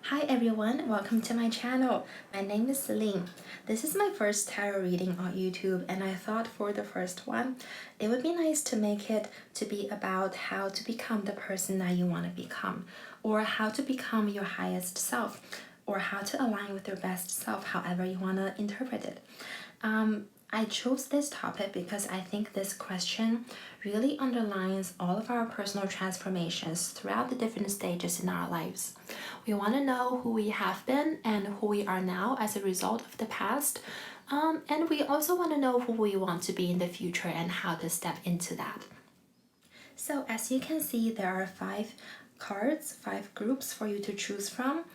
Hi everyone, welcome to my channel. My name is Celine. This is my first tarot reading on YouTube, and I thought for the first one, it would be nice to make it to be about how to become the person that you want to become, or how to become your highest self, or how to align with your best self, however you want to interpret it. I chose this topic because I think this question really underlines all of our personal transformations throughout the different stages in our lives. We want to know who we have been and who we are now as a result of the past. And we also want to know who we want to be in the future and how to step into that. So as you can see, there are 5 cards, 5 groups for you to choose from.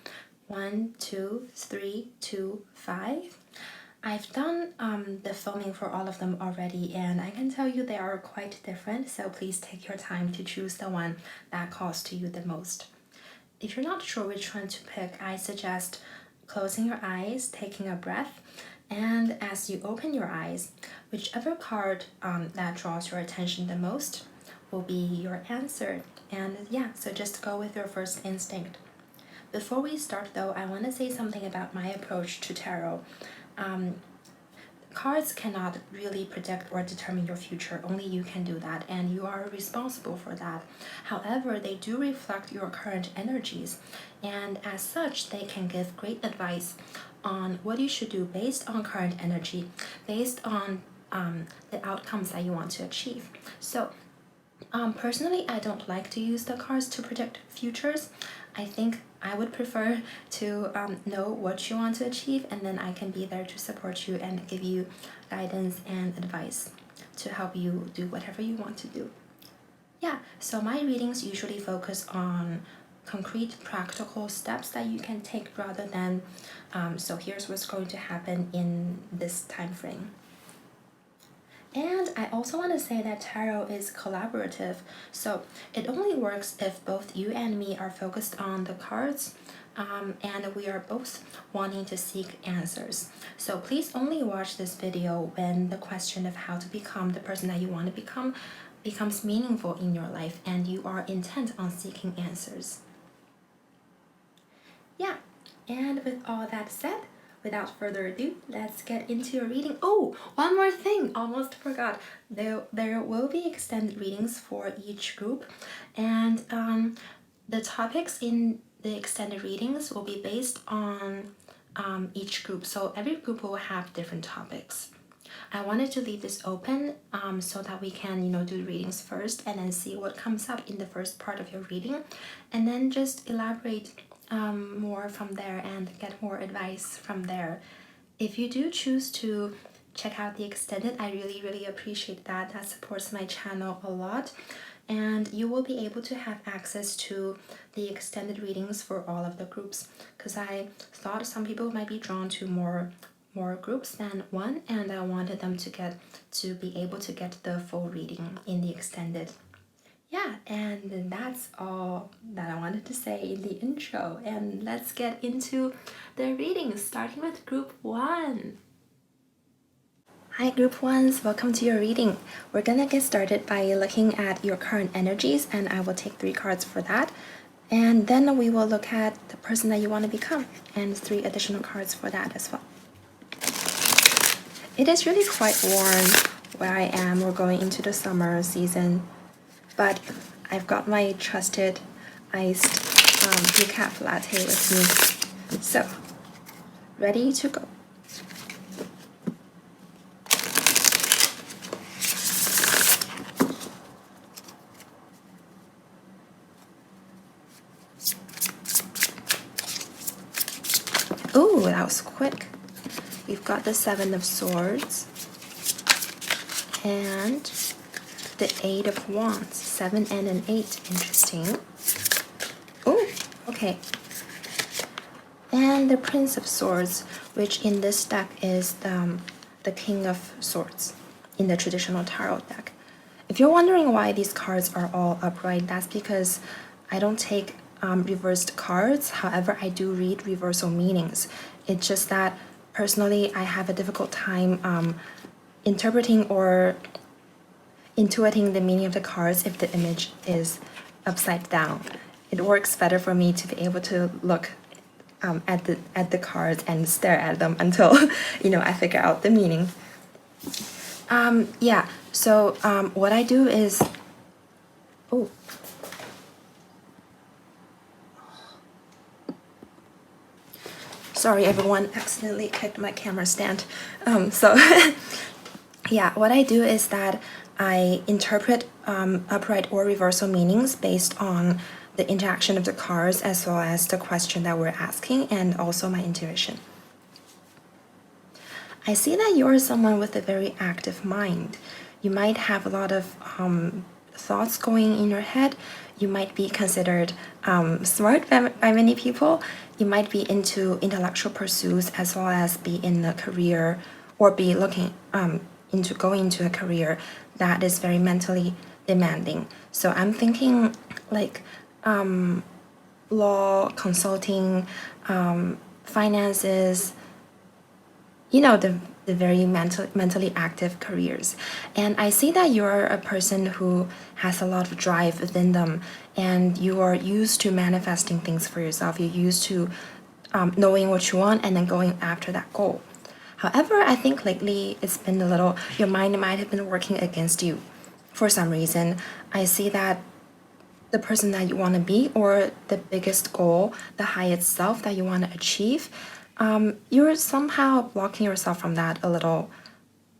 1, 2, 3, 2, 5. I've done the filming for all of them already, and I can tell you they are quite different, so please take your time to choose the one that calls to you the most. If you're not sure which one to pick, I suggest closing your eyes, taking a breath, and as you open your eyes, whichever card that draws your attention the most will be your answer. And yeah, so just go with your first instinct. Before we start though, I want to say something about my approach to tarot. Cards cannot really predict or determine your future. Only you can do that, and you are responsible for that. However, they do reflect your current energies, and as such, they can give great advice on what you should do based on current energy, based on the outcomes that you want to achieve. So, personally, I don't like to use the cards to predict futures. I think I would prefer to know what you want to achieve, and then I can be there to support you and give you guidance and advice to help you do whatever you want to do. Yeah, so my readings usually focus on concrete practical steps that you can take rather than so here's what's going to happen in this time frame. And I also want to say that tarot is collaborative, so it only works if both you and me are focused on the cards and we are both wanting to seek answers. So please only watch this video when the question of how to become the person that you want to become becomes meaningful in your life and you are intent on seeking answers. Yeah, and with all that said, without further ado, let's get into your reading. Oh, one more thing, almost forgot. There will be extended readings for each group, and the topics in the extended readings will be based on each group. So every group will have different topics. I wanted to leave this open so that we can, do readings first and then see what comes up in the first part of your reading, and then just elaborate more from there and get more advice from there. If you do choose to check out the extended, I really appreciate that. That supports my channel a lot, and you will be able to have access to the extended readings for all of the groups, because I thought some people might be drawn to more groups than one, and I wanted them to be able to get the full reading in the extended. Yeah, and that's all that I wanted to say in the intro, and let's get into the readings, starting with group 1. Hi group 1s, welcome to your reading. We're gonna get started by looking at your current energies, and I will take 3 cards for that. And then we will look at the person that you want to become, and 3 additional cards for that as well. It is really quite warm where I am. We're going into the summer season, but I've got my trusted iced decaf latte with me. So, ready to go. Ooh, that was quick. We've got the 7 of Swords and the 8 of Wands. 7 and an 8. Interesting. Oh, okay. And the Prince of Swords, which in this deck is the King of Swords in the traditional tarot deck. If you're wondering why these cards are all upright, that's because I don't take reversed cards. However, I do read reversal meanings. It's just that personally I have a difficult time interpreting or intuiting the meaning of the cards if the image is upside down. It works better for me to be able to look at the cards and stare at them until I figure out the meaning. Yeah, so what I do is, oh, sorry everyone, accidentally kicked my camera stand. So yeah, what I do is that I interpret upright or reversal meanings based on the interaction of the cards as well as the question that we're asking, and also my intuition. I see that you're someone with a very active mind. You might have a lot of thoughts going in your head. You might be considered smart by many people. You might be into intellectual pursuits as well as be in a career or be looking into going into a career that is very mentally demanding. So I'm thinking like law, consulting, finances, the very mentally active careers. And I see that you're a person who has a lot of drive within them, and you are used to manifesting things for yourself. You're used to knowing what you want and then going after that goal. However, I think lately it's been a little, your mind might have been working against you for some reason. I see that the person that you want to be, or the biggest goal, the highest self that you want to achieve, you're somehow blocking yourself from that a little,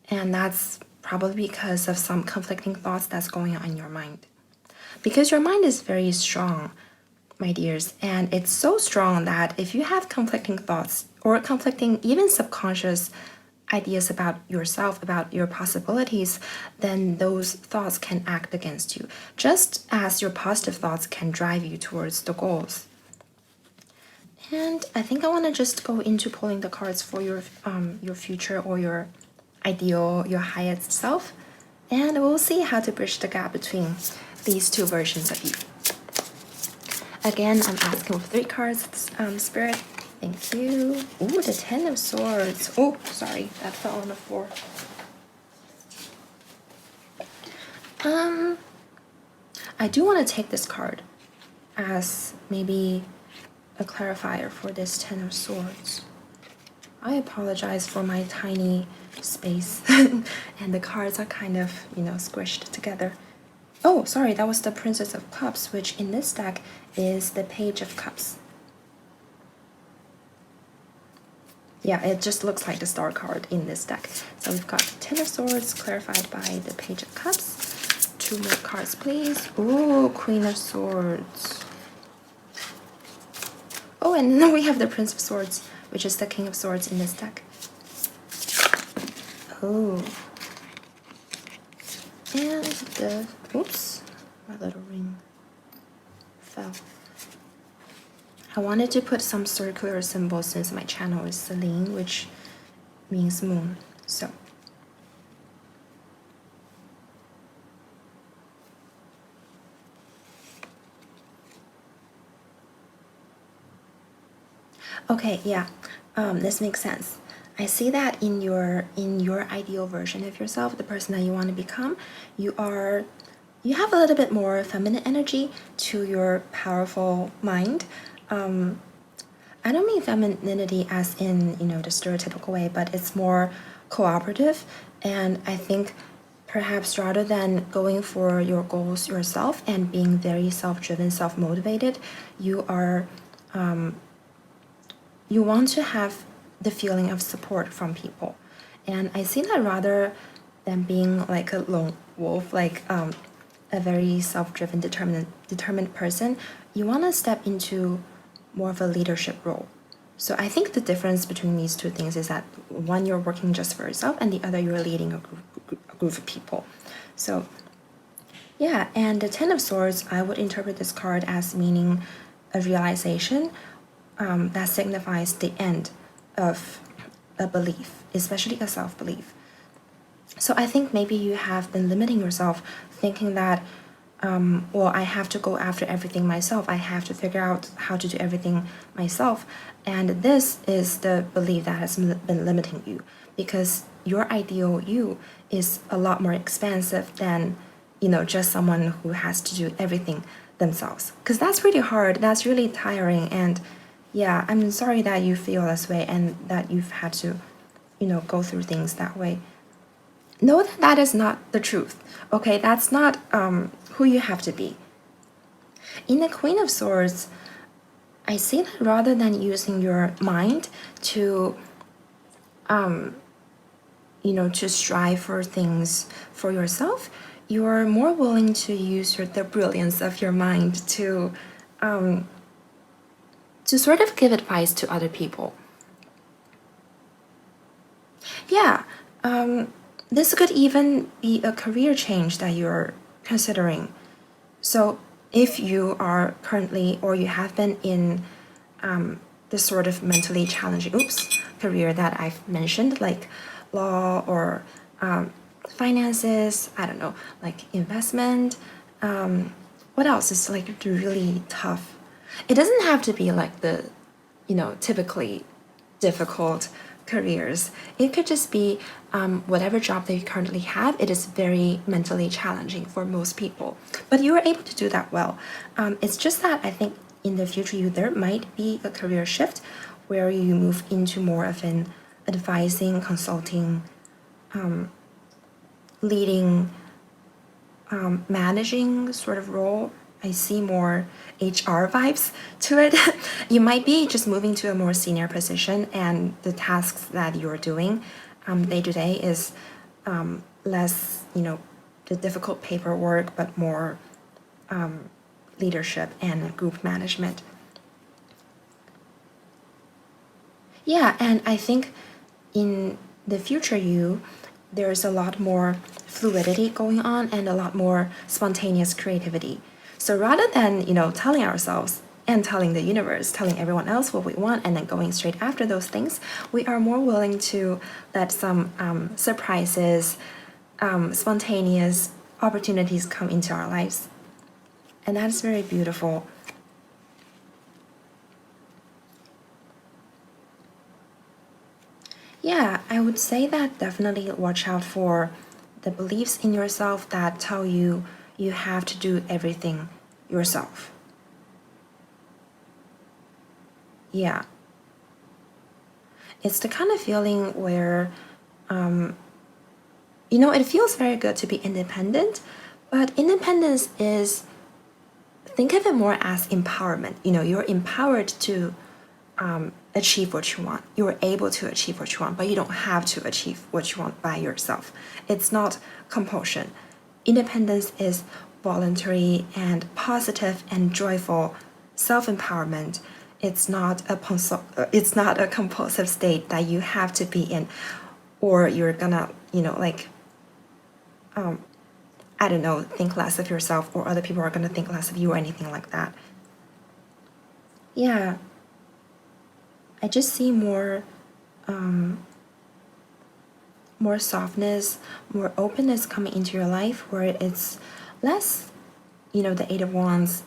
and that's probably because of some conflicting thoughts that's going on in your mind. Because your mind is very strong, my dears, and it's so strong that if you have conflicting thoughts or conflicting even subconscious ideas about yourself, about your possibilities, then those thoughts can act against you, just as your positive thoughts can drive you towards the goals. And I think I want to just go into pulling the cards for your future or your ideal, your highest self, and we'll see how to bridge the gap between these two versions of you. Again, I'm asking with 3 cards, Spirit. Thank you. Ooh, the 10 of Swords. Oh, sorry, that fell on the floor. I do want to take this card as maybe a clarifier for this 10 of Swords. I apologize for my tiny space and the cards are kind of, squished together. Oh, sorry, that was the Princess of Cups, which in this deck is the Page of Cups. Yeah, it just looks like the star card in this deck. So we've got the 10 of Swords clarified by the Page of Cups. 2 more cards, please. Ooh, Queen of Swords. Oh, and then we have the Prince of Swords, which is the King of Swords in this deck. Oh. And the... Oops. My little ring fell. I wanted to put some circular symbols since my channel is Celine, which means moon. So. Okay, yeah, this makes sense. I see that in your ideal version of yourself, the person that you want to become, you have a little bit more feminine energy to your powerful mind. I don't mean femininity as in, the stereotypical way, but it's more cooperative. And I think perhaps rather than going for your goals yourself and being very self-driven, self-motivated, you want to have the feeling of support from people. And I see that rather than being like a lone wolf, like a very self-driven, determined person, you want to step into more of a leadership role. So I think the difference between these two things is that one, you're working just for yourself, and the other, you're leading a group of people. So yeah, and the 10 of Swords, I would interpret this card as meaning a realization that signifies the end of a belief, especially a self-belief. So I think maybe you have been limiting yourself, thinking that well, I have to go after everything myself. I have to figure out how to do everything myself. And this is the belief that has been limiting you, because your ideal you is a lot more expansive than, just someone who has to do everything themselves. Because that's really hard. That's really tiring. And, Yeah, I'm sorry that you feel this way and that you've had to, go through things that way. Know that that is not the truth. Okay, that's not who you have to be. In the Queen of Swords, I see that rather than using your mind to to strive for things for yourself, you are more willing to use the brilliance of your mind to sort of give advice to other people. Yeah, this could even be a career change that you're considering. So if you are currently or you have been in this sort of mentally challenging career that I've mentioned, like law or finances, I don't know, like investment, what else is like really tough? It doesn't have to be like the typically difficult careers. It could just be whatever job that you currently have, it is very mentally challenging for most people. But you are able to do that well. It's just that I think in the future there might be a career shift where you move into more of an advising, consulting, leading, managing sort of role. I see more HR vibes to it. You might be just moving to a more senior position, and the tasks that you're doing day to day is less, the difficult paperwork, but more leadership and group management. Yeah, and I think in the future there's a lot more fluidity going on and a lot more spontaneous creativity. So rather than, telling ourselves and telling the universe, telling everyone else what we want and then going straight after those things, we are more willing to let some surprises, spontaneous opportunities come into our lives. And that's very beautiful. Yeah, I would say that definitely watch out for the beliefs in yourself that tell you you have to do everything yourself. Yeah. It's the kind of feeling where, it feels very good to be independent, but independence is, think of it more as empowerment. You're empowered to achieve what you want. You're able to achieve what you want, but you don't have to achieve what you want by yourself. It's not compulsion. Independence is voluntary and positive and joyful self-empowerment. It's not a compulsive state that you have to be in, or you're gonna, I don't know, think less of yourself, or other people are gonna think less of you, or anything like that. Yeah. I just see more more softness, more openness coming into your life, where it's less, the Eight of Wands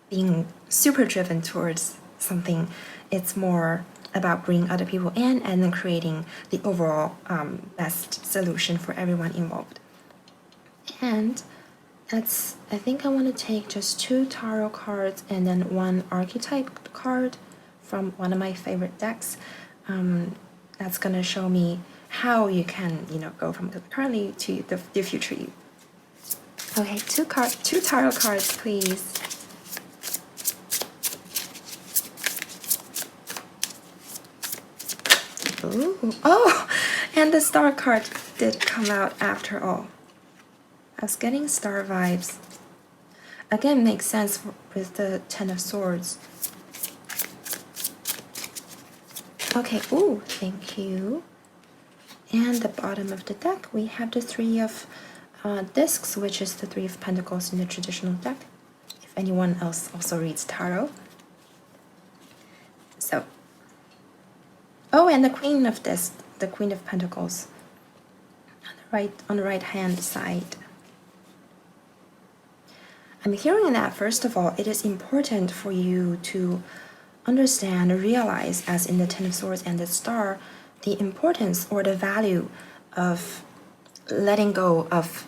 being super driven towards something. It's more about bringing other people in and then creating the overall best solution for everyone involved. And I think I want to take just 2 tarot cards and then 1 archetype card from one of my favorite decks. That's gonna show me how you can, go from the currently to the future you. Okay, 2 tarot cards, please. Ooh. Oh, and the star card did come out after all. I was getting star vibes. Again, makes sense with the Ten of Swords. Okay, ooh, thank you. And the bottom of the deck, we have the Three of Discs, which is the Three of Pentacles in the traditional deck, if anyone else also reads tarot. So, oh, and the Queen of Discs, the Queen of Pentacles, on the right hand side. I'm hearing that, first of all, it is important for you to understand or realize, as in the Ten of Swords and the Star, the importance or the value of letting go of,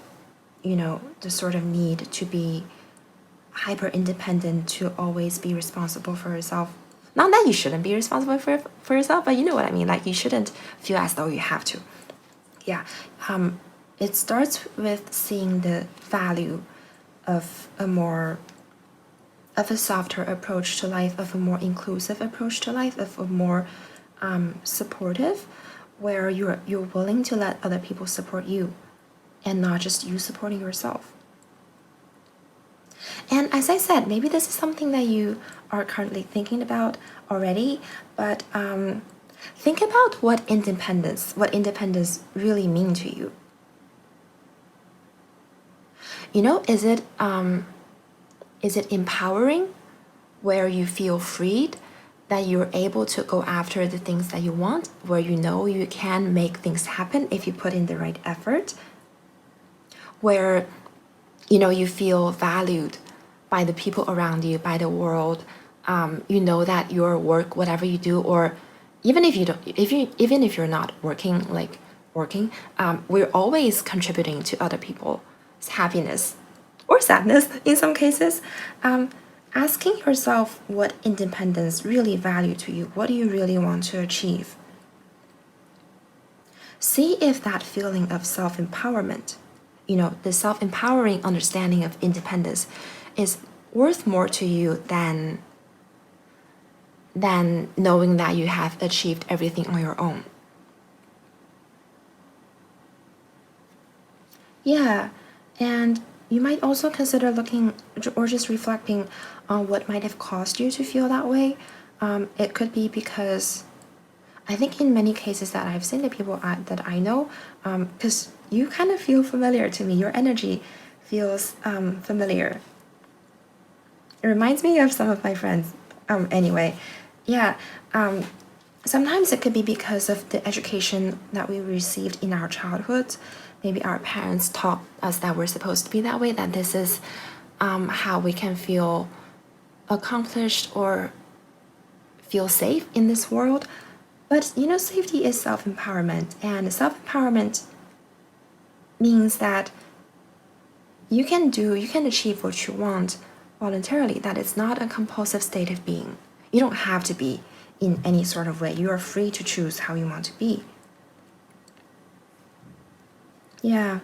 the sort of need to be hyper independent to always be responsible for yourself. Not that you shouldn't be responsible for yourself, but you know what I mean. Like, you shouldn't feel as though you have to. Yeah. It starts with seeing the value of a softer approach to life, of a more inclusive approach to life, of a more supportive, where you're willing to let other people support you and not just you supporting yourself. And as I said, maybe this is something that you are currently thinking about already, but think about what independence really mean to you. You know, is it empowering, where you feel freed, that you're able to go after the things that you want, where you know you can make things happen if you put in the right effort, where you know you feel valued by the people around you, by the world. You know that your work, whatever you do, or even if you don't, even if you're not working, we're always contributing to other people's happiness or sadness in some cases. Asking yourself what independence really value to you. What do you really want to achieve? See if that feeling of self-empowerment, you know, the self-empowering understanding of independence, is worth more to you than knowing that you have achieved everything on your own. Yeah, and you might also consider looking or just reflecting on what might have caused you to feel that way. It could be because I think in many cases that I've seen the people that I know, because you kind of feel familiar to me, your energy feels familiar. It reminds me of some of my friends. Anyway, yeah. Sometimes it could be because of the education that we received in our childhood. Maybe our parents taught us that we're supposed to be that way, that this is how we can feel accomplished or feel safe in this world. But you know, safety is self-empowerment, and self-empowerment means that you can achieve what you want voluntarily, that it's not a compulsive state of being. You don't have to be in any sort of way. You are free to choose how you want to be. Yeah.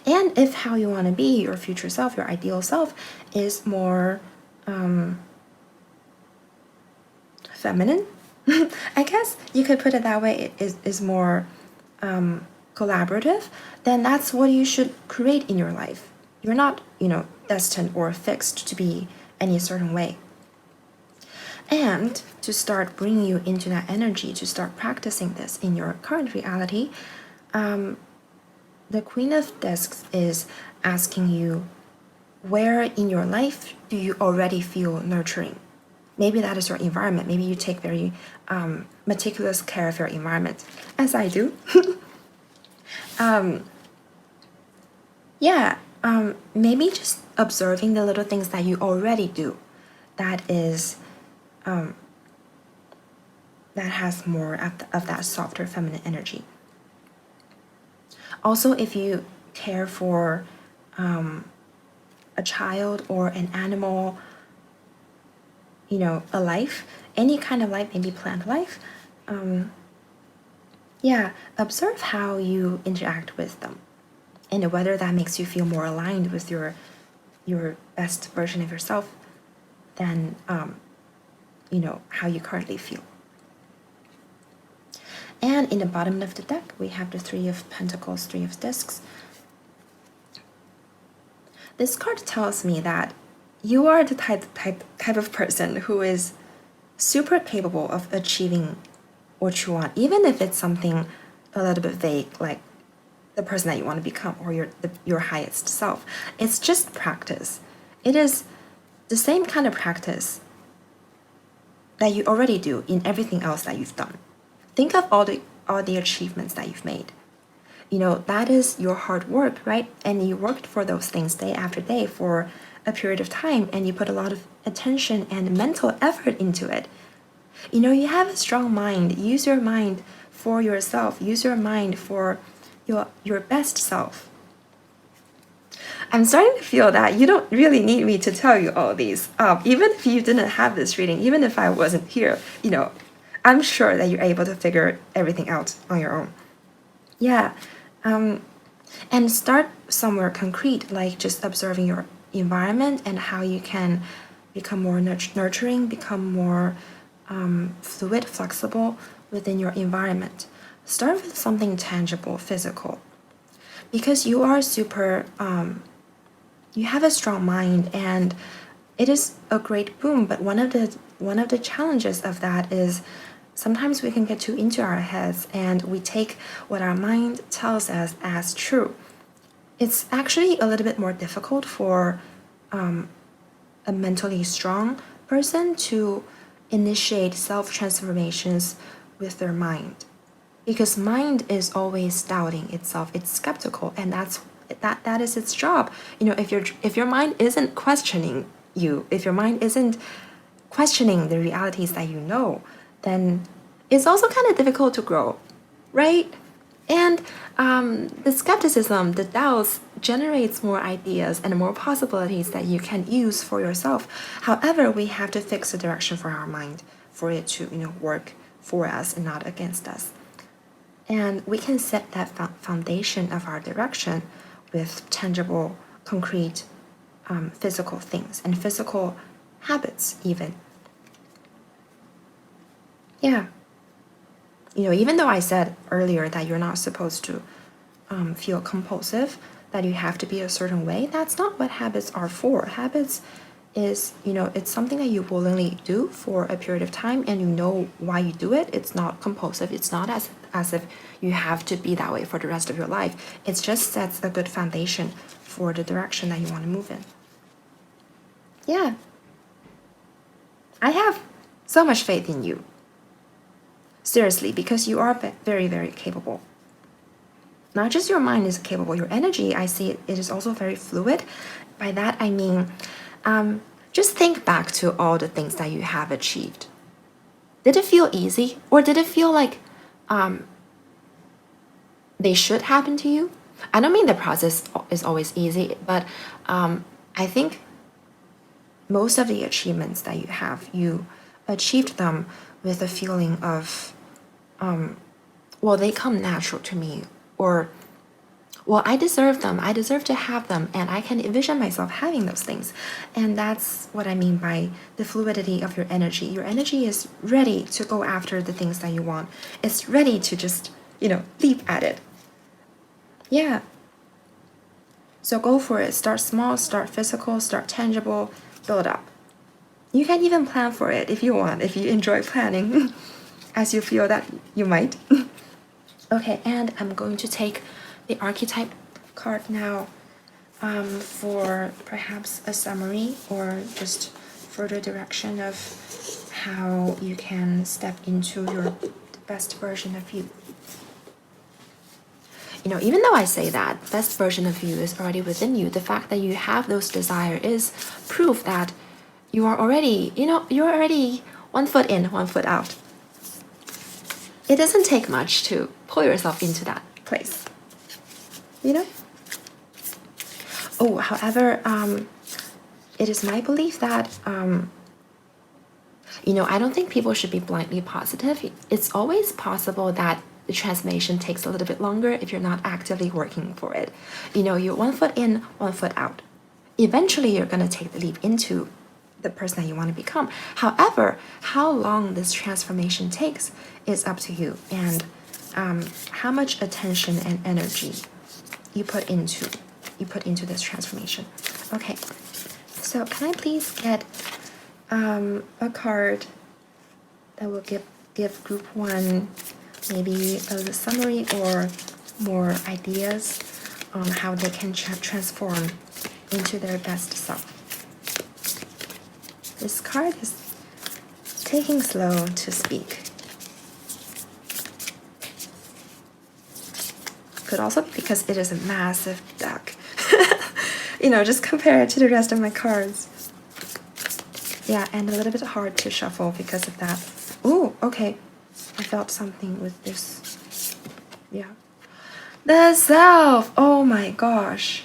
And if how you want to be, your future self, your ideal self, is more feminine, I guess you could put it that way, is more collaborative, then that's what you should create in your life. You're not, you know, destined or fixed to be any certain way. And to start bringing you into that energy, to start practicing this in your current reality, the Queen of Discs is asking you, where in your life do you already feel nurturing? Maybe that is your environment. Maybe you take very meticulous care of your environment, as I do. Maybe just observing the little things that you already do, that is, that has more of that softer feminine energy. Also, if you care for a child or an animal, you know, a life, any kind of life, maybe plant life, observe how you interact with them and whether that makes you feel more aligned with your best version of yourself than you know, how you currently feel. And in the bottom of the deck, we have the Three of Pentacles, Three of Discs. This card tells me that you are the type of person who is super capable of achieving what you want, even if it's something a little bit vague, like the person that you want to become or your highest self. It's just practice. It is the same kind of practice that you already do in everything else that you've done. Think of all the achievements that you've made. You know, that is your hard work, right? And you worked for those things day after day for a period of time, and you put a lot of attention and mental effort into it. You know, you have a strong mind. Use your mind for yourself. Use your mind for your best self. I'm starting to feel that you don't really need me to tell you all these. Even if you didn't have this reading, even if I wasn't here, I'm sure that you're able to figure everything out on your own. Yeah. And start somewhere concrete, like just observing your environment and how you can become more nurturing, become more fluid, flexible within your environment. Start with something tangible, physical, because you are super, you have a strong mind, and it is a great boom. But one of the challenges of that is sometimes we can get too into our heads and we take what our mind tells us as true. It's actually a little bit more difficult for a mentally strong person to initiate self-transformations with their mind, because mind is always doubting itself, it's skeptical, and that is its job. If your mind isn't questioning you, if your mind isn't questioning the realities that you know, then it's also kind of difficult to grow, right? And the skepticism, the doubts, generates more ideas and more possibilities that you can use for yourself. However, we have to fix the direction for our mind for it to, work for us and not against us. And we can set that foundation of our direction with tangible, concrete, physical things and physical habits even. Yeah. Even though I said earlier that you're not supposed to feel compulsive, that you have to be a certain way, that's not what habits are for. Habits is, it's something that you willingly do for a period of time and you know why you do it. It's not compulsive. It's not as if you have to be that way for the rest of your life. It just sets a good foundation for the direction that you want to move in. Yeah. I have so much faith in you. Seriously, because you are very, very capable. Not just your mind is capable, your energy, I see it is also very fluid. By that, I mean, just think back to all the things that you have achieved. Did it feel easy? Or did it feel like they should happen to you? I don't mean the process is always easy, but I think most of the achievements that you have, you achieved them with a feeling of, well, they come natural to me, or, well, I deserve them, I deserve to have them, and I can envision myself having those things. And that's what I mean by the fluidity of your energy. Your energy is ready to go after the things that you want. It's ready to just, leap at it. Yeah. So go for it. Start small, start physical, start tangible, build up. You can even plan for it if you want, if you enjoy planning, as you feel that you might. Okay, and I'm going to take the archetype card now for perhaps a summary or just further direction of how you can step into your best version of you. Even though I say that best version of you is already within you, the fact that you have those desires is proof that you are already, you're already 1 foot in, 1 foot out. It doesn't take much to pull yourself into that place, Oh, however, it is my belief that, I don't think people should be blindly positive. It's always possible that the transformation takes a little bit longer if you're not actively working for it. You're 1 foot in, 1 foot out. Eventually, you're going to take the leap into the person that you want to become. However, how long this transformation takes is up to you, and how much attention and energy you put into this transformation. Okay, so can I please get a card that will give group 1 maybe a summary or more ideas on how they can transform into their best self. This card is taking slow to speak. Could also be because it is a massive deck. Just compare it to the rest of my cards. Yeah, and a little bit hard to shuffle because of that. Ooh, okay. I felt something with this. Yeah. The self! Oh my gosh.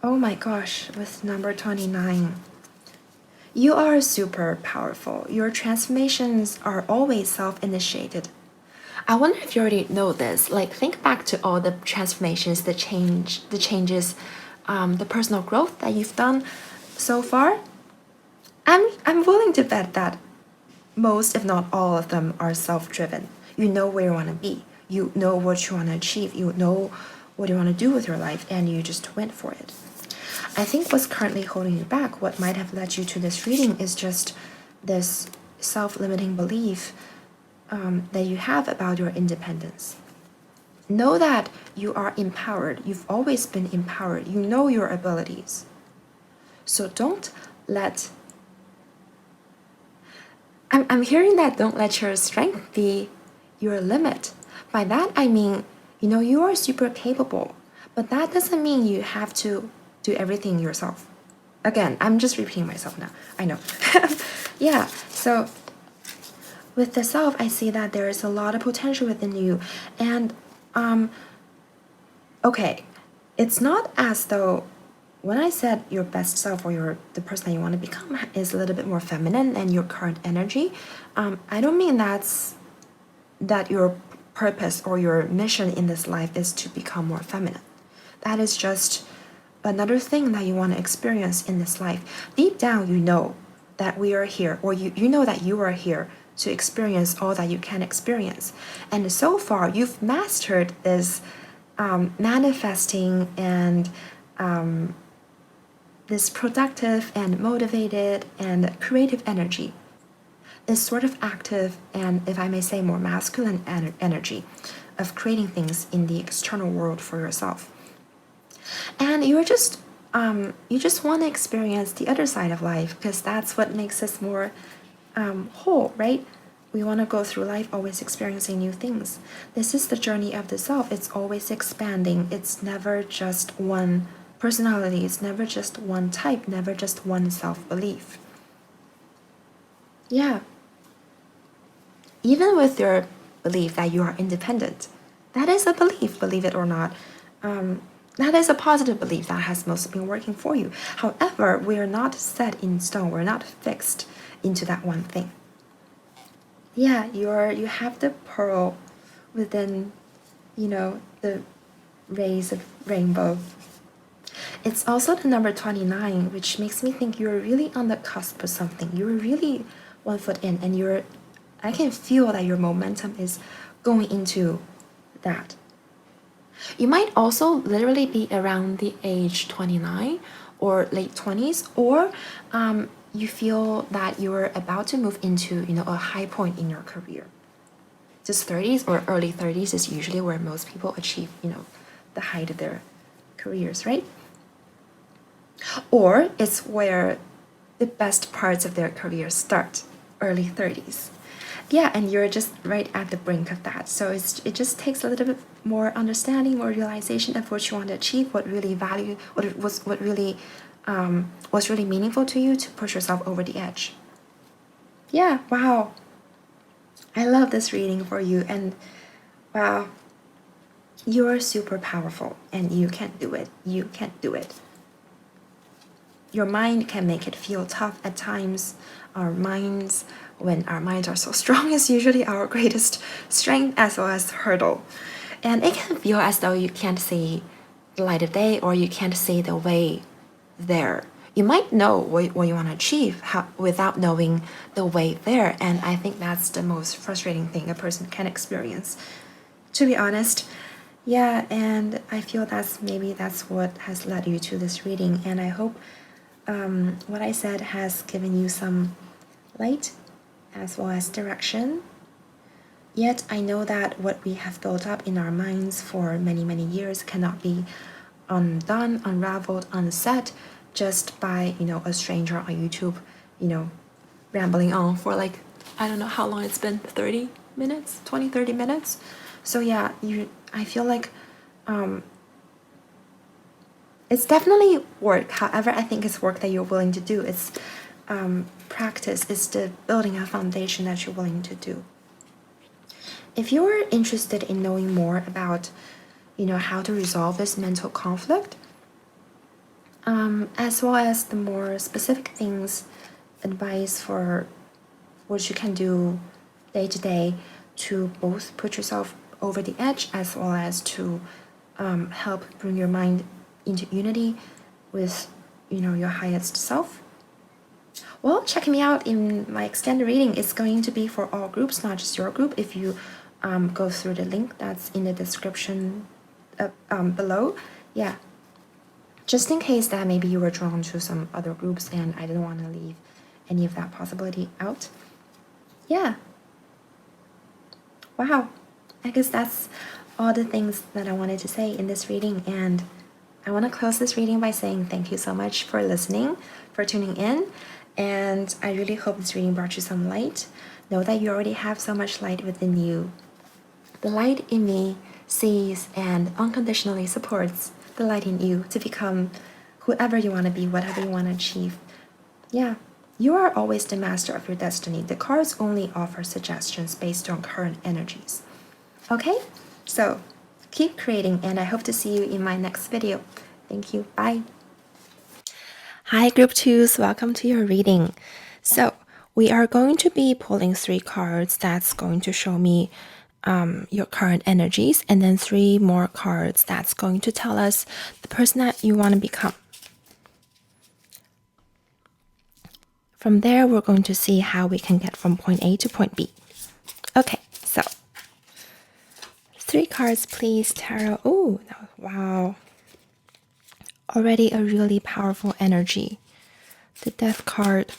Oh my gosh, with number 29. You are super powerful. Your transformations are always self-initiated. I wonder if you already know this. Like, think back to all the transformations, the changes, the personal growth that you've done so far. I'm willing to bet that most, if not all of them, are self-driven. You know where you want to be. You know what you want to achieve. You know what you want to do with your life, and you just went for it. I think what's currently holding you back, what might have led you to this reading, is just this self-limiting belief that you have about your independence. Know that you are empowered. You've always been empowered. You know your abilities. So don't let... I'm hearing that don't let your strength be your limit. By that I mean, you are super capable, but that doesn't mean you have to do everything yourself. Again, I'm just repeating myself now. I know. Yeah, so with the self, I see that there is a lot of potential within you. And, okay, it's not as though when I said your best self or the person that you want to become is a little bit more feminine than your current energy, I don't mean that your purpose or your mission in this life is to become more feminine. That is just another thing that you want to experience in this life. Deep down, you know that we are here, or you know that you are here to experience all that you can experience. And so far, you've mastered this manifesting and this productive and motivated and creative energy. This sort of active and, if I may say, more masculine energy of creating things in the external world for yourself. And you just want to experience the other side of life, because that's what makes us more whole, right? We want to go through life always experiencing new things. This is the journey of the self. It's always expanding. It's never just one personality. It's never just one type, never just one self-belief. Yeah. Even with your belief that you are independent, that is a belief, believe it or not. That is a positive belief that has mostly been working for you. However, we are not set in stone. We're not fixed into that one thing. Yeah, you have the pearl within, the rays of rainbow. It's also the number 29, which makes me think you're really on the cusp of something. You're really 1 foot in, and I can feel that your momentum is going into that. You might also literally be around the age 29 or late 20s, or you feel that you're about to move into, a high point in your career. Just 30s or early 30s is usually where most people achieve, the height of their careers, right? Or it's where the best parts of their career start, early 30s. Yeah, and you're just right at the brink of that. So it just takes a little bit more understanding, more realization of what you want to achieve, what really was really meaningful to you to push yourself over the edge. Yeah, wow. I love this reading for you, and wow, you are super powerful, and you can do it. You can do it. Your mind can make it feel tough at times. When our minds are so strong, is usually our greatest strength as well as hurdle. And it can feel as though you can't see the light of day, or you can't see the way there. You might know what you want to achieve without knowing the way there. And I think that's the most frustrating thing a person can experience, to be honest. Yeah, and I feel that's what has led you to this reading. And I hope what I said has given you some light as well as direction. Yet I know that what we have built up in our minds for many, many years cannot be undone, unraveled, unset just by, a stranger on YouTube, rambling on for like, I don't know how long it's been, 30 minutes, 20, 30 minutes. So yeah, I feel like it's definitely work. However, I think it's work that you're willing to do. It's practice. It's the building a foundation that you're willing to do. If you're interested in knowing more about, how to resolve this mental conflict, as well as the more specific things, advice for what you can do day to day to both put yourself over the edge as well as to help bring your mind into unity with your highest self. Well, check me out in my extended reading. It's going to be for all groups, not just your group. If you go through the link that's in the description below, yeah. Just in case that maybe you were drawn to some other groups and I didn't want to leave any of that possibility out. Yeah. Wow. I guess that's all the things that I wanted to say in this reading, and I want to close this reading by saying thank you so much for listening, for tuning in, and I really hope this reading brought you some light. Know that you already have so much light within you. The light in me sees and unconditionally supports the light in you to become whoever you want to be, whatever you want to achieve. Yeah, you are always the master of your destiny. The cards only offer suggestions based on current energies. Okay, so keep creating, and I hope to see you in my next video. Thank you. Bye. Hi, Group 2s. Welcome to your reading. So we are going to be pulling 3 cards that's going to show me your current energies, and then 3 more cards that's going to tell us the person that you want to become. From there, we're going to see how we can get from point A to point B. Okay, so 3 cards, please, Tarot. Oh, wow. Already a really powerful energy. The Death card,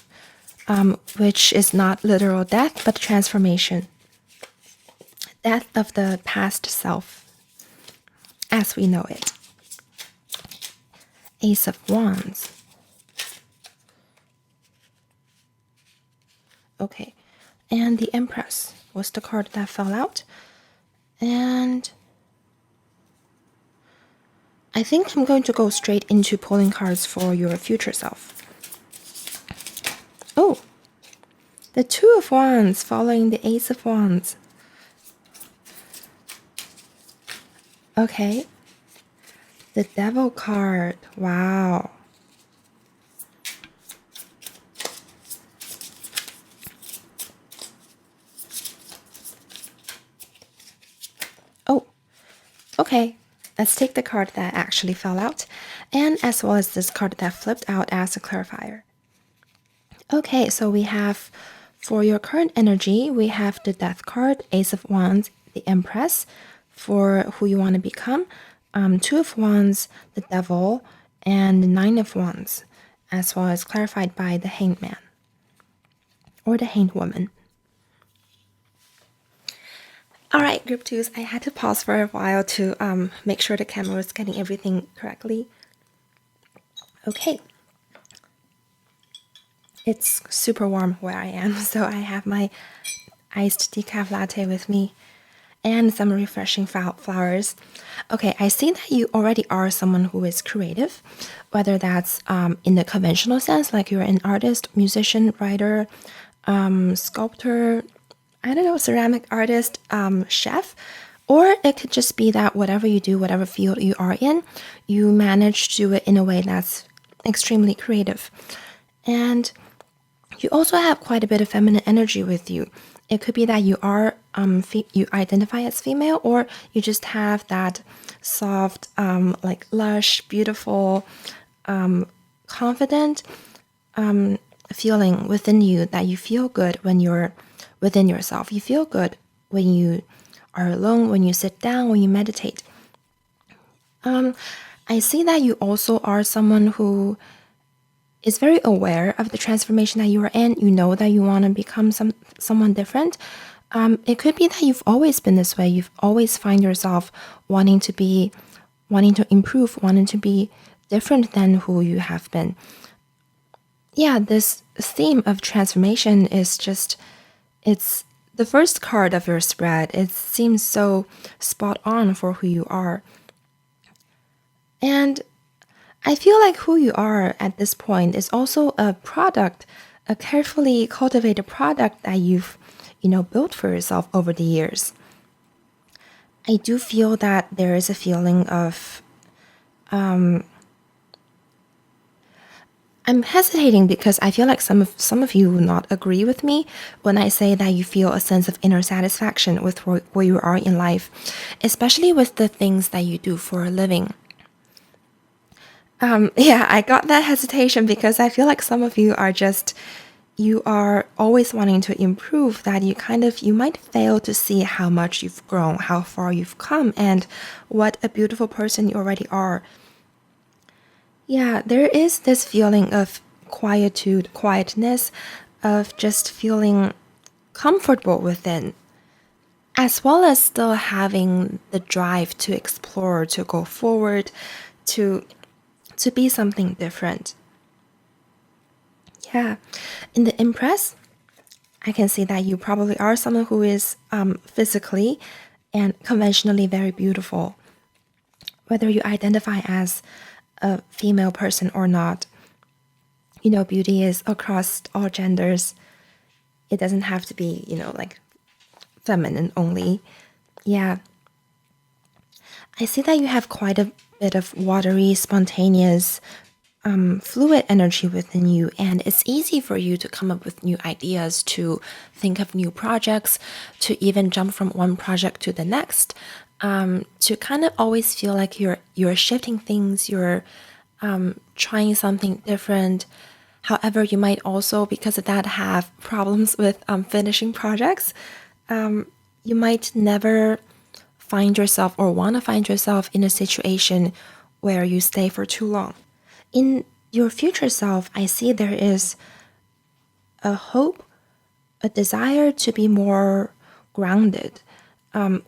which is not literal death, but transformation. Death of the past self, as we know it. Ace of Wands. Okay, and the Empress was the card that fell out. And I think I'm going to go straight into pulling cards for your future self. Oh, the Two of Wands following the Ace of Wands. Okay, the Devil card. Wow. Oh, okay. Let's take the card that actually fell out, and as well as this card that flipped out as a clarifier. Okay, so we have, for your current energy, we have the Death card, Ace of Wands, the Empress, for who you want to become, Two of Wands, the Devil, and the Nine of Wands, as well as clarified by the Hanged Man, or the Hanged Woman. Alright, Group 2s, I had to pause for a while to make sure the camera was getting everything correctly. Okay. It's super warm where I am, so I have my iced decaf latte with me and some refreshing flowers. Okay, I see that you already are someone who is creative, whether that's in the conventional sense, like you're an artist, musician, writer, sculptor, I don't know, ceramic artist, chef, or it could just be that whatever you do, whatever field you are in, you manage to do it in a way that's extremely creative. And you also have quite a bit of feminine energy with you. It could be that you are you identify as female, or you just have that soft, like lush, beautiful, confident feeling within you, that you feel good when you're within yourself. You feel good when you are alone, when you sit down, when you meditate. I see that you also are someone who is very aware of the transformation that you are in. You know that you want to become someone different. It could be that you've always been this way. You've always find yourself wanting to improve, wanting to be different than who you have been. Yeah, this theme of transformation is just, it's the first card of your spread. It seems so spot on for who you are. And I feel like who you are at this point is also a product, a carefully cultivated product that you've, built for yourself over the years. I do feel that there is a feeling of I'm hesitating because I feel like some of you will not agree with me when I say that you feel a sense of inner satisfaction with where you are in life, especially with the things that you do for a living. Yeah, I got that hesitation because I feel like some of you are just, you are always wanting to improve, that you might fail to see how much you've grown, how far you've come, and what a beautiful person you already are. Yeah, there is this feeling of quietude, quietness, of just feeling comfortable within, as well as still having the drive to explore, to go forward, to be something different. Yeah. In the Impress, I can see that you probably are someone who is physically and conventionally very beautiful. Whether you identify as a female person or not, beauty is across all genders. It doesn't have to be, like feminine only. Yeah. I see that you have quite a bit of watery, spontaneous, fluid energy within you, and it's easy for you to come up with new ideas, to think of new projects, to even jump from one project to the next, to kind of always feel like you're shifting things, you're trying something different. However, you might also, because of that, have problems with finishing projects. You might never find yourself or want to find yourself in a situation where you stay for too long. In your future self, I see there is a hope, a desire to be more grounded,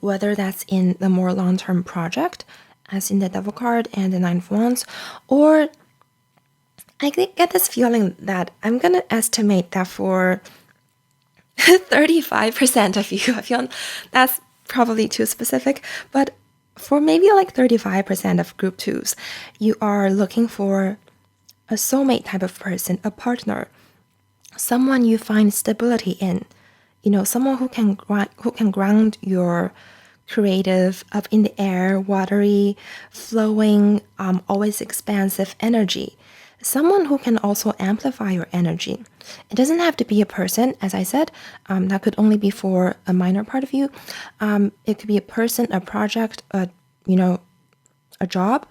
whether that's in the more long term project, as in the Devil card and the Nine of Wands, or I get this feeling that I'm gonna estimate that for 35% of you, I feel that's probably too specific, but for maybe like 35% of group twos, you are looking for a soulmate type of person, a partner, someone you find stability in, someone who can ground your creative, up in the air, watery, flowing, always expansive energy. Someone who can also amplify your energy. It doesn't have to be a person, as I said. That could only be for a minor part of you. It could be a person, a project, a job,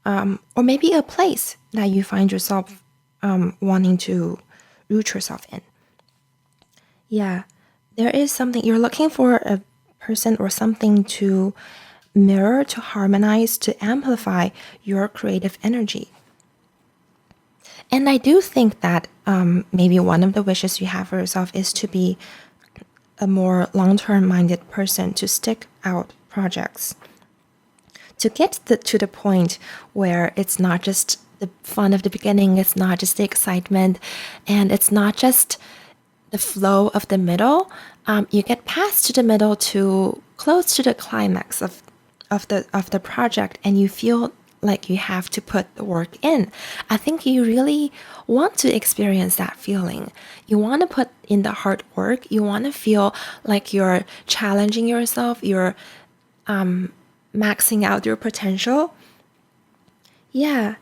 or maybe a place that you find yourself wanting to root yourself in. Yeah, there is something you're looking for, a person or something to mirror, to harmonize, to amplify your creative energy. And I do think that maybe one of the wishes you have for yourself is to be a more long-term minded person, to stick out projects, to get to the point where it's not just the fun of the beginning, it's not just the excitement, and it's not just the flow of the middle. You get past to the middle to close to the climax of the project, and you feel like you have to put the work in. I think you really want to experience that feeling. You want to put in the hard work. You want to feel like you're challenging yourself. You're maxing out your potential. Yeah.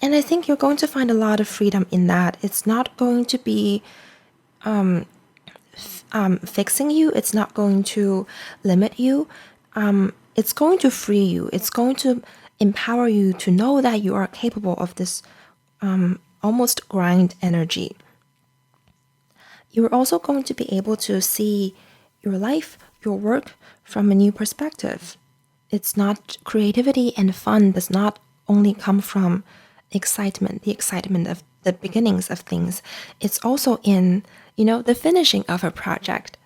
And I think you're going to find a lot of freedom in that. It's not going to be fixing you. It's not going to limit you. It's going to free you. It's going to empower you to know that you are capable of this almost grind energy. You're also going to be able to see your life, your work from a new perspective. It's not, creativity and fun does not only come from excitement, the excitement of the beginnings of things. It's also in, the finishing of a project.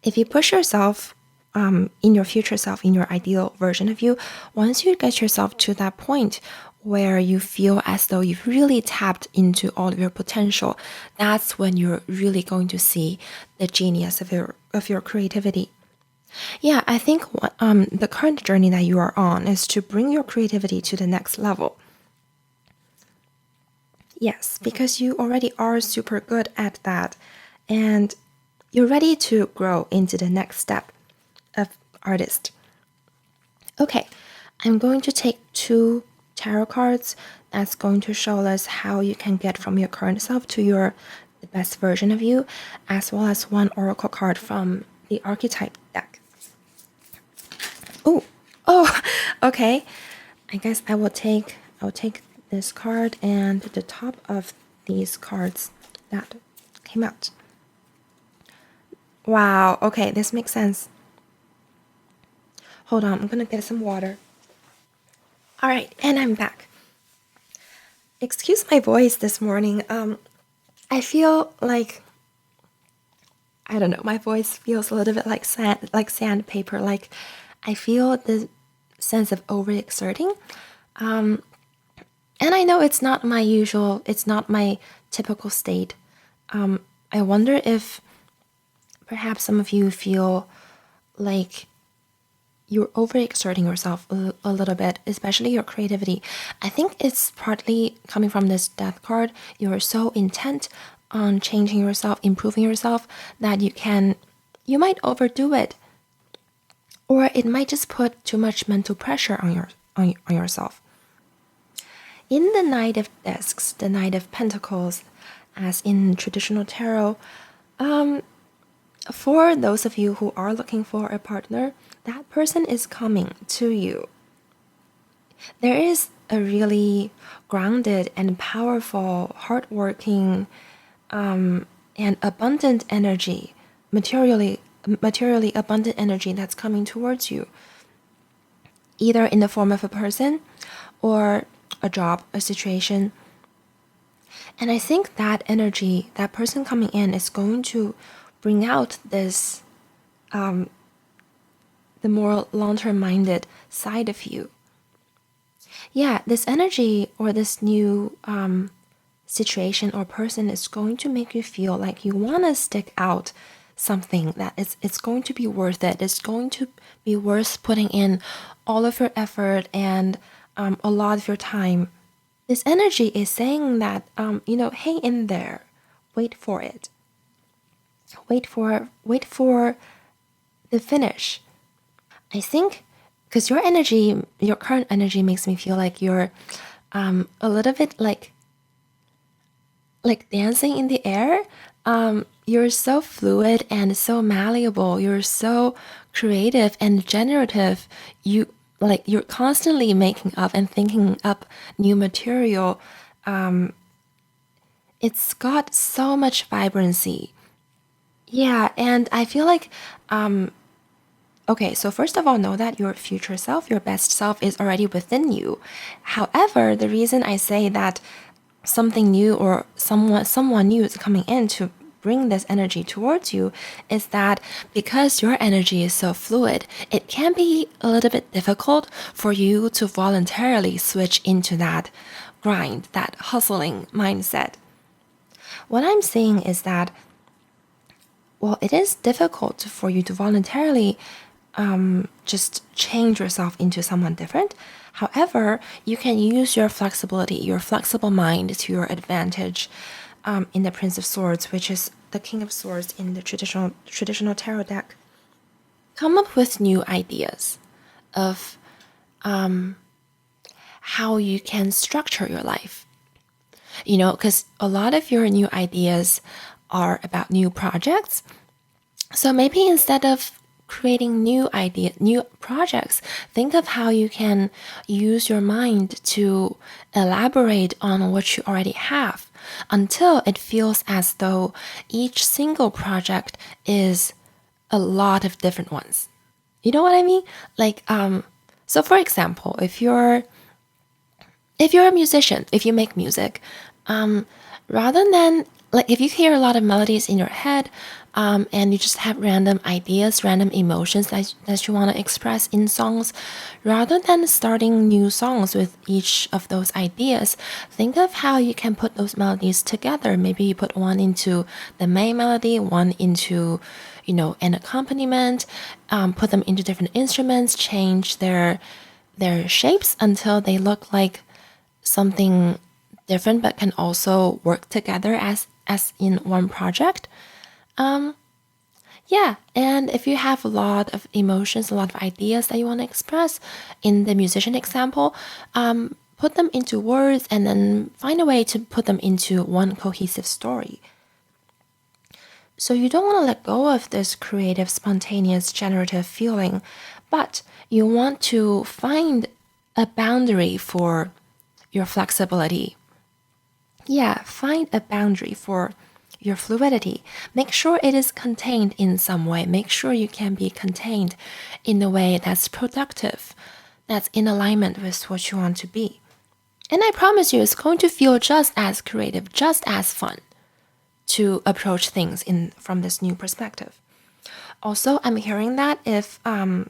If you push yourself in your future self, in your ideal version of you, once you get yourself to that point where you feel as though you've really tapped into all of your potential, that's when you're really going to see the genius of your creativity. Yeah, I think the current journey that you are on is to bring your creativity to the next level. Yes, because you already are super good at that, and you're ready to grow into the next step of artist. Okay, I'm going to take two tarot cards that's going to show us how you can get from your current self to the best version of you, as well as one oracle card from the archetype deck. Oh, okay. I guess I'll take this card and the top of these cards that came out. Wow, okay, this makes sense. Hold on, I'm gonna get some water. All right, and I'm back. Excuse my voice this morning. I feel like, I don't know, my voice feels a little bit like sandpaper. Like I feel the sense of overexerting. And I know it's not my typical state. I wonder if perhaps some of you feel like you're overexerting yourself a little bit, especially your creativity. I think it's partly coming from this death card. You're so intent on changing yourself, improving yourself, that you might overdo it. Or it might just put too much mental pressure on yourself. In the Knight of Discs, the Knight of Pentacles, as in traditional tarot, for those of you who are looking for a partner, that person is coming to you. There is a really grounded and powerful, hardworking, and abundant energy, materially abundant energy that's coming towards you, either in the form of a person or a job, a situation. And I think that energy, that person coming in, is going to bring out this the more long-term minded side of you. Yeah, this energy or this new situation or person is going to make you feel like you want to stick out something, that it's going to be worth it. It's going to be worth putting in all of your effort and a lot of your time. This energy is saying that, hang in there, wait for it. Wait for the finish. I think because your current energy makes me feel like you're a little bit like dancing in the air. You're so fluid and so malleable. You're so creative and generative. You're constantly making up and thinking up new material. It's got so much vibrancy. Yeah, and I feel like okay, so first of all, know that your future self, your best self, is already within you. However, the reason I say that something new or someone new is coming in to bring this energy towards you is that because your energy is so fluid, it can be a little bit difficult for you to voluntarily switch into that grind, that hustling mindset. What I'm saying is that, well, it is difficult for you to voluntarily just change yourself into someone different. However, you can use your flexibility, your flexible mind to your advantage in the Prince of Swords, which is the King of Swords in the traditional tarot deck. Come up with new ideas of how you can structure your life. Because a lot of your new ideas are about new projects. So maybe instead of creating new projects, think of how you can use your mind to elaborate on what you already have until it feels as though each single project is a lot of different ones. You know what I mean? Like, so for example, if you're a musician, if you make music, rather than, like, if you hear a lot of melodies in your head, and you just have random ideas, random emotions that you want to express in songs, rather than starting new songs with each of those ideas, think of how you can put those melodies together. Maybe you put one into the main melody, one into, an accompaniment, put them into different instruments, change their shapes until they look like something different but can also work together as in one project. Yeah, and if you have a lot of emotions, a lot of ideas that you want to express, in the musician example, put them into words and then find a way to put them into one cohesive story. So you don't want to let go of this creative, spontaneous, generative feeling, but you want to find a boundary for your flexibility. Yeah, find a boundary for your fluidity. Make sure it is contained in some way. Make sure you can be contained in a way that's productive, that's in alignment with what you want to be. And I promise you, it's going to feel just as creative, just as fun to approach things from this new perspective. Also, I'm hearing that I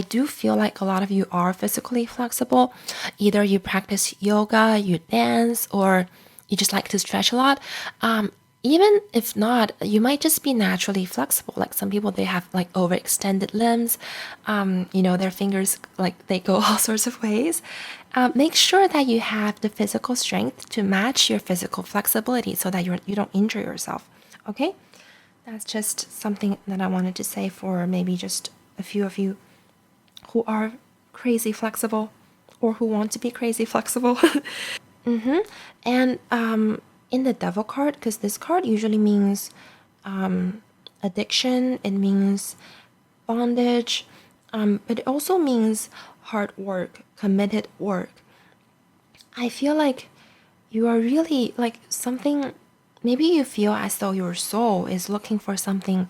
do feel like a lot of you are physically flexible. Either you practice yoga, you dance, or you just like to stretch a lot. Even if not, you might just be naturally flexible. Like some people, they have like overextended limbs. Their fingers, like they go all sorts of ways. Make sure that you have the physical strength to match your physical flexibility so that you don't injure yourself. Okay? That's just something that I wanted to say for maybe just a few of you who are crazy flexible or who want to be crazy flexible. And in the devil card, because this card usually means addiction, it means bondage, but it also means hard work, committed work. I feel like you are really like something, maybe you feel as though your soul is looking for something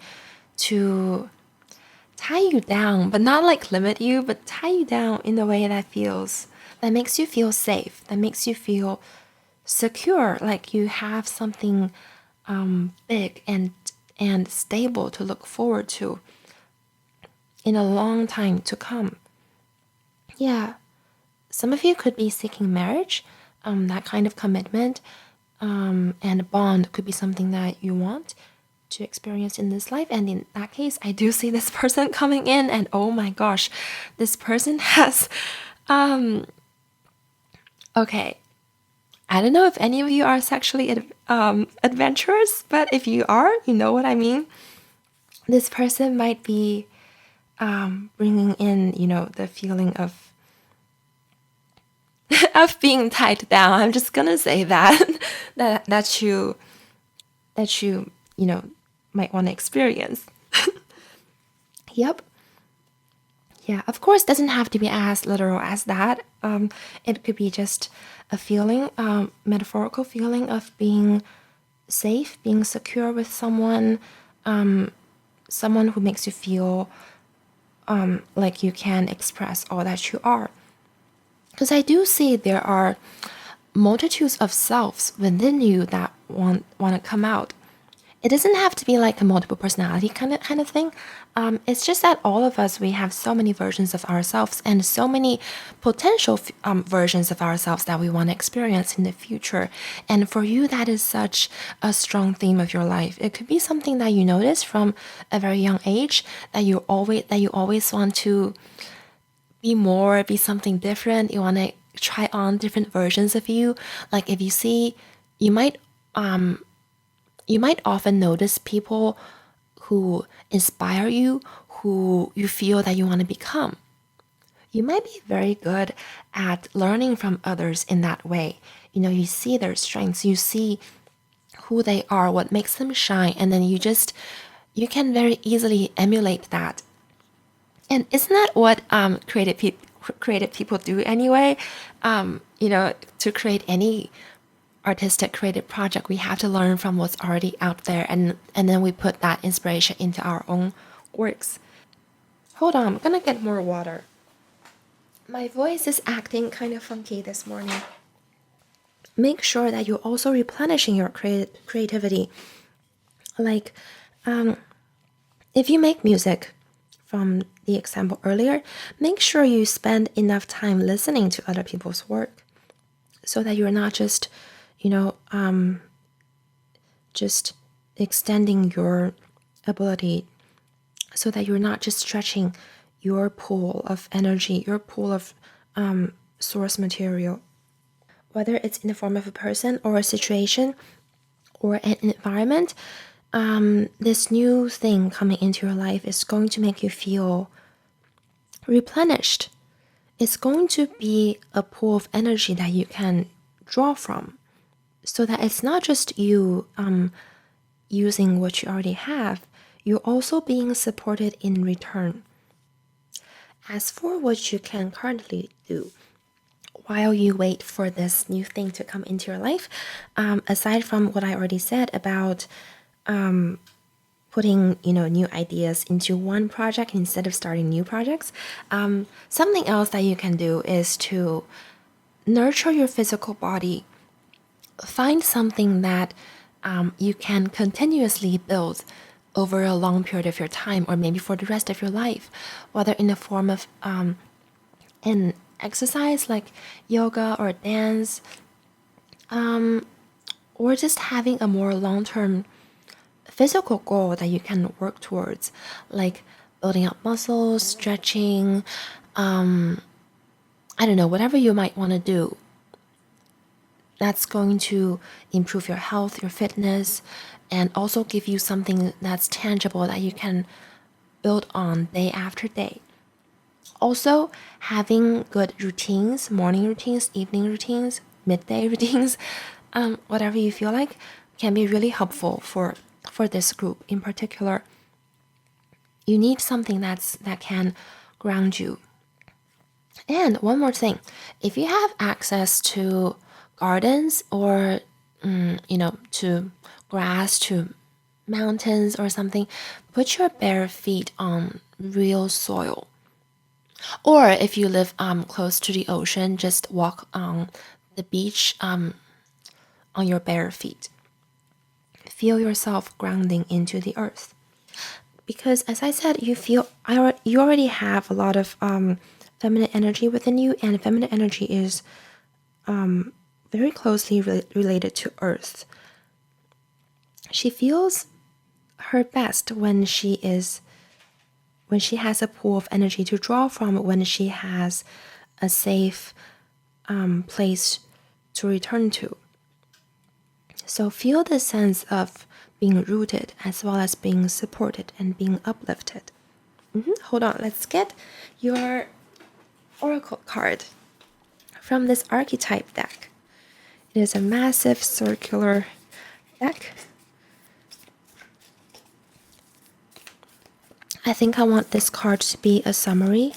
to tie you down, but not like limit you, but tie you down in a way that makes you feel safe, that makes you feel secure, like you have something big and stable to look forward to in a long time to come. Yeah, some of you could be seeking marriage, that kind of commitment, and a bond could be something that you want to experience in this life. And in that case, I do see this person coming in, and oh my gosh, this person has okay, I don't know if any of you are sexually adventurous, but if you are, you know what I mean. This person might be bringing in, the feeling of of being tied down. I'm just gonna say that that you might want to experience. Yep. Yeah, of course, doesn't have to be as literal as that. It could be just a feeling, metaphorical feeling of being safe, being secure with someone, someone who makes you feel like you can express all that you are. Because I do see there are multitudes of selves within you that want to come out. It doesn't have to be like a multiple personality kind of thing. It's just that all of us, we have so many versions of ourselves and so many potential versions of ourselves that we want to experience in the future. And for you, that is such a strong theme of your life. It could be something that you notice from a very young age, that you always want to be something different. You want to try on different versions of you. Like if you see, you might often notice people who inspire you, who you feel that you want to become. You might be very good at learning from others in that way. You see their strengths, you see who they are, what makes them shine, and then you can very easily emulate that. And isn't that what creative people do anyway? To create any artistic creative project, we have to learn from what's already out there, and then we put that inspiration into our own works. Hold on, I'm gonna get more water. My voice is acting kind of funky this morning. Make sure that you're also replenishing your creativity. Like, if you make music, from the example earlier, make sure you spend enough time listening to other people's work so that you're not just just extending your ability, so that you're not just stretching your pool of energy, your pool of source material, whether it's in the form of a person or a situation or an environment. This new thing coming into your life is going to make you feel replenished. it's going to be a pool of energy that you can draw from, so that it's not just you using what you already have, you're also being supported in return. As for what you can currently do while you wait for this new thing to come into your life, aside from what I already said about putting new ideas into one project instead of starting new projects, something else that you can do is to nurture your physical body. Find something that you can continuously build over a long period of your time, or maybe for the rest of your life, whether in the form of an exercise like yoga or dance, or just having a more long-term physical goal that you can work towards, like building up muscles, stretching, I don't know, whatever you might want to do that's going to improve your health, your fitness, and also give you something that's tangible that you can build on day after day. Also, having good routines, morning routines, evening routines, midday routines, whatever you feel like, can be really helpful for this group in particular. You need something that can ground you. And one more thing, if you have access to gardens or to grass, to mountains or something, put your bare feet on real soil. Or if you live close to the ocean, just walk on the beach on your bare feet. Feel yourself grounding into the earth. Because as I said, you already have a lot of feminine energy within you, and feminine energy is very closely related to earth. She feels her best when she has a pool of energy to draw from, when she has a safe place to return to. So feel the sense of being rooted as well as being supported and being uplifted. Hold on, let's get your oracle card from this archetype deck. It is a massive circular deck. I think I want this card to be a summary,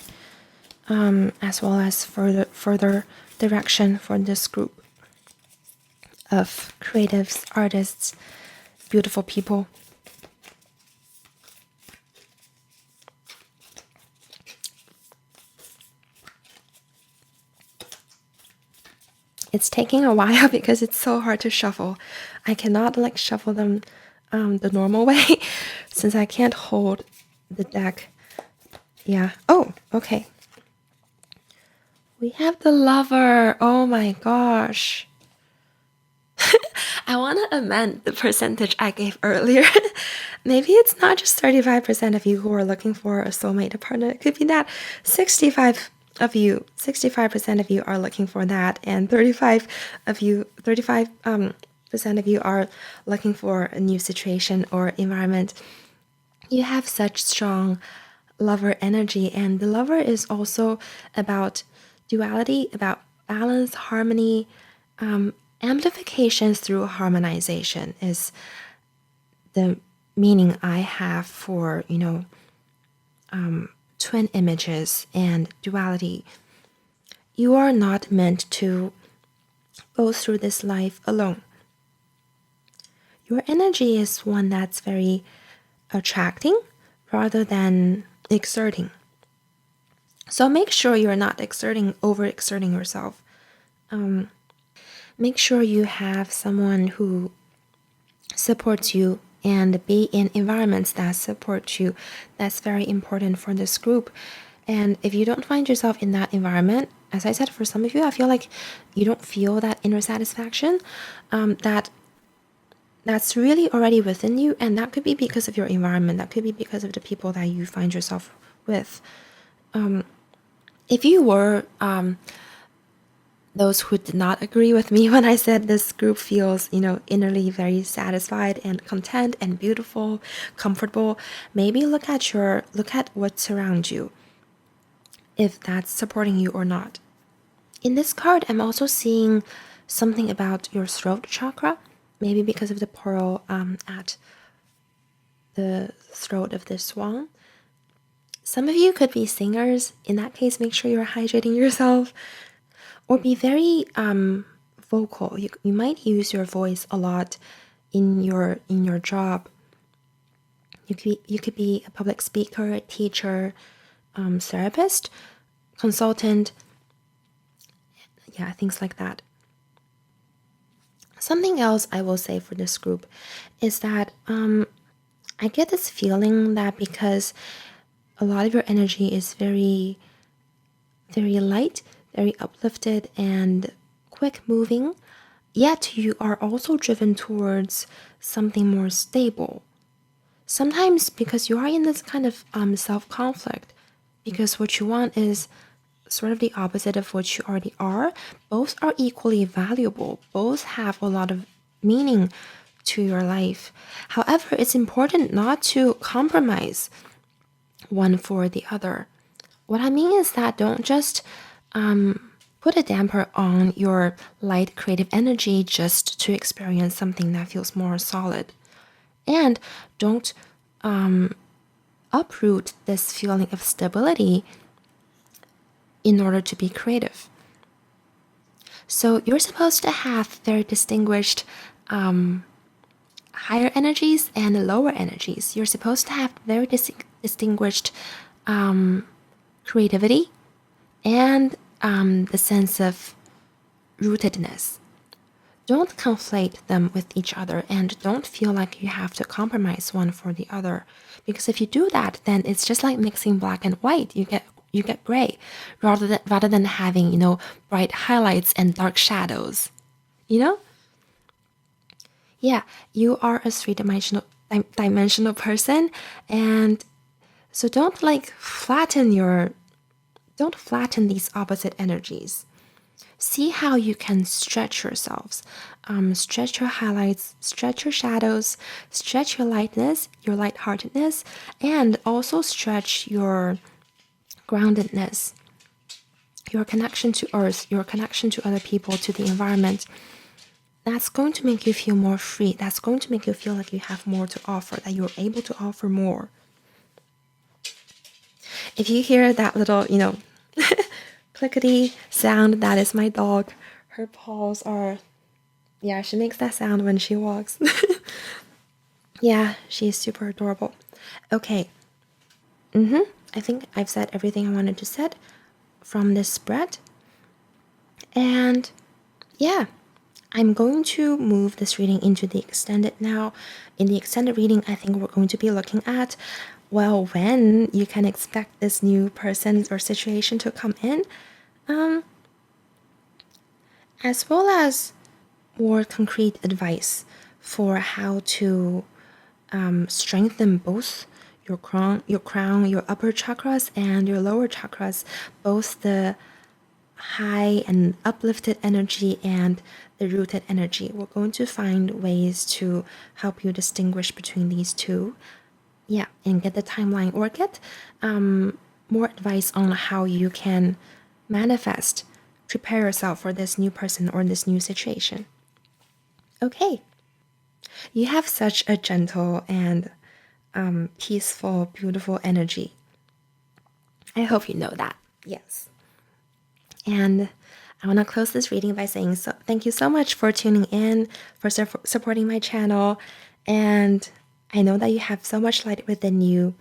as well as further direction for this group of creatives, artists, beautiful people. It's taking a while because it's so hard to shuffle. I cannot shuffle them the normal way since I can't hold the deck. Yeah. Oh, okay. We have the Lover. Oh my gosh. I want to amend the percentage I gave earlier. Maybe it's not just 35% of you who are looking for a soulmate partner. It could be that 65% of you are looking for that, and 35% of you are looking for a new situation or environment. You have such strong Lover energy, and the Lover is also about duality, about balance, harmony, amplifications through harmonization is the meaning I have for twin images and duality. You are not meant to go through this life alone. Your energy is one that's very attracting rather than exerting. So make sure you're not overexerting yourself. Make sure you have someone who supports you and be in environments that support you. That's very important for this group. And if you don't find yourself in that environment, as I said, for some of you, I feel like you don't feel that inner satisfaction, that's really already within you, and that could be because of your environment. That could be because of the people that you find yourself with. If you were those who did not agree with me when I said this group feels, innerly very satisfied and content and beautiful, comfortable, maybe look at what's around you. if that's supporting you or not. In this card, I'm also seeing something about your throat chakra, maybe because of the pearl at the throat of the swan. Some of you could be singers. In that case, make sure you're hydrating yourself. Or be very vocal. You might use your voice a lot in your job. You could be a public speaker, a teacher, therapist, consultant, yeah, things like that. Something else I will say for this group is that I get this feeling that because a lot of your energy is very, very light, very uplifted, and quick moving, yet you are also driven towards something more stable. Sometimes because you are in this kind of self-conflict, because what you want is sort of the opposite of what you already are. Both are equally valuable. Both have a lot of meaning to your life. However, it's important not to compromise one for the other. What I mean is that don't just put a damper on your light creative energy just to experience something that feels more solid. And don't uproot this feeling of stability in order to be creative. So you're supposed to have very distinguished higher energies and lower energies. You're supposed to have very distinguished creativity and the sense of rootedness. Don't conflate them with each other and don't feel like you have to compromise one for the other. Because if you do that, then it's just like mixing black and white. You get gray rather than having, bright highlights and dark shadows. You know? Yeah, you are a three-dimensional person, and so don't flatten these opposite energies. See how you can stretch yourselves. Stretch your highlights, stretch your shadows, stretch your lightness, your lightheartedness, and also stretch your groundedness, your connection to earth, your connection to other people, to the environment. That's going to make you feel more free. That's going to make you feel like you have more to offer, that you're able to offer more. If you hear that little, clickety sound, that is my dog. Her paws are, yeah, she makes that sound when she walks. Yeah, she's super adorable. Okay. I think I've said everything I wanted to say from this spread. And yeah, I'm going to move this reading into the extended now. In the extended reading, I think we're going to be looking at, well, when you can expect this new person or situation to come in, as well as more concrete advice for how to strengthen both your crown, your upper chakras and your lower chakras, both the high and uplifted energy and the rooted energy. We're going to find ways to help you distinguish between these two. Yeah, and get the timeline or get more advice on how you can manifest, prepare yourself for this new person or this new situation. Okay. You have such a gentle and peaceful, beautiful energy. I hope you know that. Yes. And I want to close this reading by saying thank you so much for tuning in, for supporting my channel. And I know that you have so much light within you.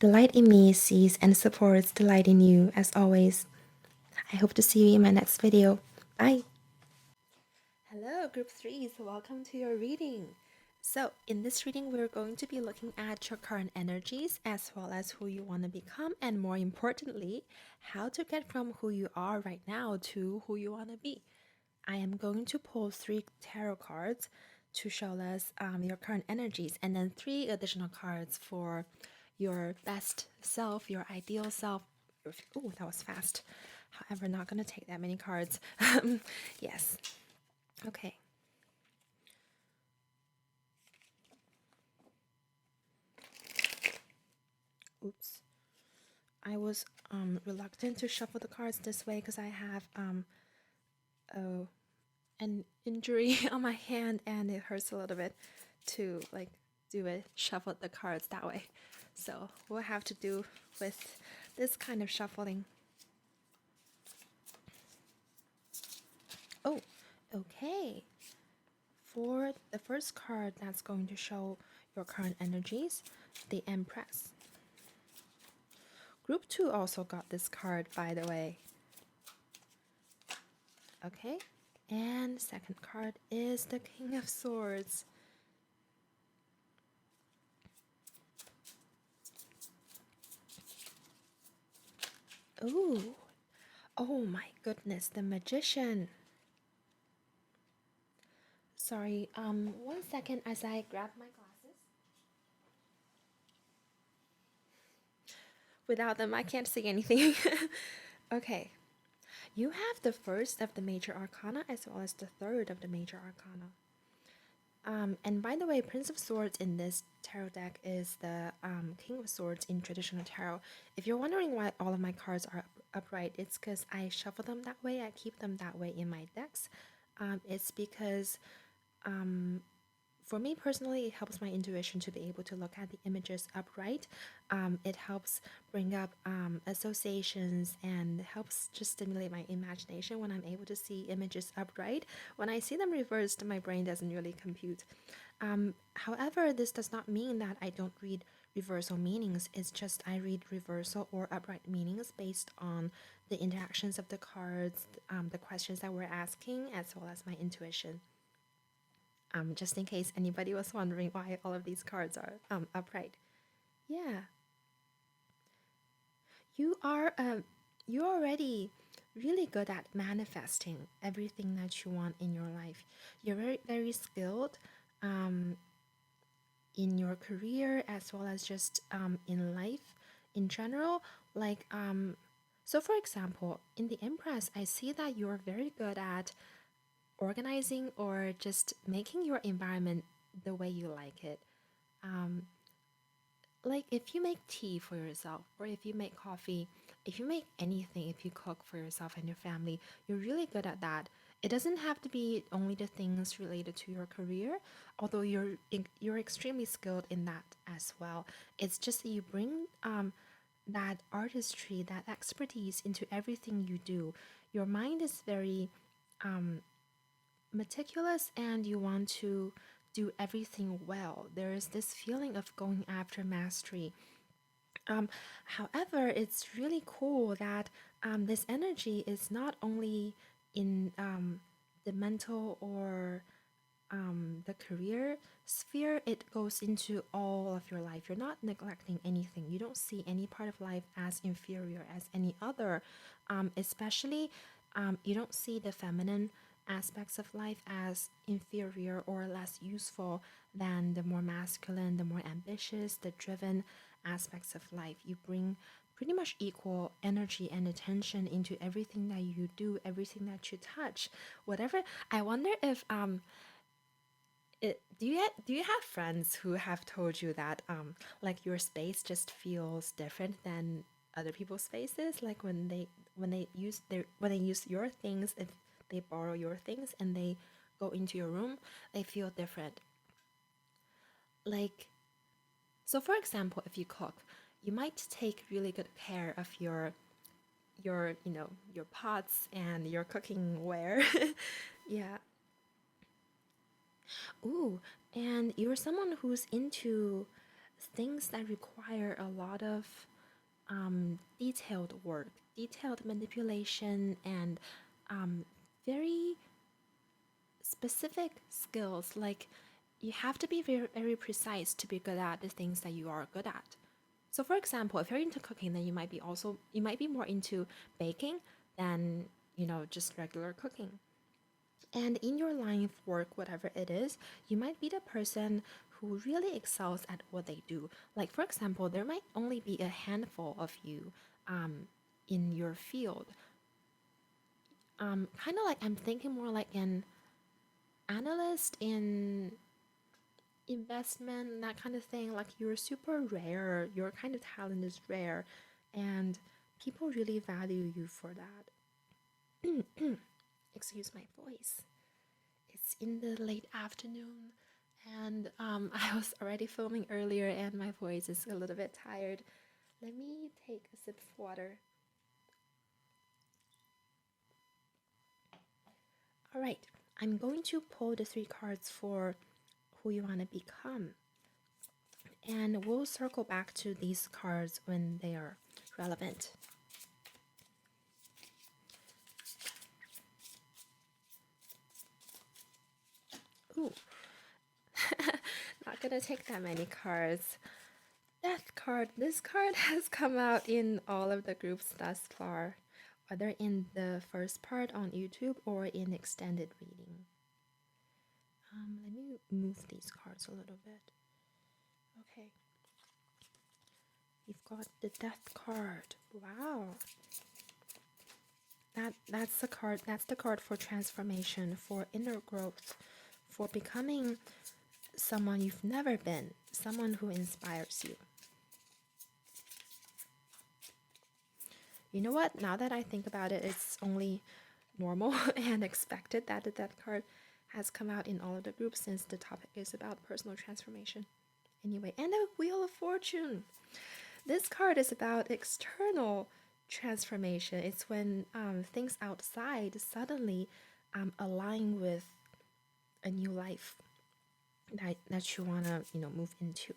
The light in me sees and supports the light in you, as always. I hope to see you in my next video. Bye. Hello, Group 3s. Welcome to your reading. So, in this reading, we're going to be looking at your current energies as well as who you want to become, and more importantly, how to get from who you are right now to who you want to be. I am going to pull 3 tarot cards to show us your current energies, and then 3 additional cards for your best self, your ideal self. Oh, that was fast. However, not going to take that many cards. Yes. Okay. Oops. I was reluctant to shuffle the cards this way because I have an injury on my hand and it hurts a little bit to like do it, shuffle the cards that way. So we'll have to do with this kind of shuffling. Oh, okay. For the first card that's going to show your current energies, the Empress. Group 2 also got this card, by the way. Okay, and second card is the King of Swords. Ooh, oh my goodness, the Magician. Sorry, 1 second as I grab my glasses. Without them, I can't see anything. Okay, you have the first of the major arcana as well as the third of the major arcana. And by the way, Prince of Swords in this tarot deck is the King of Swords in traditional tarot. If you're wondering why all of my cards are upright, it's because I shuffle them that way. I keep them that way in my decks. It's because for me personally, it helps my intuition to be able to look at the images upright. It helps bring up associations and helps just stimulate my imagination when I'm able to see images upright. When I see them reversed, my brain doesn't really compute. However, this does not mean that I don't read reversal meanings. It's just I read reversal or upright meanings based on the interactions of the cards, the questions that we're asking, as well as my intuition. Just in case anybody was wondering why all of these cards are upright. Yeah. You're already really good at manifesting everything that you want in your life. You're very, very skilled in your career as well as just in life in general. So for example, in the Empress, I see that you're very good at organizing or just making your environment the way you like it. Like if you make tea for yourself, or if you make coffee, if you make anything, if you cook for yourself and your family, you're really good at that. It doesn't have to be only the things related to your career, although you're extremely skilled in that as well. It's just that you bring that artistry, that expertise into everything you do. Your mind is very meticulous and you want to do everything well. There is this feeling of going after mastery. However, it's really cool that this energy is not only in the mental or the career sphere, it goes into all of your life. You're not neglecting anything. You don't see any part of life as inferior as any other, especially you don't see the feminine aspects of life as inferior or less useful than the more masculine, the more ambitious, the driven aspects of life. You bring pretty much equal energy and attention into everything that you do, everything that you touch, whatever. I wonder if do you have friends who have told you that like your space just feels different than other people's spaces, like when they use your things, if they borrow your things and they go into your room, they feel different. Like, so for example, if you cook, you might take really good care of your pots and your cooking ware. Yeah. Ooh, and you're someone who's into things that require a lot of detailed work, detailed manipulation, and very specific skills. Like you have to be very, very precise to be good at the things that you are good at. So, for example, if you're into cooking, then you might be more into baking than just regular cooking. And in your line of work, whatever it is, you might be the person who really excels at what they do. Like, for example, there might only be a handful of you in your field. Kind of like I'm thinking more like an analyst in investment, that kind of thing. Like, you're super rare, your kind of talent is rare. and people really value you for that. Excuse my voice. It's in the late afternoon, and I was already filming earlier, and my voice is a little bit tired. Let me take a sip of water. All right, I'm going to pull the 3 cards for who you want to become, and we'll circle back to these cards when they are relevant. Ooh, not gonna take that many cards. Death card. This card has come out in all of the groups thus far, whether in the first part on YouTube or in extended reading. Let me move these cards a little bit. Okay. You've got the Death card. Wow. That's the card. That's the card for transformation, for inner growth, for becoming someone you've never been, someone who inspires you. You know what? Now that I think about it, it's only normal and expected that the Death card has come out in all of the groups since the topic is about personal transformation. Anyway, and the Wheel of Fortune. This card is about external transformation. It's when things outside suddenly align with a new life that you want to move into.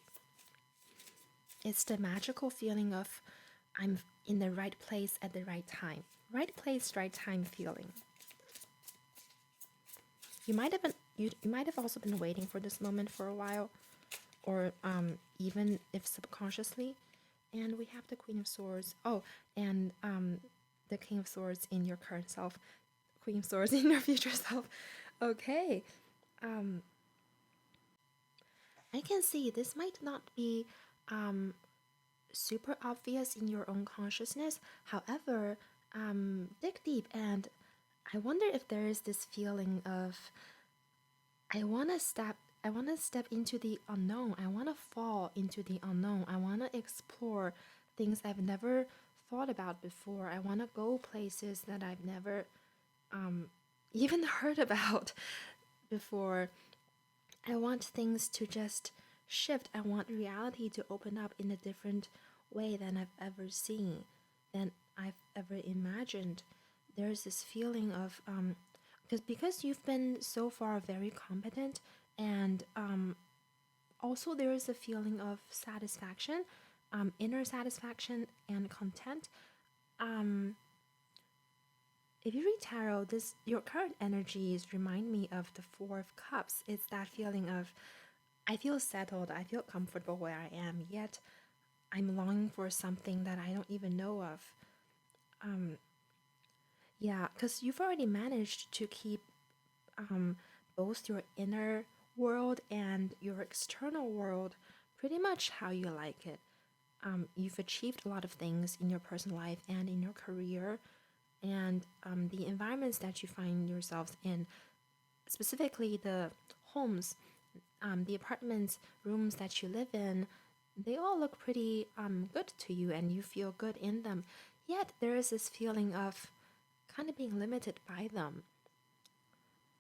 It's the magical feeling of I'm in the right place at the right time. Right place, right time feeling. You might have also been waiting for this moment for a while, or even if subconsciously. And we have the Queen of Swords. Oh, and the King of Swords in your current self, Queen of Swords in your future self. Okay. I can see this might not be super obvious in your own consciousness. However, dig deep, and I wonder if there is this feeling of I want to step into the unknown. I want to fall into the unknown. I want to explore things I've never thought about before. I want to go places that I've never even heard about before. I want things to just shift. I want reality to open up in a different way than I've ever seen, than I've ever imagined. There's this feeling of because you've been so far very competent, and also there is a feeling of satisfaction, inner satisfaction and content. If you read tarot, your current energies remind me of the Four of Cups. It's that feeling of I feel settled, I feel comfortable where I am, yet I'm longing for something that I don't even know of. Yeah, because you've already managed to keep both your inner world and your external world pretty much how you like it. You've achieved a lot of things in your personal life and in your career, and the environments that you find yourselves in, specifically the homes, the apartments, rooms that you live in, they all look pretty good to you and you feel good in them. Yet there is this feeling of kind of being limited by them.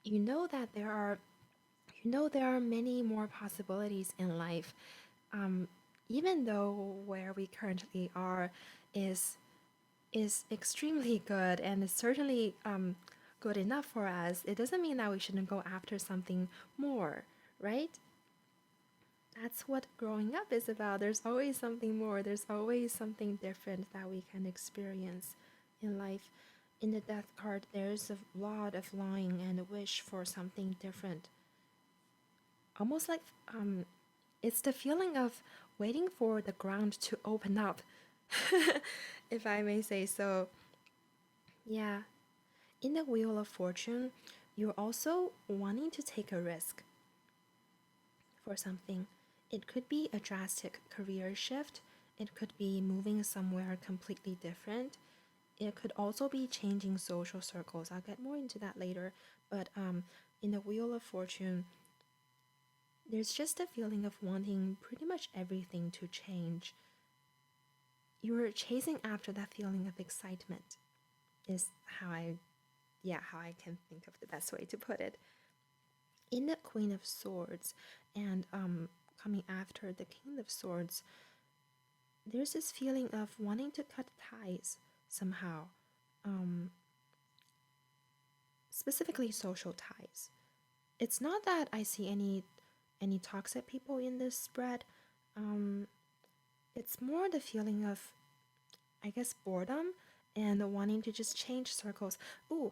You know that there are many more possibilities in life, even though where we currently are is extremely good and is certainly good enough for us. It doesn't mean that we shouldn't go after something more, right? That's what growing up is about. There's always something more. There's always something different that we can experience in life. In the Death card, there's a lot of longing and a wish for something different. Almost like it's the feeling of waiting for the ground to open up, if I may say so. Yeah. In the Wheel of Fortune, you're also wanting to take a risk for something. It could be a drastic career shift. It could be moving somewhere completely different. It could also be changing social circles. I'll get more into that later. But in the Wheel of Fortune, there's just a feeling of wanting pretty much everything to change. you're chasing after that feeling of excitement is how I can think of the best way to put it. In the Queen of Swords and coming after the King of Swords, there's this feeling of wanting to cut ties somehow, specifically social ties. It's not that I see any toxic people in this spread. It's more the feeling of, I guess, boredom and wanting to just change circles. Ooh,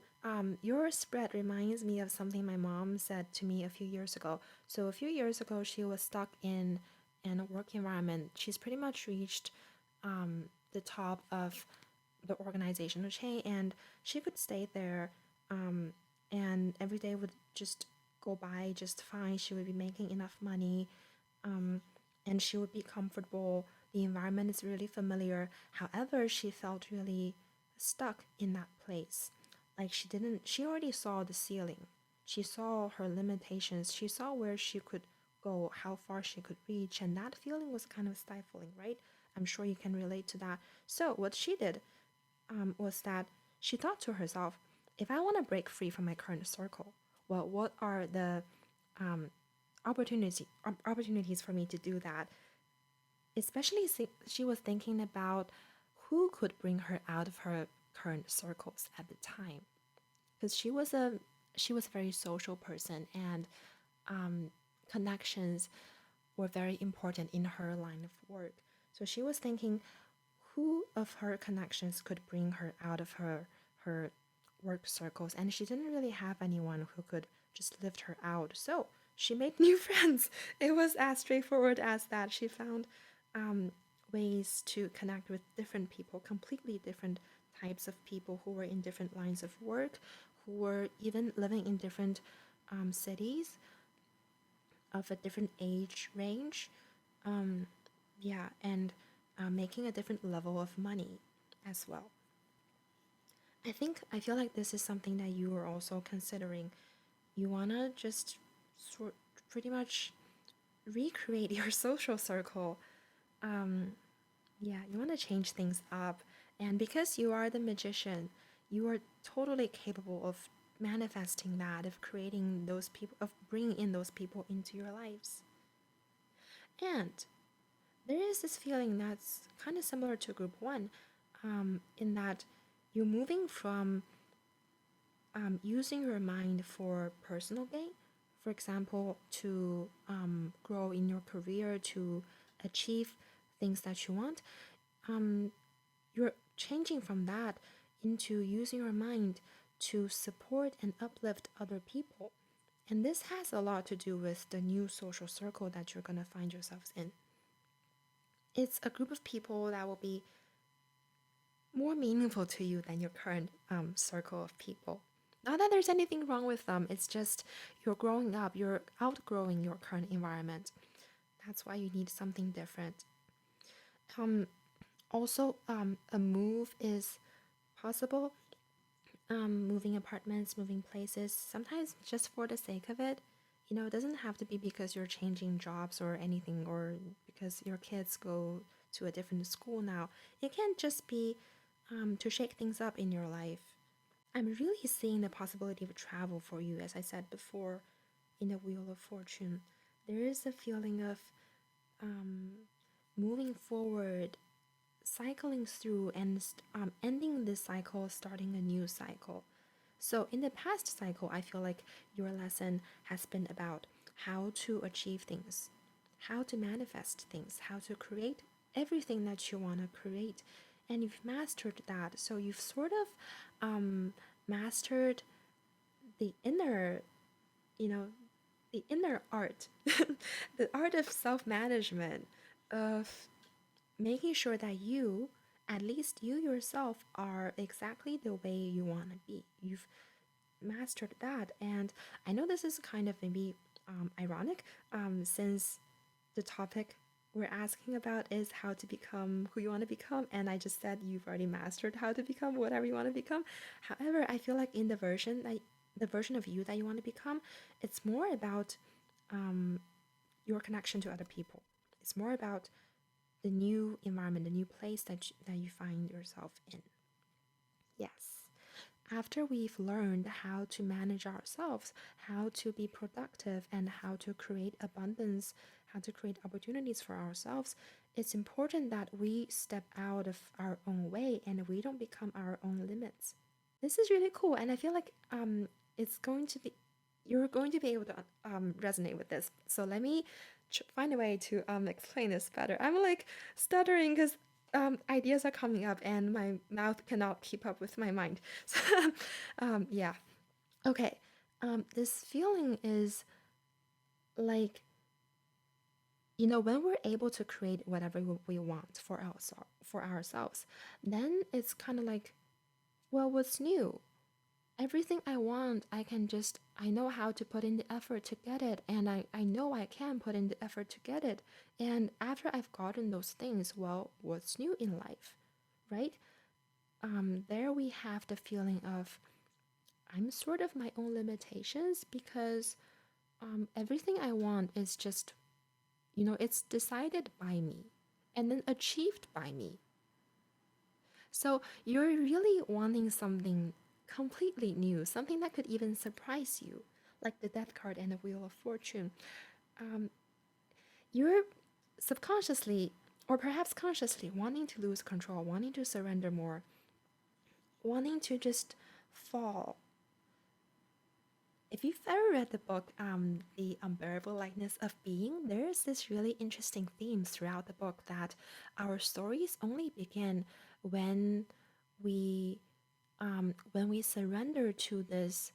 your spread reminds me of something my mom said to me a few years ago. So a few years ago, she was stuck in a work environment. She's pretty much reached the top of the organizational chain, and she could stay there, and every day would just go by just fine. She would be making enough money, and she would be comfortable. The environment is really familiar. However, she felt really stuck in that place. Like she already saw the ceiling. She saw her limitations. She saw where she could go, how far she could reach, and that feeling was kind of stifling, right? I'm sure you can relate to that. So, what she did was that she thought to herself, if I want to break free from my current circle, well, what are the opportunities for me to do that? Especially she was thinking about who could bring her out of her current circles at the time, because she was a very social person, and connections were very important in her line of work. So she was thinking who of her connections could bring her out of her work circles, and she didn't really have anyone who could just lift her out. So she made new friends. It was as straightforward as that. She found ways to connect with different people, completely different types of people who were in different lines of work, who were even living in different cities of a different age range. Yeah, and making a different level of money as well. I feel like this is something that you are also considering. You wanna just pretty much recreate your social circle. Yeah, you wanna change things up, and because you are the magician, you are totally capable of manifesting that, of creating those people, of bringing in those people into your lives. And there is this feeling that's kind of similar to group one, in that you're moving from using your mind for personal gain, for example, to grow in your career, to achieve things that you want. You're changing from that into using your mind to support and uplift other people. And this has a lot to do with the new social circle that you're going to find yourselves in. It's a group of people that will be more meaningful to you than your current circle of people. Not that there's anything wrong with them, it's just you're growing up, you're outgrowing your current environment. That's why you need something different. Also, a move is possible. Moving apartments, moving places, sometimes just for the sake of it. You know, it doesn't have to be because you're changing jobs or anything, or because your kids go to a different school now. It can just be to shake things up in your life. I'm really seeing the possibility of travel for you, as I said before, in the Wheel of Fortune. There is a feeling of moving forward, cycling through, and ending this cycle, starting a new cycle. So, in the past cycle, I feel like your lesson has been about how to achieve things, how to manifest things, how to create everything that you want to create. And you've mastered that. So, you've sort of mastered the inner, you know, the inner art, the art of self management, of making sure that you, at least you yourself, are exactly the way you want to be. You've mastered that. And I know this is kind of maybe ironic, since the topic we're asking about is how to become who you want to become. And I just said you've already mastered how to become whatever you want to become. However, I feel like in the version of you that you want to become, it's more about your connection to other people. It's more about the new environment, the new place that you find yourself in. Yes. After we've learned how to manage ourselves, how to be productive, and how to create abundance, how to create opportunities for ourselves, it's important that we step out of our own way and we don't become our own limits. This is really cool, and I feel like it's going to be you're going to be able to resonate with this. So let me find a way to explain this better. I'm like stuttering because ideas are coming up and my mouth cannot keep up with my mind. So yeah, okay. This feeling is like, you know, when we're able to create whatever we want for ourselves, then it's kind of like, well, what's new? Everything I want, I know how to put in the effort to get it, and I know I can put in the effort to get it. And after I've gotten those things, well, what's new in life, right? There we have the feeling of I'm sort of my own limitations because everything I want is just, you know, it's decided by me and then achieved by me. So you're really wanting something completely new, something that could even surprise you, like the Death card and the Wheel of Fortune. You're subconsciously, or perhaps consciously, wanting to lose control, wanting to surrender more, wanting to just fall. If you've ever read the book, The Unbearable Lightness of Being, there's this really interesting theme throughout the book that our stories only begin when we surrender to this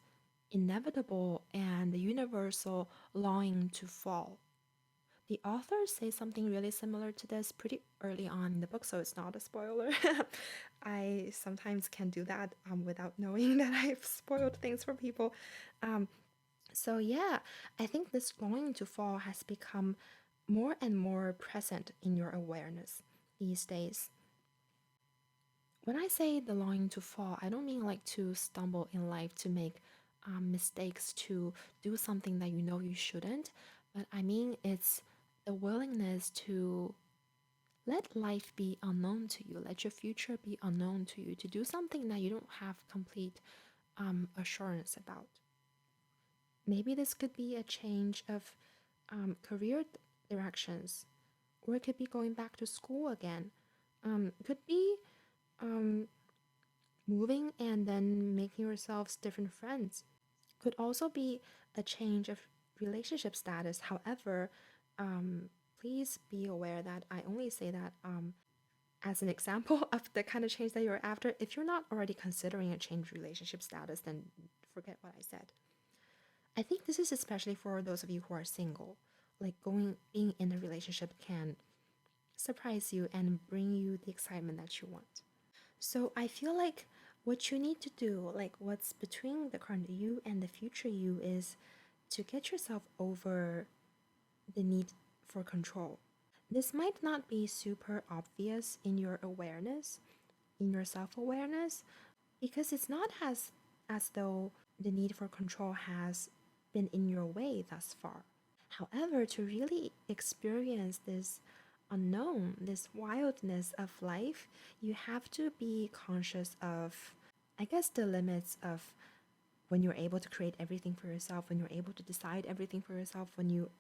inevitable and universal longing to fall. The author says something really similar to this pretty early on in the book, so it's not a spoiler. I sometimes can do that without knowing that I've spoiled things for people. So yeah, I think this longing to fall has become more and more present in your awareness these days. When I say the longing to fall, I don't mean like to stumble in life, to make mistakes, to do something that you know you shouldn't, but I mean it's the willingness to let life be unknown to you, let your future be unknown to you, to do something that you don't have complete assurance about. Maybe this could be a change of career directions, or it could be going back to school again. Could be moving and then making yourselves different friends. Could also be a change of relationship status. However, please be aware that I only say that as an example of the kind of change that you're after. If you're not already considering a change relationship status, then forget what I said. I think this is especially for those of you who are single. Like being in a relationship can surprise you and bring you the excitement that you want. So I feel like what you need to do, like what's between the current you and the future you, is to get yourself over the need for control. This might not be super obvious in your awareness, in your self-awareness, because it's not as though the need for control has been in your way thus far. However, to really experience this unknown, this wildness of life, you have to be conscious of, I guess, the limits of when you're able to create everything for yourself, when you're able to decide everything for yourself, when you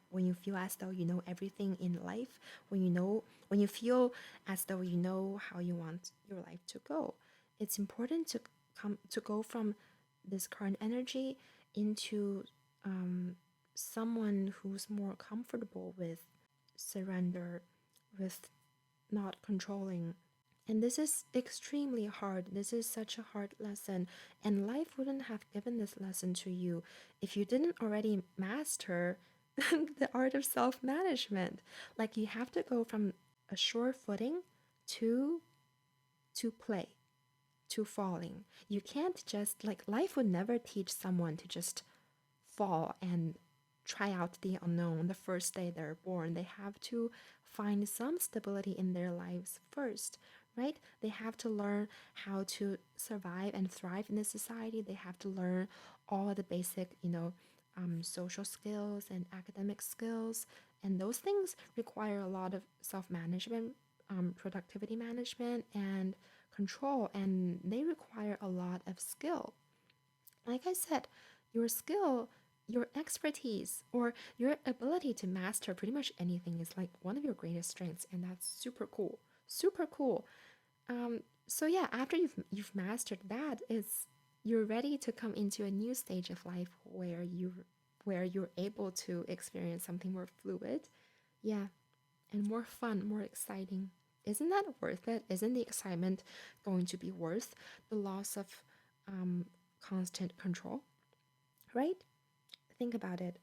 feel as though you know everything in life, when you feel as though you know how you want your life to go. It's important to go from this current energy into someone who's more comfortable with surrender, with not controlling. And this is extremely hard. This is such a hard lesson. And life wouldn't have given this lesson to you if you didn't already master the art of self management. Like you have to go from a sure footing to play, to falling. You can't just, like, life would never teach someone to just fall and try out the unknown the first day they're born. They have to find some stability in their lives first, right? They have to learn how to survive and thrive in this society. They have to learn all the basic, social skills and academic skills. And those things require a lot of self management productivity management and control, and they require a lot of skill. Like I said, your skill, your expertise, or your ability to master pretty much anything is like one of your greatest strengths, and that's super cool. Super cool. So yeah, after you've mastered that, it's you're ready to come into a new stage of life where you're able to experience something more fluid, yeah, and more fun, more exciting. Isn't that worth it? Isn't the excitement going to be worth the loss of constant control? Right? Think about it.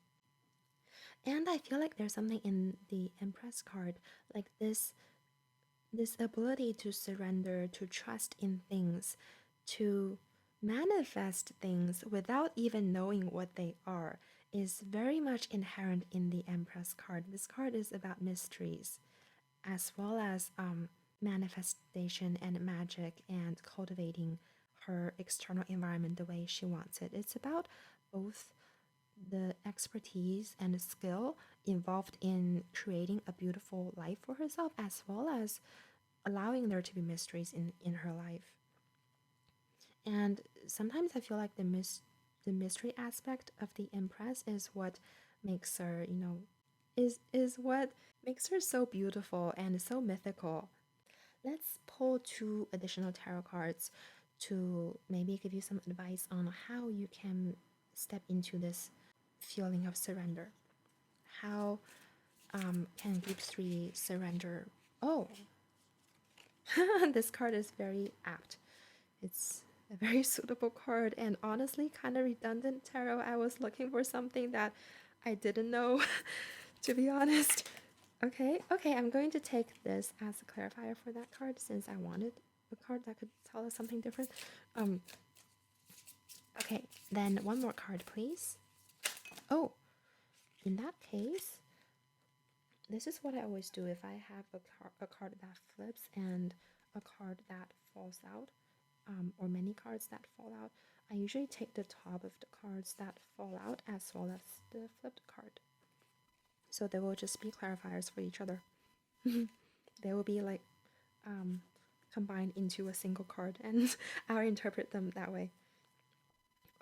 And I feel like there's something in the Empress card, like this ability to surrender, to trust in things, to manifest things without even knowing what they are, is very much inherent in the Empress card. This card is about mysteries, as well as manifestation and magic and cultivating her external environment the way she wants it. It's about both the expertise and the skill involved in creating a beautiful life for herself, as well as allowing there to be mysteries in her life. And sometimes I feel like the mystery aspect of the Empress is what makes her, is what makes her so beautiful and so mythical. Let's pull two additional tarot cards to maybe give you some advice on how you can step into this feeling of surrender. How can group 3 surrender? Oh, this card is very apt. It's a very suitable card and honestly kind of redundant tarot. I was looking for something that I didn't know, to be honest. Okay, I'm going to take this as a clarifier for that card since I wanted a card that could tell us something different. Um, okay, then one more card, please. Oh, in that case, this is what I always do if I have a card that flips and a card that falls out, or many cards that fall out. I usually take the top of the cards that fall out as well as the flipped card. So they will just be clarifiers for each other. They will be like combined into a single card, and I'll interpret them that way.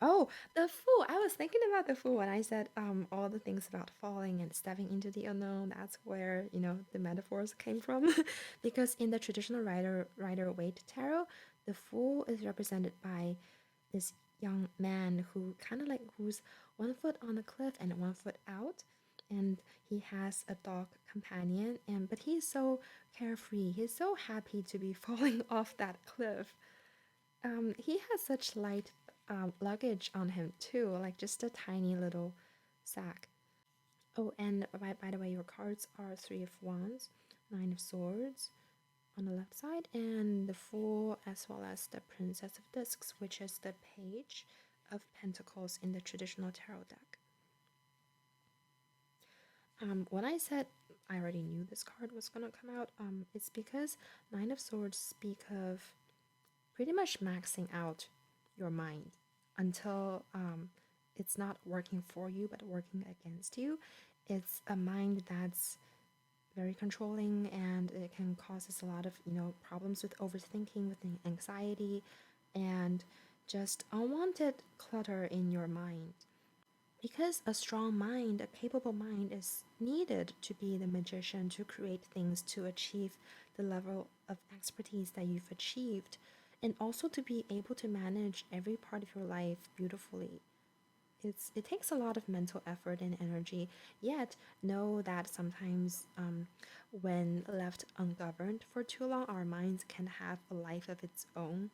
Oh, the Fool! I was thinking about the Fool when I said all the things about falling and stepping into the unknown. That's where the metaphors came from, because in the traditional Rider-Waite tarot, the Fool is represented by this young man who kind of like who's one foot on a cliff and one foot out, and he has a dog companion, but he's so carefree. He's so happy to be falling off that cliff. He has such light luggage on him too, like just a tiny little sack. Oh, and by the way, your cards are Three of Wands, Nine of Swords on the left side, and the Fool, as well as the Princess of Discs, which is the Page of Pentacles in the traditional tarot deck. When I said I already knew this card was gonna come out, it's because Nine of Swords speak of pretty much maxing out your mind until it's not working for you but working against you. It's a mind that's very controlling, and it can cause us a lot of problems with overthinking, with anxiety, and just unwanted clutter in your mind. Because a strong mind, a capable mind, is needed to be the magician, to create things, to achieve the level of expertise that you've achieved, and also to be able to manage every part of your life beautifully. It takes a lot of mental effort and energy, yet know that sometimes when left ungoverned for too long, our minds can have a life of its own.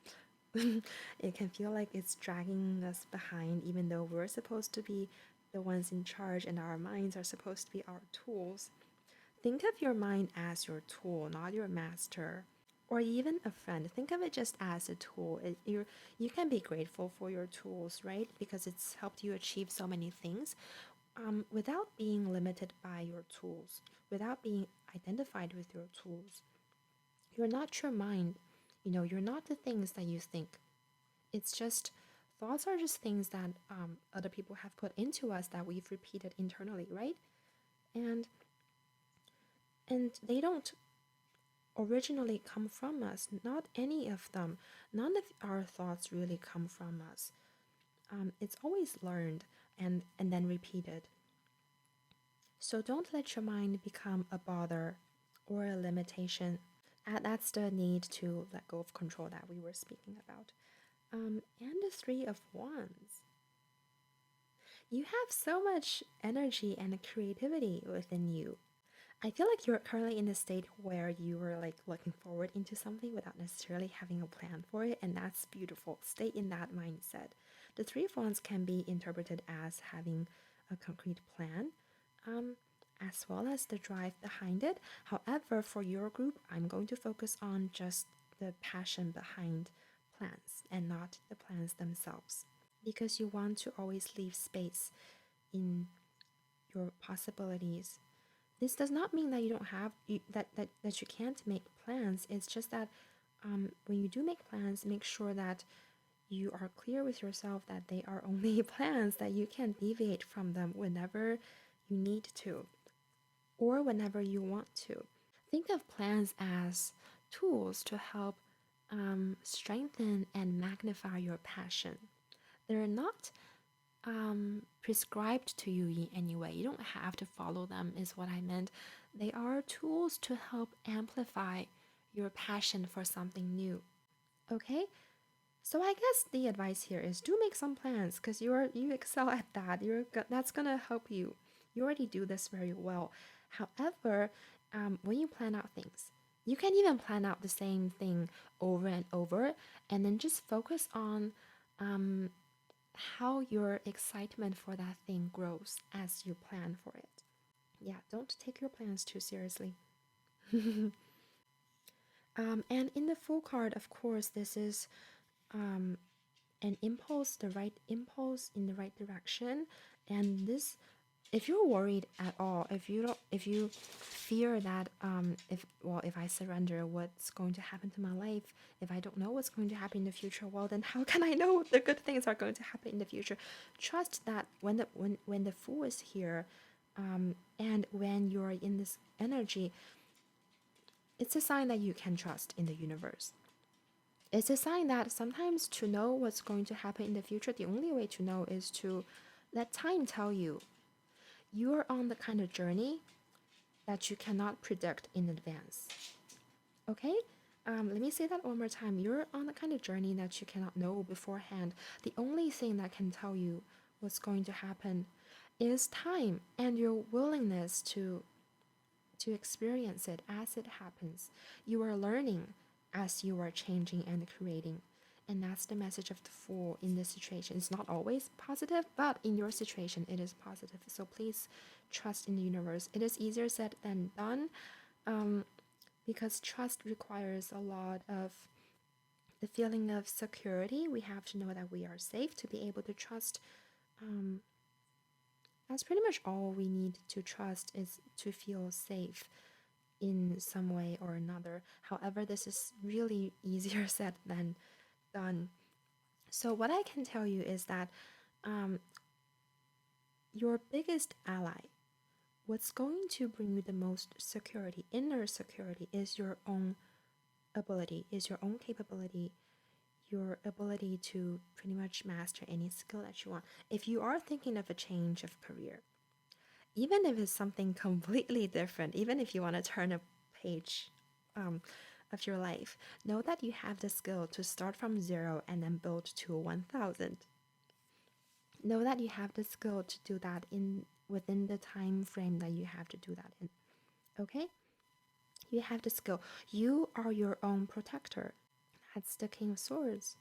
It can feel like it's dragging us behind, even though we're supposed to be the ones in charge and our minds are supposed to be our tools. Think of your mind as your tool, not your master. Or even a friend. Think of it just as a tool. You can be grateful for your tools, right? Because it's helped you achieve so many things without being limited by your tools, without being identified with your tools. You're not your mind. You're not the things that you think. It's just thoughts are just things that other people have put into us that we've repeated internally, right? And they don't originally come from us. Not any of them. None of our thoughts really come from us. It's always learned and then repeated. So don't let your mind become a bother or a limitation. That's the need to let go of control that we were speaking about. And the Three of Wands. You have so much energy and creativity within you. I feel like you're currently in a state where you are like looking forward into something without necessarily having a plan for it, and that's beautiful. Stay in that mindset. The Three of Wands can be interpreted as having a concrete plan, as well as the drive behind it. However, for your group, I'm going to focus on just the passion behind plans and not the plans themselves, because you want to always leave space in your possibilities. This does not mean that you don't have that you can't make plans. It's just that when you do make plans, make sure that you are clear with yourself that they are only plans, that you can deviate from them whenever you need to or whenever you want to. Think of plans as tools to help strengthen and magnify your passion. They're not prescribed to you in any way. You don't have to follow them, is what I meant. They are tools to help amplify your passion for something new. Okay? So I guess the advice here is do make some plans because you excel at that. That's gonna help you. You already do this very well. However, when you plan out things, you can even plan out the same thing over and over, and then just focus on how your excitement for that thing grows as you plan for it. Yeah, don't take your plans too seriously. And in the Fool card, of course, this is an impulse, the right impulse in the right direction. And this, if you're worried at all, if you fear that if I surrender, what's going to happen to my life? If I don't know what's going to happen in the future, well, then how can I know the good things are going to happen in the future? Trust that when the Fool is here, and when you're in this energy, it's a sign that you can trust in the universe. It's a sign that sometimes to know what's going to happen in the future, the only way to know is to let time tell you. You're on the kind of journey that you cannot predict in advance. Okay? Let me say that one more time. You're on the kind of journey that you cannot know beforehand. The only thing that can tell you what's going to happen is time and your willingness to experience it as it happens. You are learning as you are changing and creating. And that's the message of the Fool in this situation. It's not always positive, but in your situation, it is positive. So please trust in the universe. It is easier said than done, because trust requires a lot of the feeling of security. We have to know that we are safe to be able to trust. That's pretty much all we need to trust, is to feel safe in some way or another. However, this is really easier said than done. So what I can tell you is that your biggest ally, what's going to bring you the most security, inner security, is your own ability, is your own capability, your ability to pretty much master any skill that you want. If you are thinking of a change of career, even if it's something completely different, even if you want to turn a page of your life, know that you have the skill to start from 0 and then build to 1,000. Know that you have the skill to do that within the time frame that you have to do that in. Okay? You have the skill. You are your own protector. That's the King of Swords.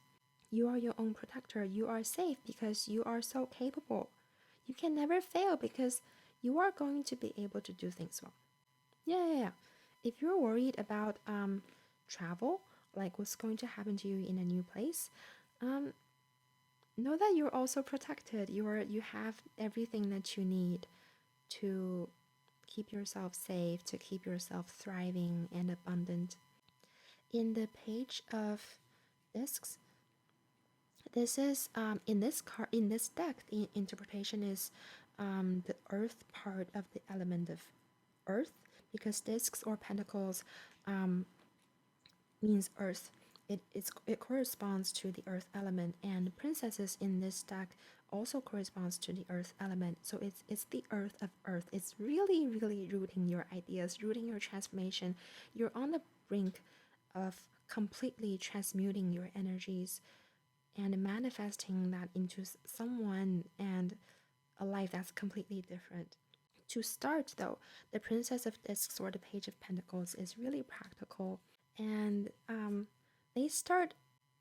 You are your own protector. You are safe because you are so capable. You can never fail because you are going to be able to do things well. Yeah. If you're worried about travel, like what's going to happen to you in a new place, know that you're also protected. You have everything that you need to keep yourself safe, to keep yourself thriving and abundant. In the Page of Discs, this is in this card, in this deck, the interpretation is the earth part of the element of earth, because discs or pentacles means earth. It corresponds to the earth element, and princesses in this deck also corresponds to the earth element. So it's the earth of earth. It's really, really rooting your ideas, rooting your transformation. You're on the brink of completely transmuting your energies and manifesting that into someone and a life that's completely different. To start, though, the Princess of Discs or the Page of Pentacles is really practical, and they start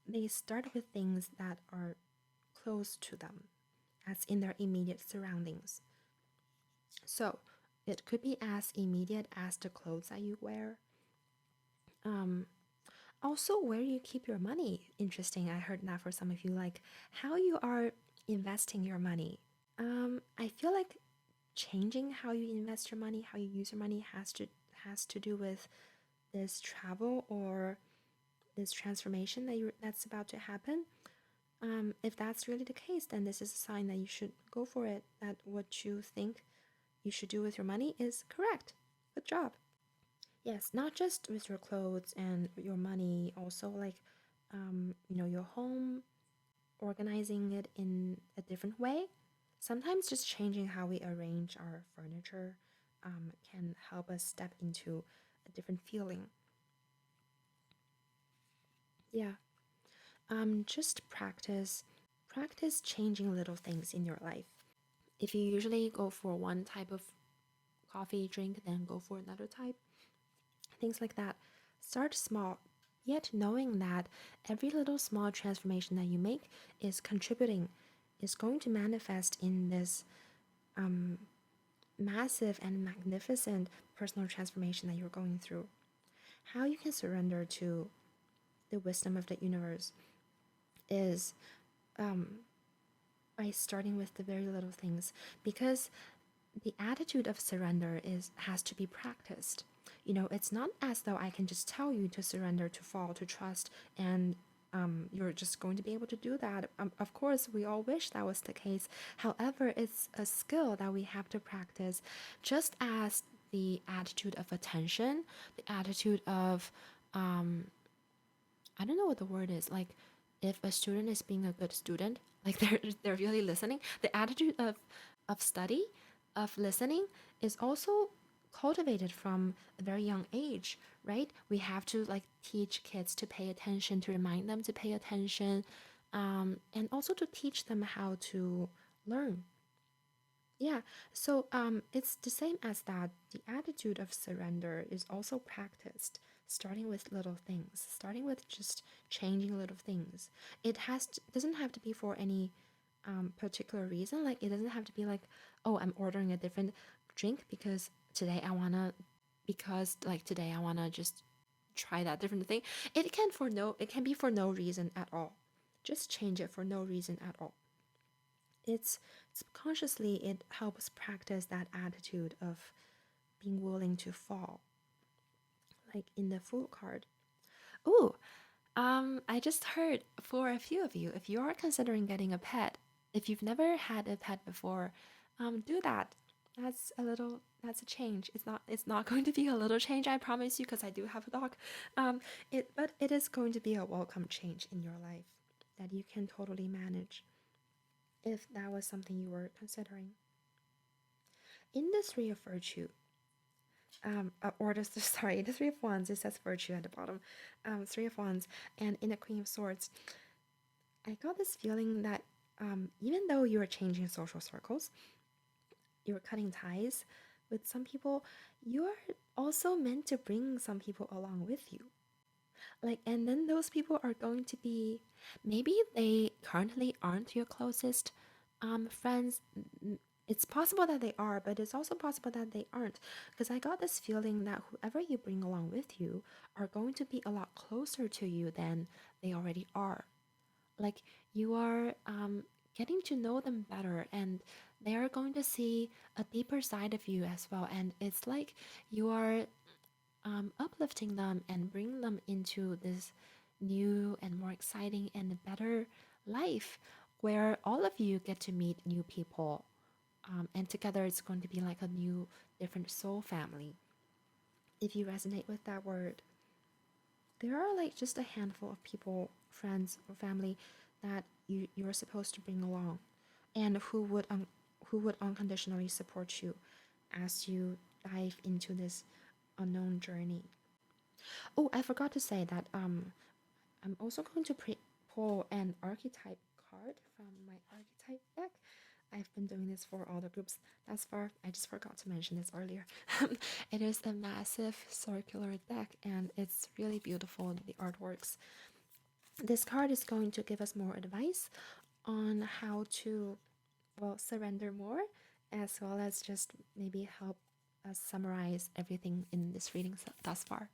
they start with things that are close to them, as in their immediate surroundings. So it could be as immediate as the clothes that you wear. Also, where you keep your money. Interesting. I heard that for some of you, like how you are investing your money. I feel like changing how you invest your money, how you use your money has to do with this travel or this transformation that's about to happen. If that's really the case, then this is a sign that you should go for it. That what you think you should do with your money is correct. Good job. Yes, not just with your clothes and your money, also like, your home, organizing it in a different way. Sometimes just changing how we arrange our furniture can help us step into a different feeling. Yeah. Just practice changing little things in your life. If you usually go for one type of coffee drink, then go for another type. Things like that. Start small, yet knowing that every little small transformation that you make is contributing, is going to manifest in this massive and magnificent personal transformation that you're going through. How you can surrender to the wisdom of the universe is by starting with the very little things, because the attitude of surrender has to be practiced. It's not as though I can just tell you to surrender, to fall, to trust, and you're just going to be able to do that. Of course, we all wish that was the case. However, it's a skill that we have to practice, just as the attitude of attention, the attitude of I don't know what the word is. Like, if a student is being a good student, like they're really listening, the attitude of study, of listening, is also cultivated from a very young age, right? We have to like teach kids to pay attention, to remind them to pay attention, and also to teach them how to learn. Yeah, so it's the same as that. The attitude of surrender is also practiced, starting with little things, starting with just changing little things. Doesn't have to be for any particular reason. Like it doesn't have to be like, oh, I'm ordering a different drink because like today I wanna just try that different thing. It can be for no reason at all. Just change it for no reason at all. It's subconsciously, it helps practice that attitude of being willing to fall, like in the Fool card. Ooh, I just heard for a few of you, if you are considering getting a pet, if you've never had a pet before, do that. That's a change. It's not going to be a little change, I promise you, because I do have a dog. But it is going to be a welcome change in your life that you can totally manage, if that was something you were considering. In the Three of Virtue, or the sorry, the Three of Wands, it says virtue at the bottom. Three of Wands, and in the Queen of Swords, I got this feeling that even though you are changing social circles, you're cutting ties with some people, you are also meant to bring some people along with you. Like, and then those people are going to be, maybe they currently aren't your closest friends. It's possible that they are, but it's also possible that they aren't, because I got this feeling that whoever you bring along with you are going to be a lot closer to you than they already are. Like, you are getting to know them better, and they are going to see a deeper side of you as well, and it's like you are uplifting them and bringing them into this new and more exciting and better life, where all of you get to meet new people, and together it's going to be like a new, different soul family. If you resonate with that word, there are like just a handful of people, friends or family that you're supposed to bring along, and who would unconditionally support you as you dive into this unknown journey. Oh, I forgot to say that I'm also going to pull an archetype card from my archetype deck. I've been doing this for all the groups thus far. I just forgot to mention this earlier. It is a massive circular deck and it's really beautiful, the artworks. This card is going to give us more advice on how to, well, surrender more, as well as just maybe help us summarize everything in this reading thus far.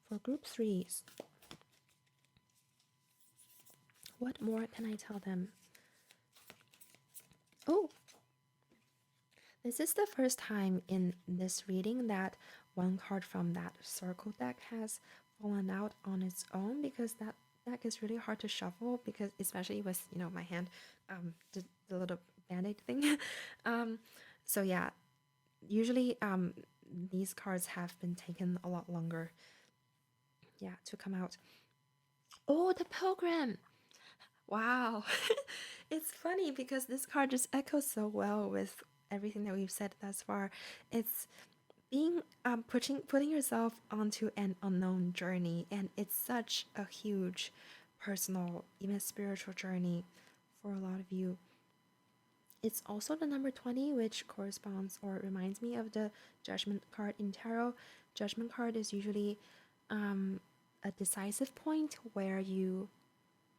For group threes, what more can I tell them? Oh, this is the first time in this reading that one card from that circle deck has fallen out on its own, because that deck is really hard to shuffle, because especially with, you know, my hand, the little band-aid thing. So yeah, usually these cards have been taken a lot longer, yeah, to come out. Oh, the Pilgrim! Wow. It's funny because this card just echoes so well with everything that we've said thus far. It's being putting yourself onto an unknown journey, and it's such a huge personal, even spiritual journey for a lot of you. It's also the number 20, which corresponds or reminds me of the Judgment card in tarot. Judgment card is usually a decisive point where you,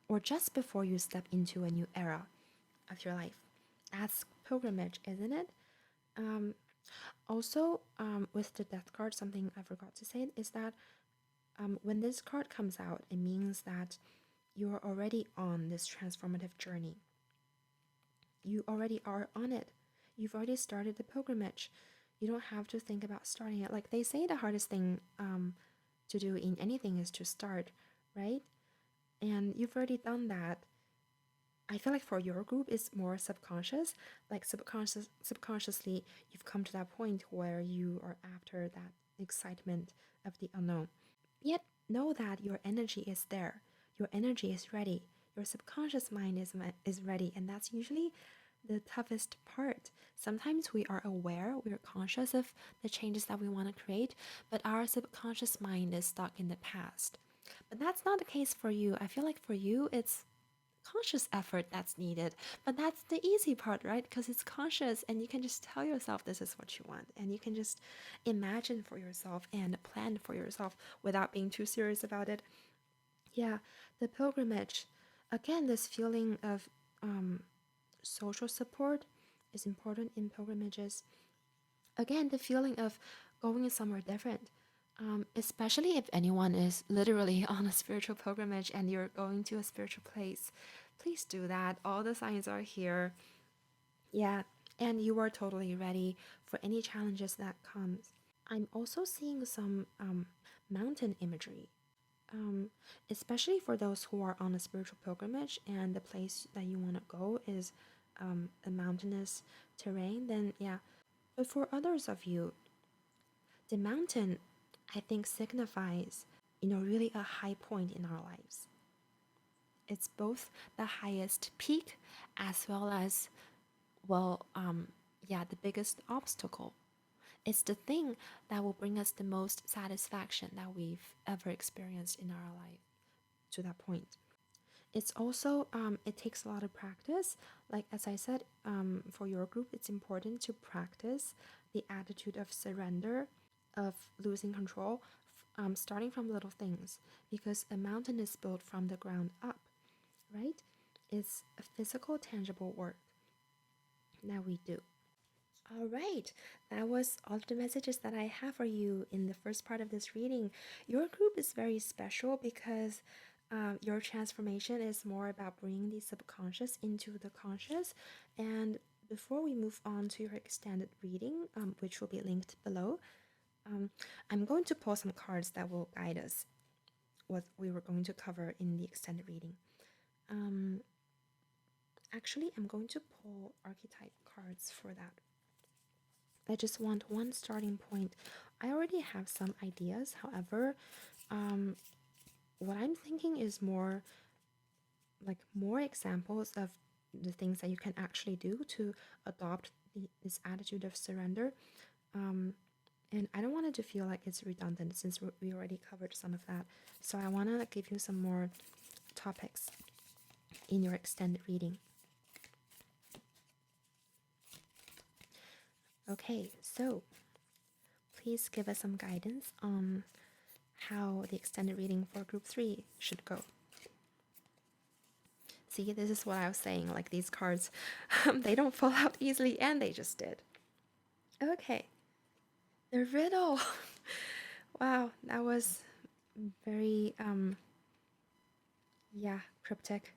or just before you step into a new era of your life. That's pilgrimage, isn't it? Also, with the death card, something I forgot to say is that when this card comes out, it means that you're already on this transformative journey. You already are on it. You've already started the pilgrimage. You don't have to think about starting it. Like they say, the hardest thing to do in anything is to start, right? And you've already done that. I feel like for your group, it's more subconscious. Like subconsciously, you've come to that point where you are after that excitement of the unknown. Yet know that your energy is there. Your energy is ready. Your subconscious mind is ready, and that's usually the toughest part. Sometimes we are aware, we are conscious of the changes that we want to create, but our subconscious mind is stuck in the past. But that's not the case for you. I feel like for you, it's conscious effort that's needed. But that's the easy part, right? Because it's conscious and you can just tell yourself this is what you want. And you can just imagine for yourself and plan for yourself without being too serious about it. Yeah, the pilgrimage. Again, this feeling of social support is important in pilgrimages. Again, the feeling of going somewhere different. Especially if anyone is literally on a spiritual pilgrimage and you're going to a spiritual place, please do that. All the signs are here. Yeah, and you are totally ready for any challenges that comes. I'm also seeing some mountain imagery, especially for those who are on a spiritual pilgrimage and the place that you want to go is a mountainous terrain. Then yeah, but for others of you, the mountain, I think, signifies, really a high point in our lives. It's both the highest peak as well as, well, yeah, the biggest obstacle. It's the thing that will bring us the most satisfaction that we've ever experienced in our life to that point. It's also, it takes a lot of practice. Like, as I said, for your group, it's important to practice the attitude of surrender, of losing control, starting from little things, because a mountain is built from the ground up, right? It's a physical, tangible work that we do. All right, that was all of the messages that I have for you in the first part of this reading. Your group is very special because your transformation is more about bringing the subconscious into the conscious. And before we move on to your extended reading, which will be linked below, I'm going to pull some cards that will guide us what we were going to cover in the extended reading. Actually, I'm going to pull archetype cards for that. I just want one starting point I already have some ideas. However, what I'm thinking is more examples of the things that you can actually do to adopt this attitude of surrender. And I don't want it to feel like it's redundant since we already covered some of that. So I want to give you some more topics in your extended reading. Okay, so please give us some guidance on how the extended reading for group 3 should go. See, this is what I was saying, like these cards, they don't fall out easily, and they just did. Okay, the riddle. Wow, that was very, yeah, cryptic.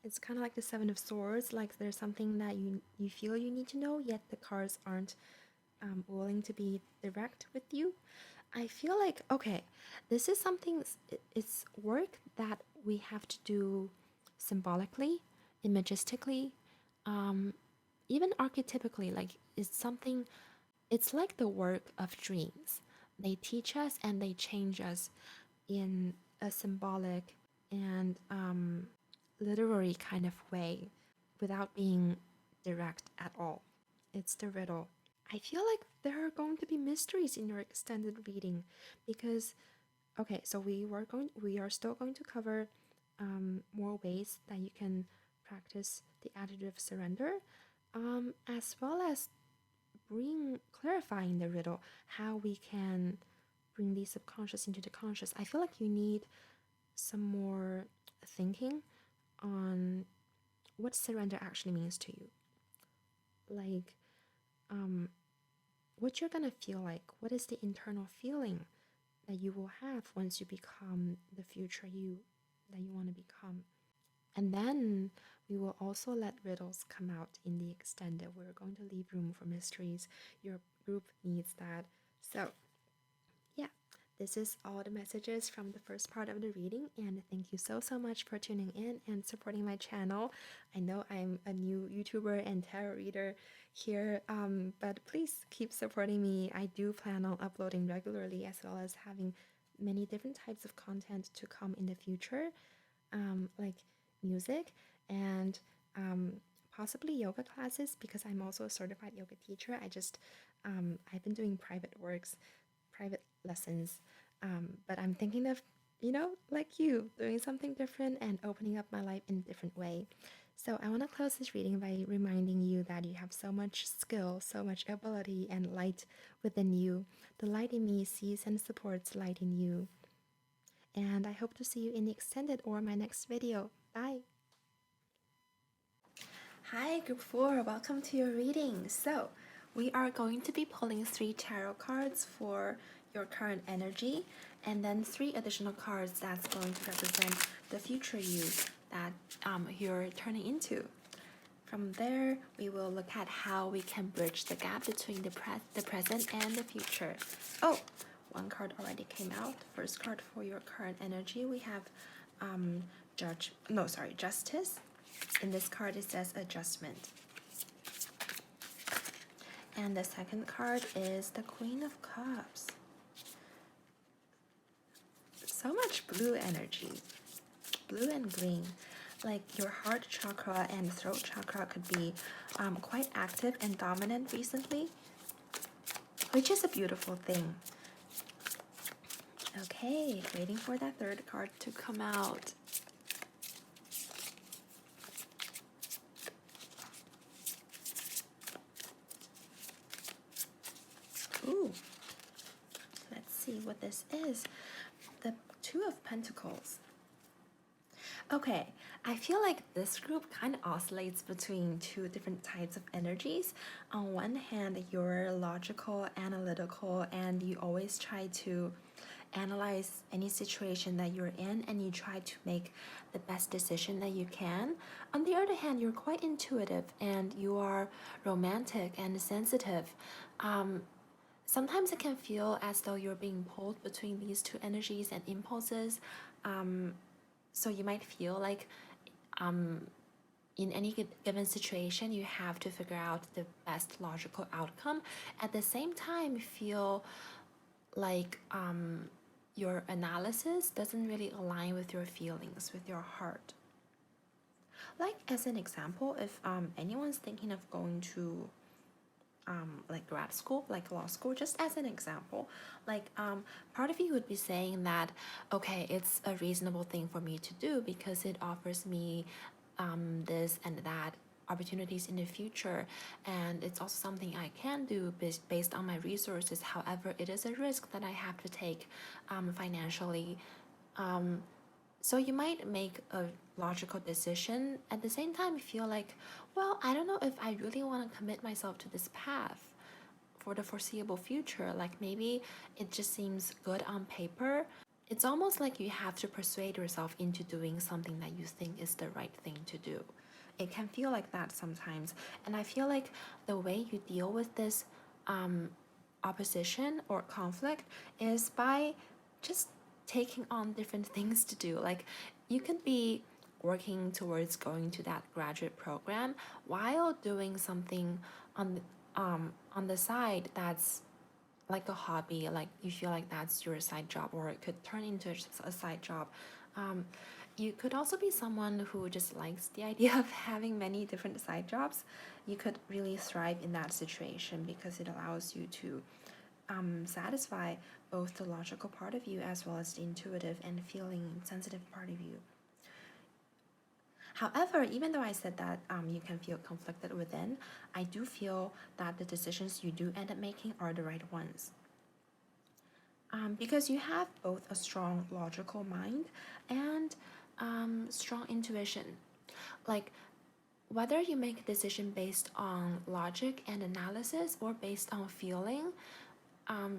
It's kind of like the Seven of Swords, like there's something that you feel you need to know, yet the cards aren't willing to be direct with you. I feel like, okay, this is something, it's work that we have to do symbolically, imagistically, even archetypically. Like it's something, it's like the work of dreams. They teach us and they change us in a symbolic and literary kind of way without being direct at all. It's the riddle. I feel like there are going to be mysteries in your extended reading because, okay, so we are still going to cover more ways that you can practice the attitude of surrender, as well as clarifying the riddle, how we can bring the subconscious into the conscious. I feel like you need some more thinking on what surrender actually means to you. Like, what you're gonna feel like. What is the internal feeling that you will have once you become the future you that you want to become? And then we will also let riddles come out in the extended. We're going to leave room for mysteries. Your group needs that. So, yeah, this is all the messages from the first part of the reading. And thank you so much for tuning in and supporting my channel. I know I'm a new YouTuber and tarot reader here, but please keep supporting me. I do plan on uploading regularly as well as having many different types of content to come in the future, like music and possibly yoga classes because I'm also a certified yoga teacher. I've been doing private lessons, but I'm thinking of, like you, doing something different and opening up my life in a different way. So I want to close this reading by reminding you that you have so much skill, so much ability and light within you. The light in me sees and supports light in you. And I hope to see you in the extended or my next video. Bye! Hi, Group 4, welcome to your reading. So, we are going to be pulling 3 tarot cards for your current energy, and then 3 additional cards that's going to represent the future you that you're turning into. From there, we will look at how we can bridge the gap between the present and the future. Oh, one card already came out. First card for your current energy, we have Justice. In this card, it says Adjustment. And the second card is the Queen of Cups. So much blue energy. Blue and green. Like your heart chakra and throat chakra could be quite active and dominant recently, which is a beautiful thing. Okay, waiting for that third card to come out. Ooh, let's see what this is. The Two of Pentacles. Okay, I feel like this group kind of oscillates between 2 different types of energies. On one hand, you're logical, analytical, and you always try to analyze any situation that you're in and you try to make the best decision that you can. On the other hand, you're quite intuitive and you are romantic and sensitive. Sometimes it can feel as though you're being pulled between these 2 energies and impulses. So you might feel like in any given situation, you have to figure out the best logical outcome. At the same time, feel like your analysis doesn't really align with your feelings, with your heart. Like as an example, if anyone's thinking of going to like grad school, like law school, just as an example, like part of you would be saying that, okay, it's a reasonable thing for me to do because it offers me this and that opportunities in the future, and it's also something I can do based on my resources. However, it is a risk that I have to take financially. So you might make a logical decision. At the same time, you feel like, well, I don't know if I really want to commit myself to this path for the foreseeable future. Like maybe it just seems good on paper. It's almost like you have to persuade yourself into doing something that you think is the right thing to do. It can feel like that sometimes. And I feel like the way you deal with this opposition or conflict is by just taking on different things to do. Like you could be working towards going to that graduate program while doing something on the side that's like a hobby, like you feel like that's your side job, or it could turn into a side job. You could also be someone who just likes the idea of having many different side jobs. You could really thrive in that situation because it allows you to satisfy both the logical part of you as well as the intuitive and feeling sensitive part of you. However, even though I said that you can feel conflicted within, I do feel that the decisions you do end up making are the right ones. Because you have both a strong logical mind and strong intuition. Like, whether you make a decision based on logic and analysis or based on feeling,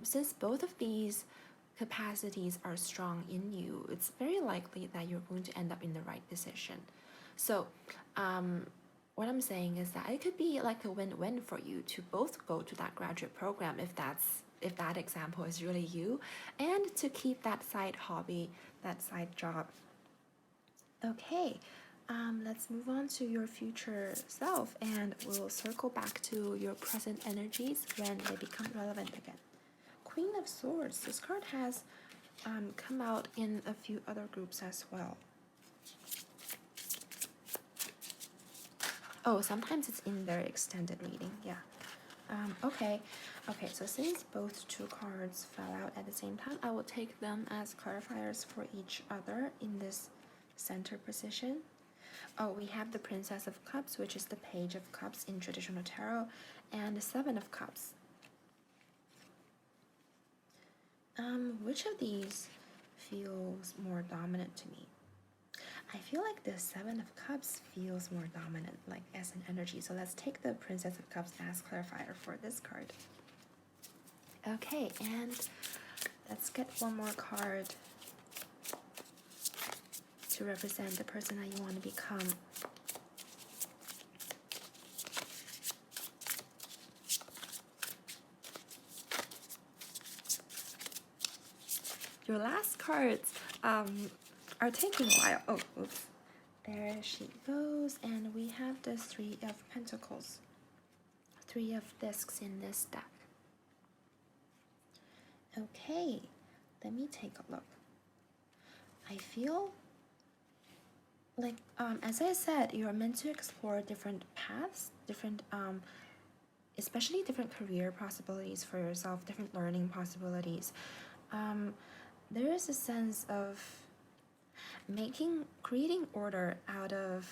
since both of these capacities are strong in you, it's very likely that you're going to end up in the right decision. So, what I'm saying is that it could be like a win-win for you to both go to that graduate program if that example is really you, and to keep that side hobby, that side job. Okay, let's move on to your future self, and we'll circle back to your present energies when they become relevant again. Queen of Swords. This card has come out in a few other groups as well. Oh, sometimes it's in their extended reading, yeah. Okay, so since both two cards fell out at the same time, I will take them as clarifiers for each other in this center position. Oh, we have the Princess of Cups, which is the Page of Cups in traditional tarot, and the Seven of Cups. Which of these feels more dominant to me? I feel like the Seven of Cups feels more dominant, like as an energy. So let's take the Princess of Cups as clarifier for this card. Okay, and let's get one more card to represent the person that you want to become. Your last cards are taking a while. Oh, oops. There she goes. And we have the Three of Pentacles. Three of Discs in this deck. Okay, let me take a look. I feel like, as I said, you're meant to explore different paths, different, especially different career possibilities for yourself, different learning possibilities. There is a sense of creating order out of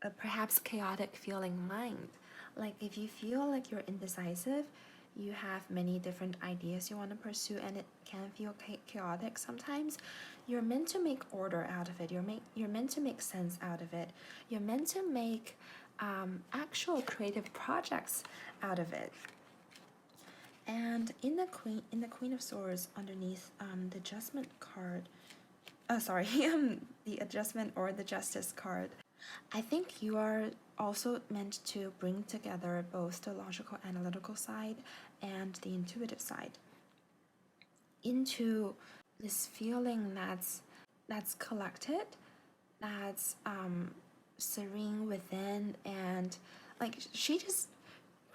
a perhaps chaotic feeling mind. Like if you feel like you're indecisive, you have many different ideas you want to pursue and it can feel chaotic sometimes, you're meant to make order out of it. You're meant to make sense out of it. You're meant to make actual creative projects out of it. And in the Queen of Swords, underneath the Adjustment card, the Adjustment or the Justice card, I think you are also meant to bring together both the logical analytical side and the intuitive side into this feeling that's collected, that's serene within, and like she just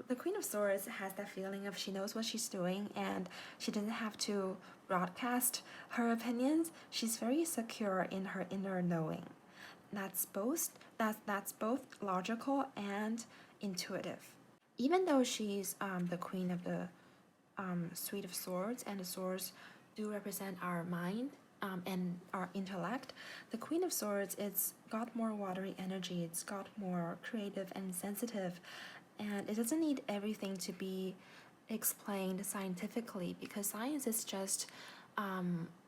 the Queen of Swords has that feeling of she knows what she's doing and she doesn't have to broadcast her opinions. She's very secure in her inner knowing. That's both logical and intuitive. Even though she's the queen of the Suite of Swords, and the swords do represent our mind and our intellect, the Queen of Swords, it's got more watery energy, it's got more creative and sensitive, and it doesn't need everything to be explained scientifically, because science is just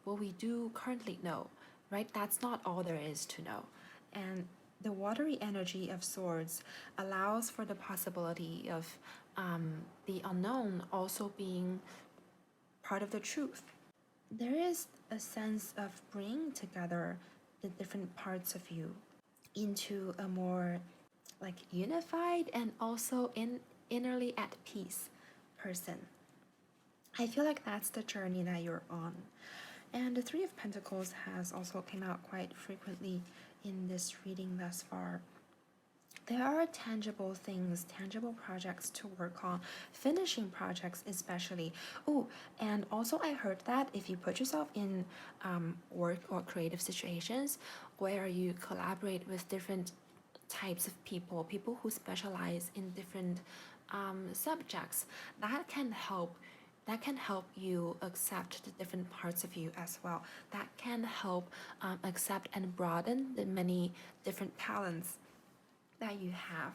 what we do currently know, right? That's not all there is to know. And the watery energy of swords allows for the possibility of the unknown also being part of the truth. There is a sense of bringing together the different parts of you into a more like unified and also innerly at peace person. I feel like that's the journey that you're on. And the Three of Pentacles has also came out quite frequently in this reading thus far. There are tangible things, tangible projects to work on, finishing projects especially. Oh, and also I heard that if you put yourself in work or creative situations where you collaborate with different types of people, people who specialize in different subjects, that can help you accept the different parts of you as well. That can help accept and broaden the many different talents that you have.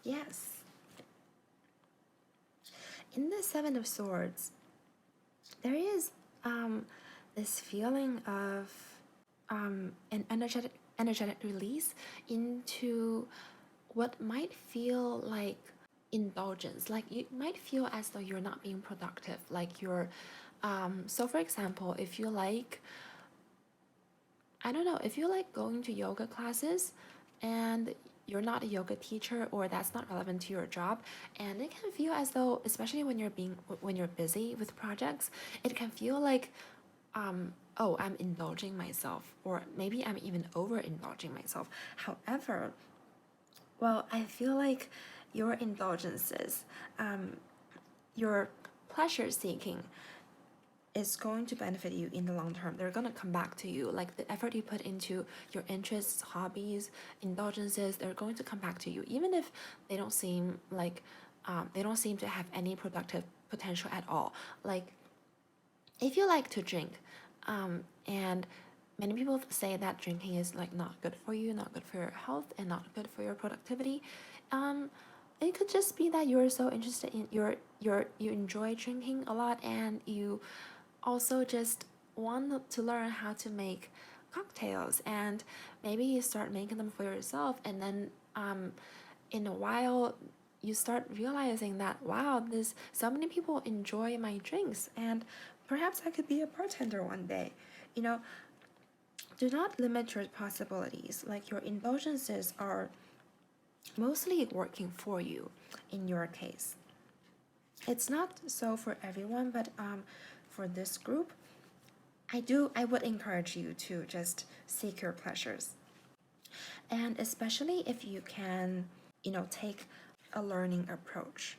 Yes. In the Seven of Swords, there is this feeling of an energetic release into what might feel like indulgence. Like you might feel as though you're not being productive. Like you're, so for example, if you like, I don't know, if you like going to yoga classes and you're not a yoga teacher or that's not relevant to your job, and it can feel as though, especially when you're busy with projects, it can feel like oh, I'm indulging myself, or maybe I'm even overindulging myself. However, well, I feel like your indulgences, your pleasure seeking is going to benefit you in the long term. They're going to come back to you. Like the effort you put into your interests, hobbies, indulgences, they're going to come back to you, even if they don't seem like they don't seem to have any productive potential at all. Like if you like to drink, and many people say that drinking is like not good for you, not good for your health, and not good for your productivity. It could just be that you're so interested in you enjoy drinking a lot, and you also just want to learn how to make cocktails, and maybe you start making them for yourself, and then in a while you start realizing that wow, this so many people enjoy my drinks, and perhaps I could be a bartender one day. You know, do not limit your possibilities. Like your indulgences are mostly working for you in your case. It's not so for everyone, but for this group, I would encourage you to just seek your pleasures. And especially if you can, take a learning approach.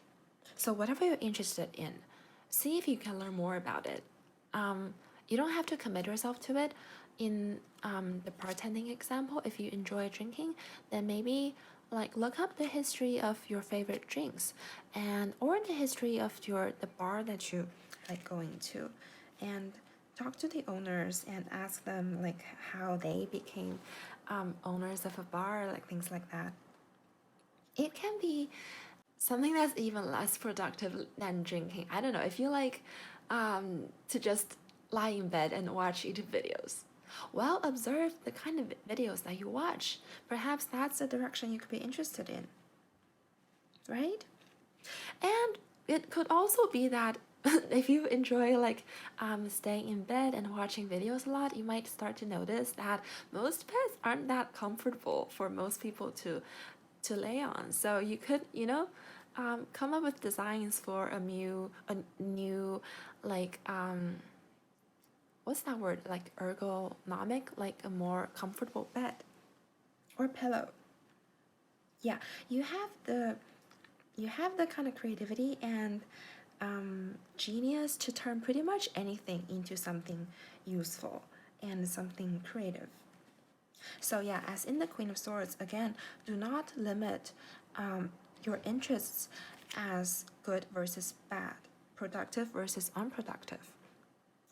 So whatever you're interested in, see if you can learn more about it. You don't have to commit yourself to it. In the bartending example, if you enjoy drinking, then maybe like look up the history of your favorite drinks, and or the history of the bar that you like going to, and talk to the owners and ask them like how they became owners of a bar, like things like that. It can be something that's even less productive than drinking. I don't know. If you like to just lie in bed and watch YouTube videos, well, observe the kind of videos that you watch. Perhaps that's the direction you could be interested in, right? And it could also be that if you enjoy like staying in bed and watching videos a lot, you might start to notice that most beds aren't that comfortable for most people to lay on. So you could, come up with designs for a new like what's that word, like ergonomic, like a more comfortable bed or pillow. Yeah, you have the you have the kind of creativity and genius to turn pretty much anything into something useful and something creative. So yeah, as in the Queen of Swords, again, do not limit your interests as good versus bad, productive versus unproductive.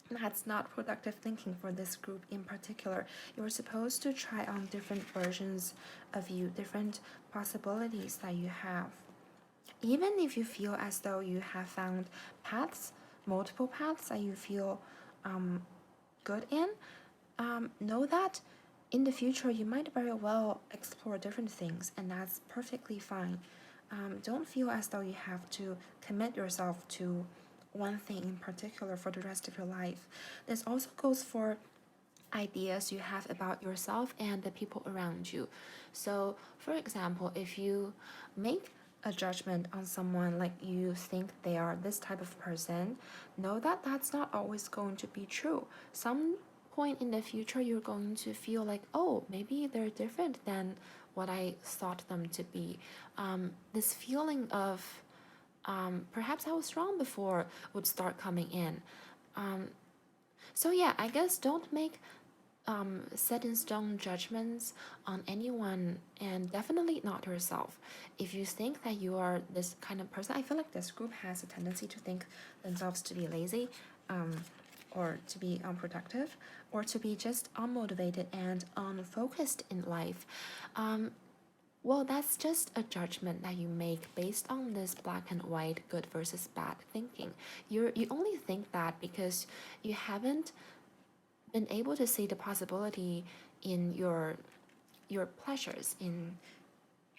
That's not productive thinking for this group in particular. You're supposed to try on different versions of you, different possibilities that you have. Even if you feel as though you have found paths, multiple paths that you feel good in, know that in the future you might very well explore different things, and that's perfectly fine. Don't feel as though you have to commit yourself to one thing in particular for the rest of your life. This also goes for ideas you have about yourself and the people around you. So, for example, if you make a judgment on someone, like you think they are this type of person, know that that's not always going to be true. Some point in the future you're going to feel like, oh, maybe they're different than what I thought them to be. This feeling of perhaps I was wrong before would start coming in. So yeah, I guess don't make set in stone judgments on anyone, and definitely not yourself. If you think that you are this kind of person, I feel like this group has a tendency to think themselves to be lazy, or to be unproductive, or to be just unmotivated and unfocused in life. Well, that's just a judgment that you make based on this black and white, good versus bad thinking. You only think that because you haven't been able to see the possibility in your pleasures, in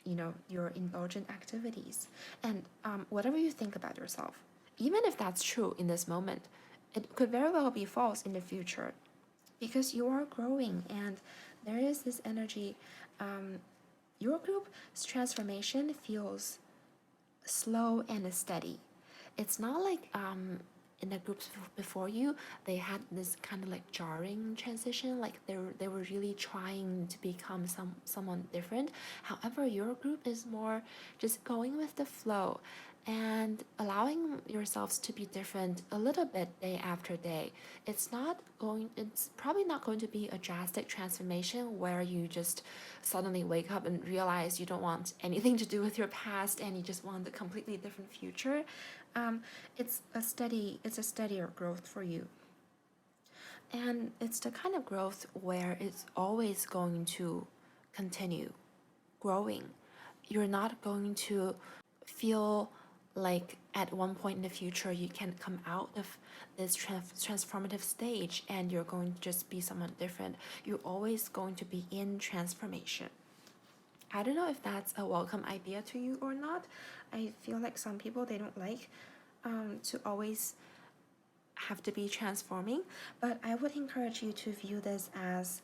your indulgent activities, and whatever you think about yourself, even if that's true in this moment, it could very well be false in the future, because you are growing and there is this energy. Your group's transformation feels slow and steady. It's not like in the groups before you, they had this kind of like jarring transition, like they were really trying to become someone different. However, your group is more just going with the flow and allowing yourselves to be different a little bit day after day. It's probably not going to be a drastic transformation where you just suddenly wake up and realize you don't want anything to do with your past and you just want a completely different future. It's a steadier growth for you. And it's the kind of growth where it's always going to continue growing. You're not going to feel like at one point in the future you can come out of this transformative stage and you're going to just be someone different. You're always going to be in transformation. I don't know if that's a welcome idea to you or not. I feel like some people, they don't like to always have to be transforming, but I would encourage you to view this as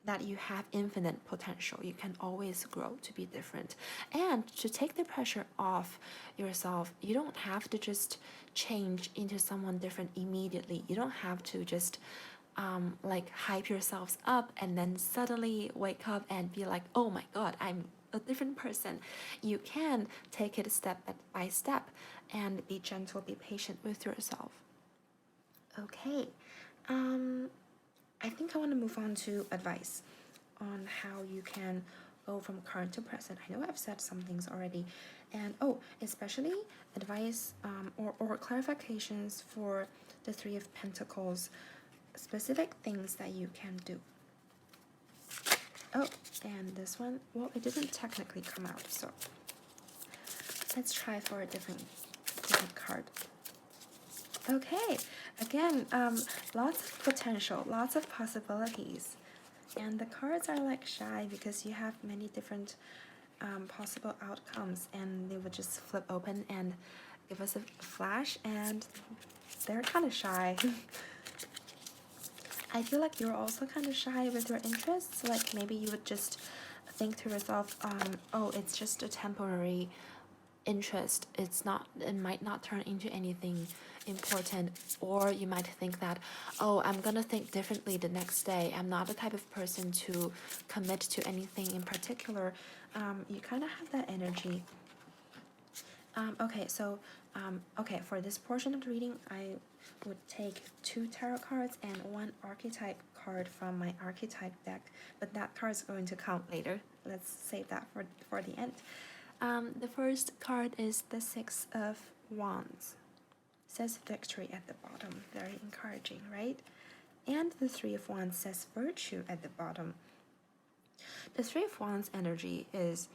that you have infinite potential. You can always grow to be different. And to take the pressure off yourself, you don't have to just change into someone different immediately. You don't have to just like hype yourselves up and then suddenly wake up and be like, oh my god, I'm a different person. You can take it step by step and be gentle, be patient with yourself. Okay, I think I want to move on to advice on how you can go from current to present. I know I've said some things already, and especially advice or clarifications for the Three of Pentacles, specific things that you can do. Oh, and this one, well, it didn't technically come out, so let's try for a different card. Okay, again, lots of potential, lots of possibilities. And the cards are like shy because you have many different possible outcomes, and they would just flip open and give us a flash, and they're kind of shy. I feel like you're also kind of shy with your interests. Like maybe you would just think to yourself, oh, it's just a temporary interest. It might not turn into anything important. Or you might think that, oh, I'm gonna think differently the next day. I'm not the type of person to commit to anything in particular. You kind of have that energy. Okay, so okay, for this portion of the reading, I would take 2 tarot cards and 1 archetype card from my archetype deck, but that card is going to come later. Let's save that for the end. The first card is the Six of Wands. Says victory at the bottom, very encouraging, right? And the Three of Wands says virtue at the bottom. The Three of Wands energy is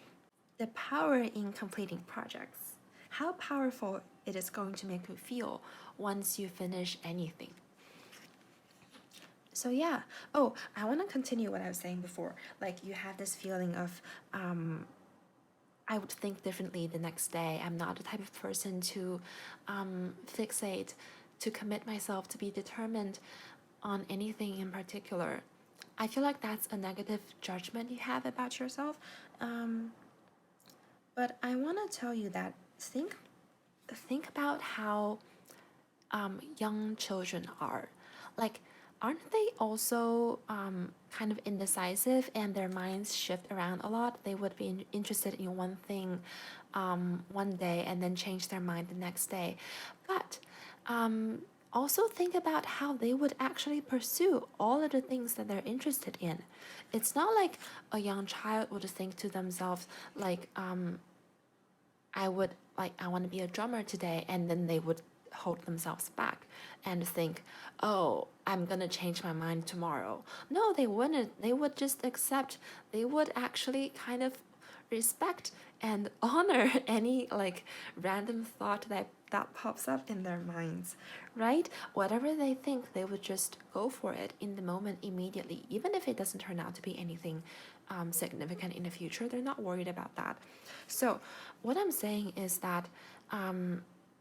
the power in completing projects. How powerful it is going to make you feel once you finish anything. So yeah. Oh, I want to continue what I was saying before. Like you have this feeling of I would think differently the next day. I'm not the type of person to fixate, to commit myself, to be determined on anything in particular. I feel like that's a negative judgment you have about yourself. But I want to tell you that think about how young children are. Like, aren't they also kind of indecisive and their minds shift around a lot? They would be interested in one thing one day and then change their mind the next day. But also think about how they would actually pursue all of the things that they're interested in. It's not like a young child would think to themselves, like, I want to be a drummer today, and then they would hold themselves back and think, oh, I'm gonna change my mind tomorrow. No, they wouldn't. They would just accept, they would actually kind of respect and honor any like random thought that pops up in their minds, right? Whatever they think, they would just go for it in the moment immediately, even if it doesn't turn out to be anything significant in the future. They're not worried about that. So what I'm saying is that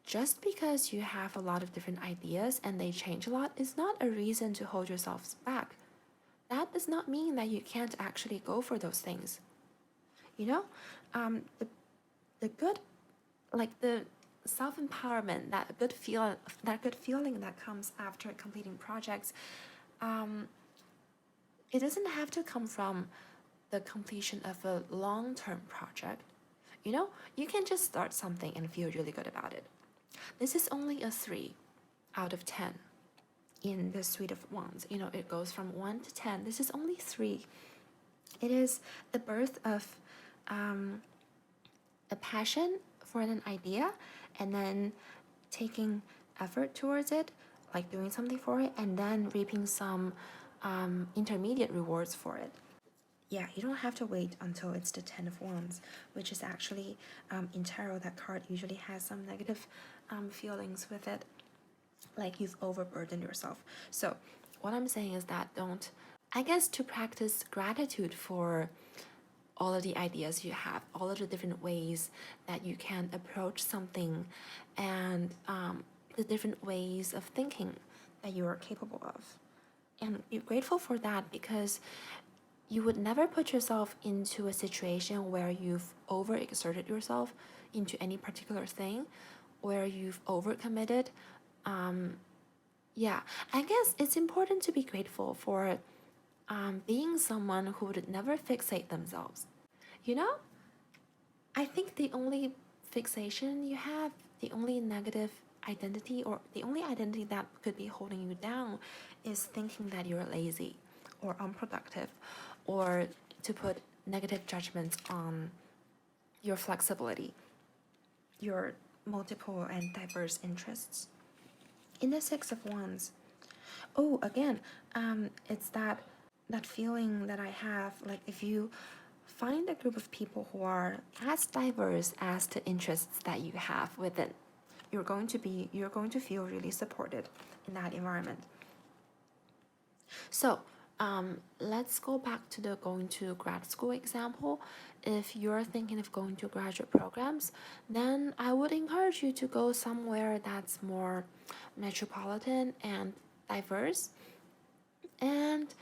just because you have a lot of different ideas and they change a lot is not a reason to hold yourselves back. That does not mean that you can't actually go for those things. You know, the good, like the self-empowerment, that good feeling that comes after completing projects, it doesn't have to come from the completion of a long-term project. You know, you can just start something and feel really good about it. This is only a 3 out of 10 in the Suite of Wands. You know, it goes from 1 to 10. This is only 3. It is the birth of a passion for an idea and then taking effort towards it, like doing something for it, and then reaping some intermediate rewards for it. Yeah, you don't have to wait until it's the Ten of Wands, which is actually in tarot, that card usually has some negative feelings with it, like you've overburdened yourself. So what I'm saying is that don't, I guess, to practice gratitude for all of the ideas you have, all of the different ways that you can approach something, and the different ways of thinking that you are capable of. And you're grateful for that because you would never put yourself into a situation where you've overexerted yourself into any particular thing, where you've overcommitted. Yeah, I guess it's important to be grateful for being someone who would never fixate themselves. You know, I think the only fixation you have, the only negative identity, or the only identity that could be holding you down, is thinking that you're lazy or unproductive, or to put negative judgments on your flexibility, your multiple and diverse interests. In the Six of Wands, oh, again, it's that feeling that I have, like if you find a group of people who are as diverse as the interests that you have within, you're going to feel really supported in that environment. So let's go back to the going to grad school example. If you're thinking of going to graduate programs, then I would encourage you to go somewhere that's more metropolitan and diverse. And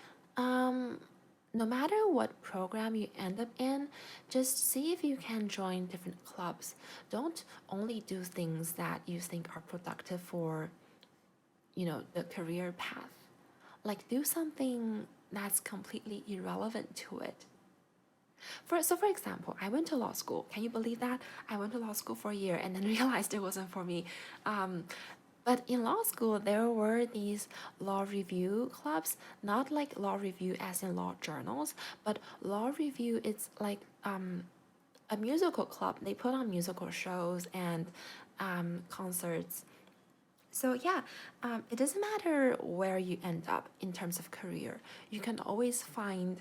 no matter what program you end up in, just see if you can join different clubs. Don't only do things that you think are productive for, you know, the career path. Like, do something that's completely irrelevant to it. For example, I went to law school. Can you believe that? I went to law school for a year and then realized it wasn't for me. But in law school, there were these law review clubs, not like law review as in law journals, but law review, it's like a musical club. They put on musical shows and concerts. So yeah, it doesn't matter where you end up in terms of career. You can always find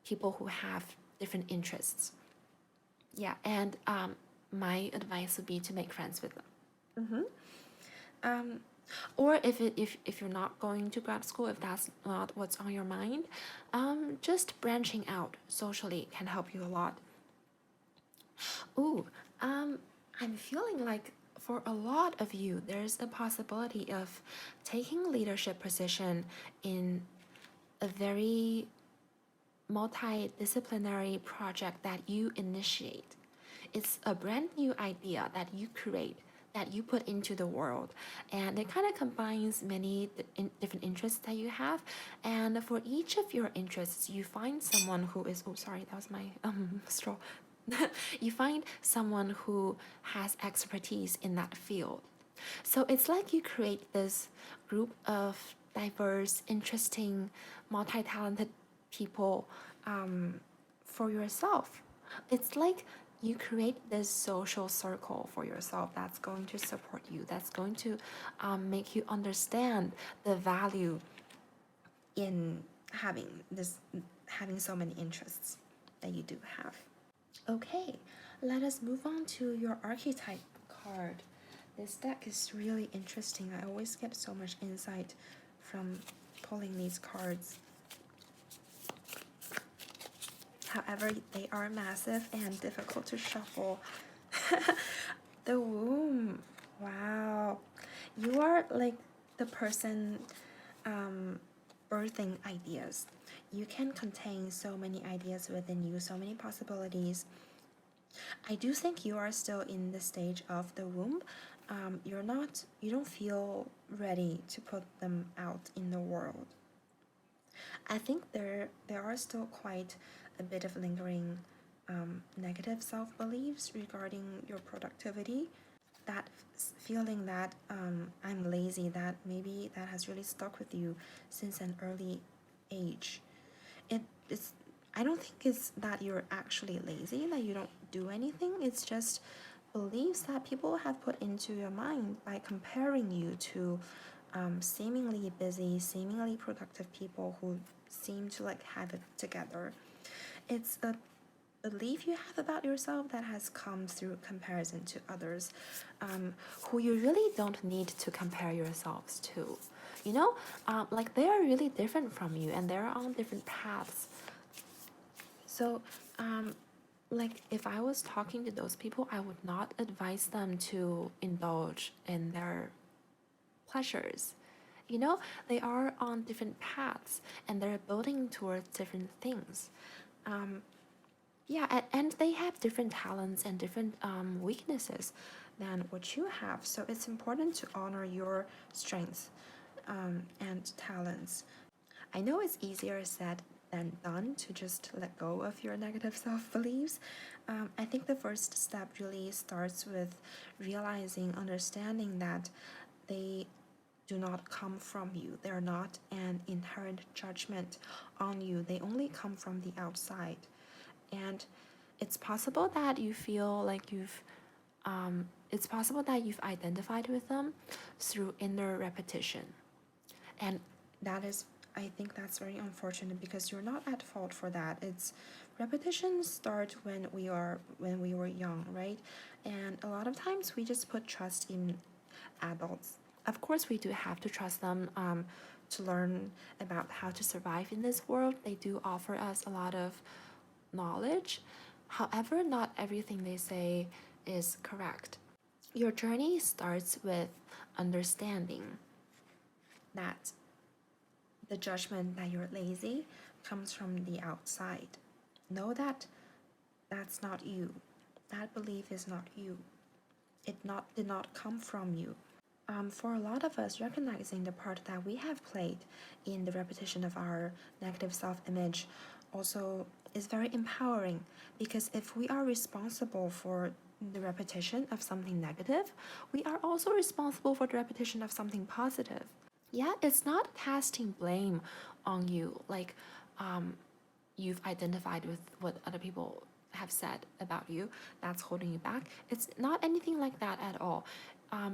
people who have different interests. Yeah, and my advice would be to make friends with them. Or if you're not going to grad school, if that's not what's on your mind, just branching out socially can help you a lot. Ooh, I'm feeling like for a lot of you, there's a possibility of taking leadership position in a very multidisciplinary project that you initiate. It's a brand new idea that you create, that you put into the world, and it kind of combines many different interests that you have. And for each of your interests, you find someone who is, oh, sorry, that was my straw. You find someone who has expertise in that field. So it's like you create this group of diverse, interesting, multi talented people for yourself. It's like you create this social circle for yourself that's going to support you, that's going to make you understand the value in having so many interests that you do have. Okay, let us move on to your archetype card. This deck is really interesting. I always get so much insight from pulling these cards. However, they are massive and difficult to shuffle. The womb. Wow. You are like the person birthing ideas. You can contain so many ideas within you, so many possibilities. I do think you are still in the stage of the womb. You don't feel ready to put them out in the world. I think there are still quite a bit of lingering negative self-beliefs regarding your productivity. That feeling that I'm lazy, that maybe that has really stuck with you since an early age. It's I don't think it's that you're actually lazy, that you don't do anything. It's just beliefs that people have put into your mind by comparing you to seemingly busy, seemingly productive people who seem to like have it together. It's a belief you have about yourself that has come through comparison to others, who you really don't need to compare yourselves to. You know, like they are really different from you and they're on different paths. So, like if I was talking to those people, I would not advise them to indulge in their pleasures. You know, they are on different paths and they're building towards different things. Yeah, and they have different talents and different weaknesses than what you have. So it's important to honor your strengths and talents. I know it's easier said than done to just let go of your negative self beliefs. I think the first step really starts with realizing, understanding that they do not come from you. They're not an inherent judgment on you, they only come from the outside. And it's possible that you feel like it's possible that you've identified with them through inner repetition. And that is, I think that's very unfortunate because you're not at fault for that. It's repetitions start when we were young, right? And a lot of times we just put trust in adults. Of course, we do have to trust them to learn about how to survive in this world. They do offer us a lot of knowledge. However, not everything they say is correct. Your journey starts with understanding that the judgment that you're lazy comes from the outside. Know that that's not you. That belief is not you. Did not come from you. For a lot of us, recognizing the part that we have played in the repetition of our negative self-image also is very empowering, because if we are responsible for the repetition of something negative, we are also responsible for the repetition of something positive. Yeah, it's not casting blame on you, like you've identified with what other people have said about you that's holding you back. It's not anything like that at all.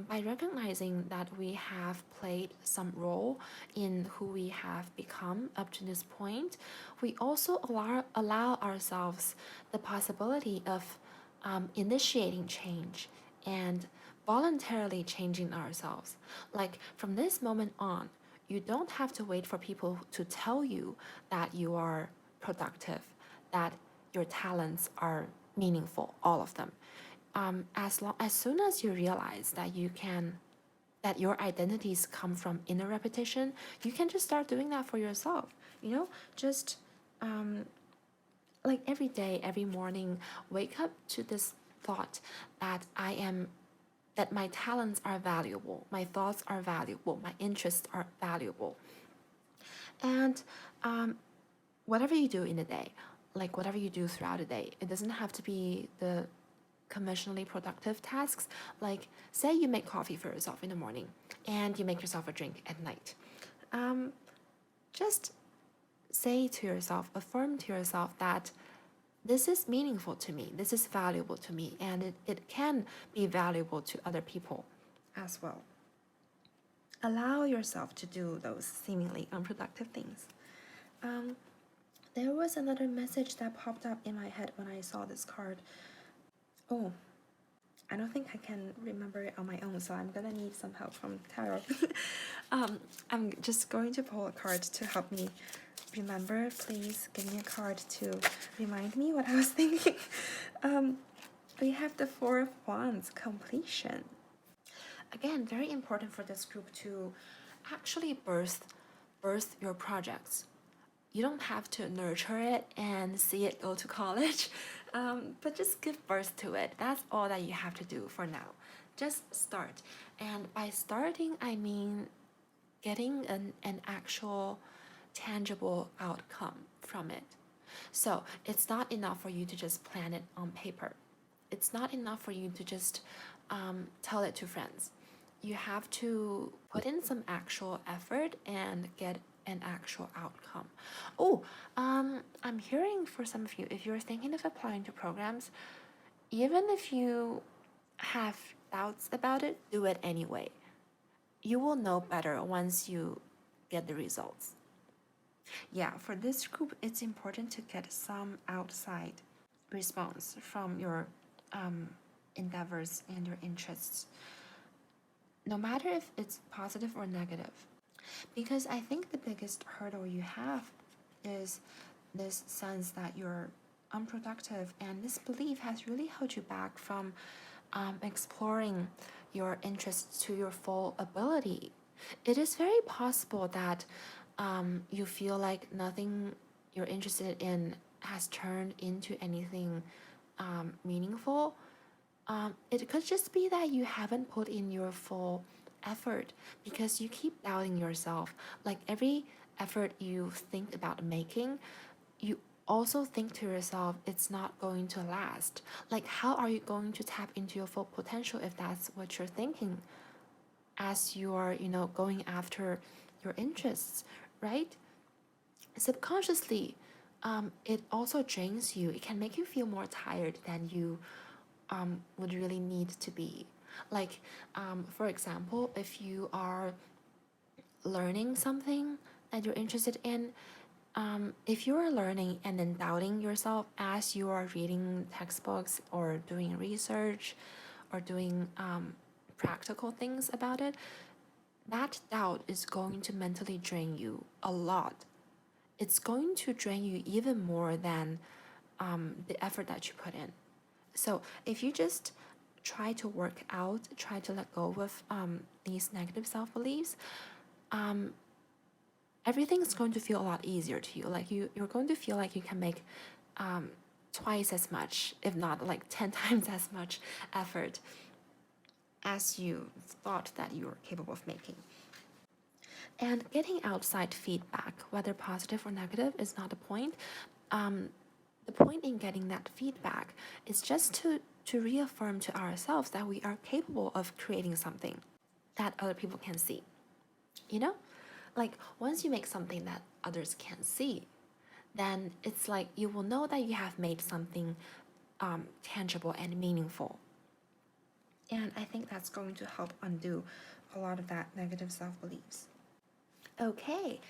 By recognizing that we have played some role in who we have become up to this point, we also allow ourselves the possibility of initiating change and voluntarily changing ourselves. Like from this moment on, you don't have to wait for people to tell you that you are productive, that your talents are meaningful, all of them. As soon as you realize that that your identities come from inner repetition, you can just start doing that for yourself. Just like every day, every morning, wake up to this thought that that my talents are valuable, my thoughts are valuable, my interests are valuable. And whatever you do in the day, like whatever you do throughout the day, it doesn't have to be the conventionally productive tasks. Like, say you make coffee for yourself in the morning and you make yourself a drink at night. Just say to yourself, affirm to yourself that this is meaningful to me, this is valuable to me, and it can be valuable to other people as well. Allow yourself to do those seemingly unproductive things. There was another message that popped up in my head when I saw this card. Oh, I don't think I can remember it on my own, so I'm gonna need some help from tarot. I'm just going to pull a card to help me remember. Please give me a card to remind me what I was thinking. We have the Four of Wands, completion. Again, very important for this group to actually birth your projects. You don't have to nurture it and see it go to college, but just give birth to it. That's all that you have to do for now. Just start. And by starting, I mean getting an actual tangible outcome from it. So it's not enough for you to just plan it on paper. It's not enough for you to just tell it to friends. You have to put in some actual effort and get an actual outcome. Oh, I'm hearing for some of you, if you're thinking of applying to programs, even if you have doubts about it, do it anyway. You will know better once you get the results. Yeah, for this group, it's important to get some outside response from your endeavors and your interests, no matter if it's positive or negative. Because I think the biggest hurdle you have is this sense that you're unproductive, and this belief has really held you back from exploring your interests to your full ability. It is very possible that you feel like nothing you're interested in has turned into anything meaningful. It could just be that you haven't put in your full effort because you keep doubting yourself. Like every effort you think about making, you also think to yourself, it's not going to last. Like, how are you going to tap into your full potential if that's what you're thinking as you are, going after your interests, right? Subconsciously, it also drains you. It can make you feel more tired than you would really need to be. Like, for example, if you are learning something that you're interested in, if you are learning and then doubting yourself as you are reading textbooks or doing research or doing practical things about it, that doubt is going to mentally drain you a lot. It's going to drain you even more than the effort that you put in. So if you just try to work out, try to let go of these negative self beliefs, everything's going to feel a lot easier to you. Like you're going to feel like you can make twice as much, if not like 10 times as much effort as you thought that you were capable of making. And getting outside feedback, whether positive or negative, is not the point. the point in getting that feedback is just to reaffirm to ourselves that we are capable of creating something that other people can see. You know? Like once you make something that others can see, then it's like you will know that you have made something tangible and meaningful. And I think that's going to help undo a lot of that negative self-beliefs. Okay,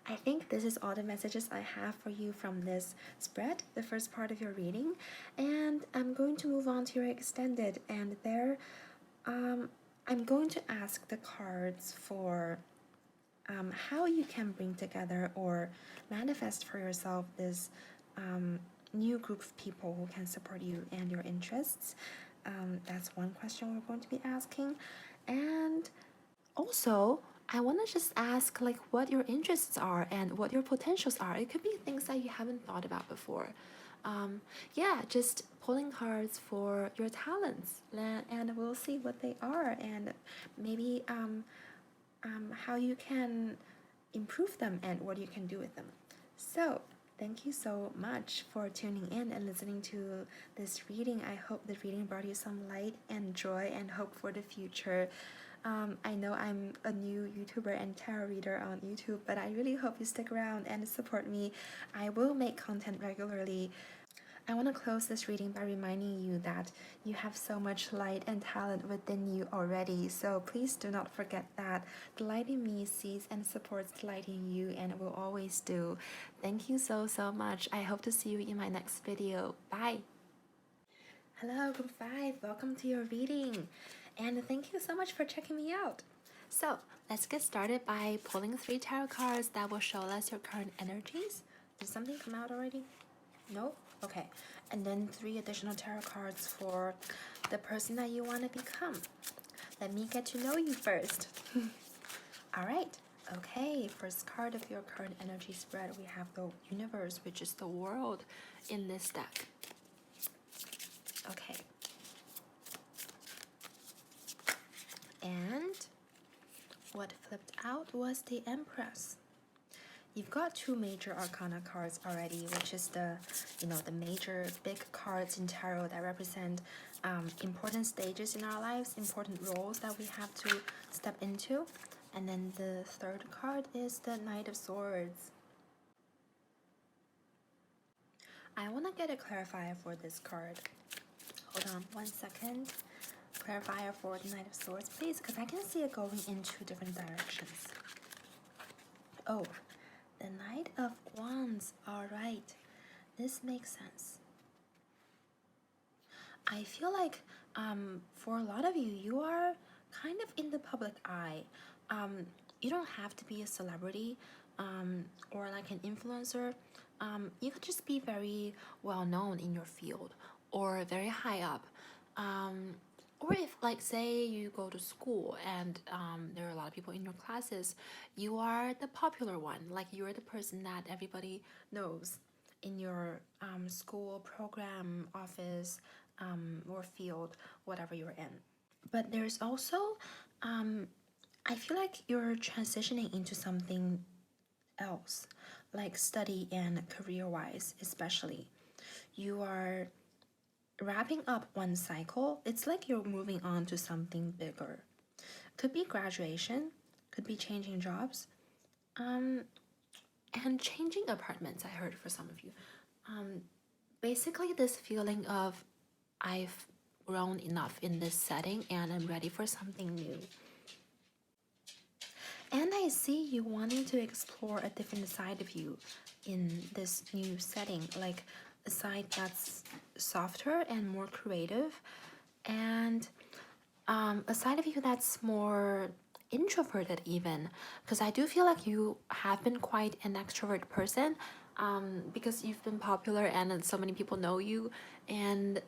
I think this is all the messages I have for you from this spread, the first part of your reading. And I'm going to move on to your extended, and there I'm going to ask the cards for how you can bring together or manifest for yourself this new group of people who can support you and your interests. That's one question we're going to be asking. And also, I want to just ask like what your interests are and what your potentials are. It could be things that you haven't thought about before. Yeah, just pulling cards for your talents, and we'll see what they are, and maybe how you can improve them and what you can do with them. So, thank you so much for tuning in and listening to this reading. I hope the reading brought you some light and joy and hope for the future. I know I'm a new YouTuber and tarot reader on YouTube, but I really hope you stick around and support me. I will make content regularly. I want to close this reading by reminding you that you have so much light and talent within you already, so please do not forget that. The light in me sees and supports the light in you and will always do. Thank you so much. I hope to see you in my next video. Bye! Hello, Group 5. Welcome to your reading. And thank you so much for checking me out. So, let's get started by pulling 3 tarot cards that will show us your current energies. Did something come out already? No? Okay. And then 3 additional tarot cards for the person that you want to become. Let me get to know you first. Alright. Okay, first card of your current energy spread, we have the universe, which is the world in this deck. Okay. And what flipped out was the Empress. You've got 2 major arcana cards already, which is the major big cards in tarot that represent important stages in our lives, important roles that we have to step into. And then the 3rd card is the Knight of Swords. I want to get a clarifier for this card. Hold on 1 second. Clarifier for the Knight of Swords, please, because I can see it going in 2 different directions. Oh, the Knight of Wands. Alright, this makes sense. I feel like for a lot of you, you are kind of in the public eye. You don't have to be a celebrity or like an influencer. You could just be very well known in your field or very high up. Or if, like, say you go to school and there are a lot of people in your classes, you are the popular one. Like, you're the person that everybody knows in your school, program, office, or field, whatever you're in. But there's also, I feel like you're transitioning into something else, like study and career-wise, especially. You are wrapping up one cycle. It's like you're moving on to something bigger. Could be graduation, could be changing jobs, and changing apartments. I heard for some of you. Basically this feeling of I've grown enough in this setting and I'm ready for something new. And I see you wanting to explore a different side of you in this new setting, like a side that's softer and more creative, and a side of you that's more introverted even, because I do feel like you have been quite an extrovert person because you've been popular and so many people know you, and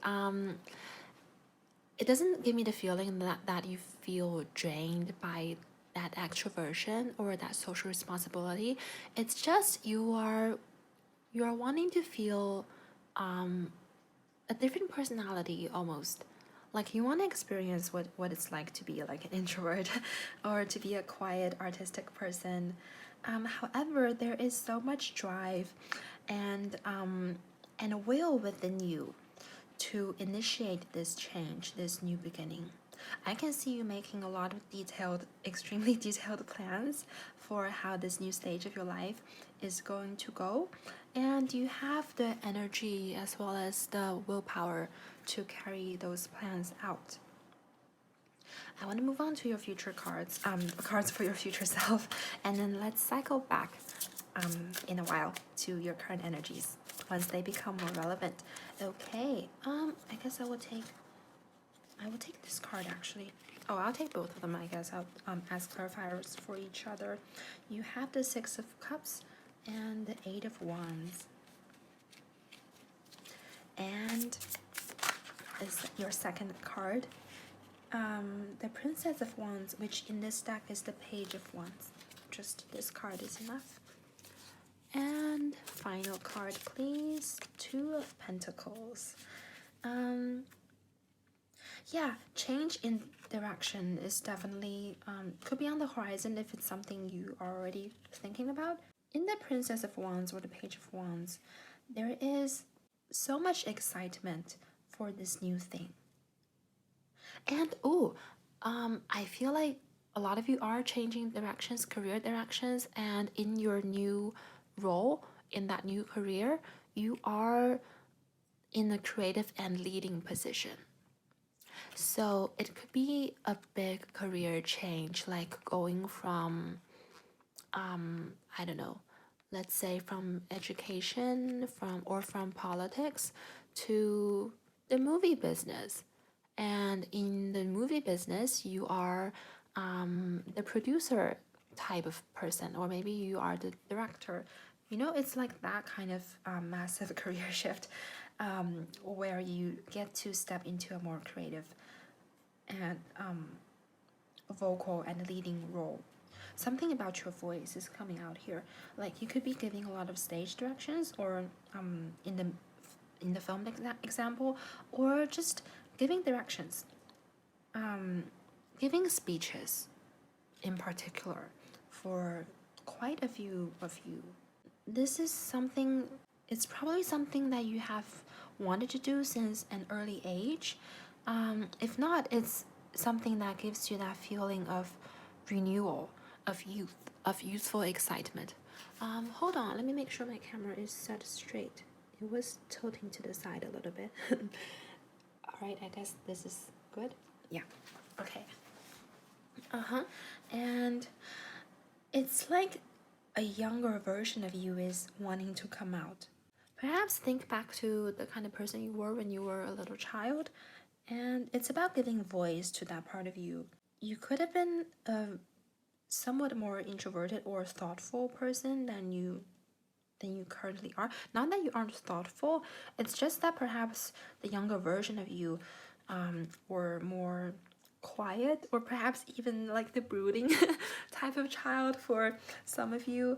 it doesn't give me the feeling that you feel drained by that extroversion or that social responsibility. It's just you are wanting to feel a different personality almost. Like you want to experience what it's like to be like an introvert or to be a quiet artistic person. However, there is so much drive and and a will within you to initiate this change, this new beginning. I can see you making a lot of detailed, extremely detailed plans for how this new stage of your life is going to go. And you have the energy as well as the willpower to carry those plans out. I want to move on to your future cards, cards for your future self, and then let's cycle back in a while to your current energies once they become more relevant. Okay, I guess I will take this card actually. Oh, I'll take both of them, I guess. I'll ask clarifiers for each other. You have the Six of Cups and the Eight of Wands. And is your second card, the Princess of Wands, which in this deck is the Page of Wands. Just this card is enough. And final card, please. Two of Pentacles. Yeah, change in direction is definitely could be on the horizon if it's something you are already thinking about. In the Princess of Wands or the Page of Wands, there is so much excitement for this new thing. And I feel like a lot of you are changing directions, career directions, and in your new role, in that new career, you are in a creative and leading position. So it could be a big career change, like going from, I don't know, let's say from education, from politics to the movie business. And in the movie business, you are the producer type of person, or maybe you are the director. You know, it's like that kind of massive career shift where you get to step into a more creative and vocal and leading role. Something about your voice is coming out here. Like you could be giving a lot of stage directions, or in the film example, or just giving directions, giving speeches in particular for quite a few of you. This is something, it's probably something that you have wanted to do since an early age. If not, it's something that gives you that feeling of renewal, of youth, of youthful excitement. Hold on, let me make sure my camera is set straight. It was tilting to the side a little bit. All right, I guess this is good. Yeah, okay. And it's like a younger version of you is wanting to come out. Perhaps think back to the kind of person you were when you were a little child, and it's about giving voice to that part of you. You could have been a somewhat more introverted or thoughtful person than you currently are. Not that you aren't thoughtful, it's just that perhaps the younger version of you were more quiet, or perhaps even like the brooding type of child for some of you.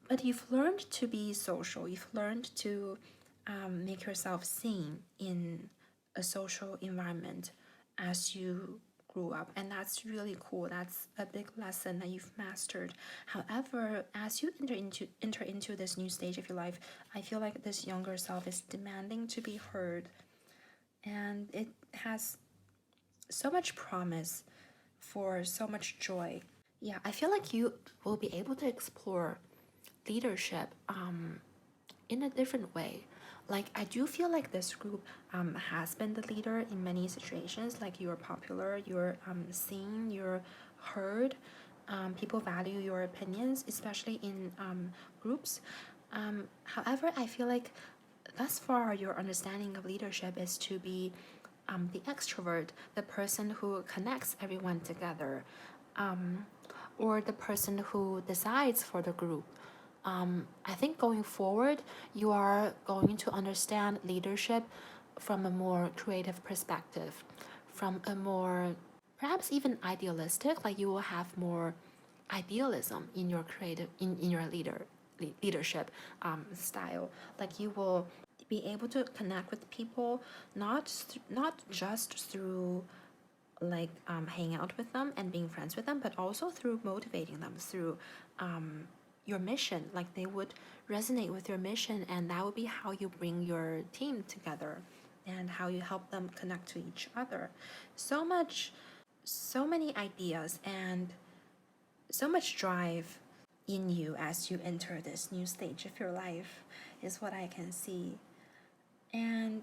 But you've learned to be social. You've learned to make yourself seen in a social environment as you grew up, and that's really cool. That's a big lesson that you've mastered. However, as you enter into this new stage of your life, I feel like this younger self is demanding to be heard, and it has so much promise for so much joy. Yeah, I feel like you will be able to explore leadership in a different way. Like I do feel like this group has been the leader in many situations. Like you're popular, you're seen, you're heard. People value your opinions, especially in groups. However, I feel like thus far your understanding of leadership is to be the extrovert, the person who connects everyone together, or the person who decides for the group. I think going forward, you are going to understand leadership from a more creative perspective, from a more perhaps even idealistic, like you will have more idealism in your creative in your leadership style. Like you will be able to connect with people not just through hanging out with them and being friends with them, but also through motivating them, through your mission, like they would resonate with your mission, and that would be how you bring your team together and how you help them connect to each other. So many ideas and so much drive in you as you enter this new stage of your life is what I can see. And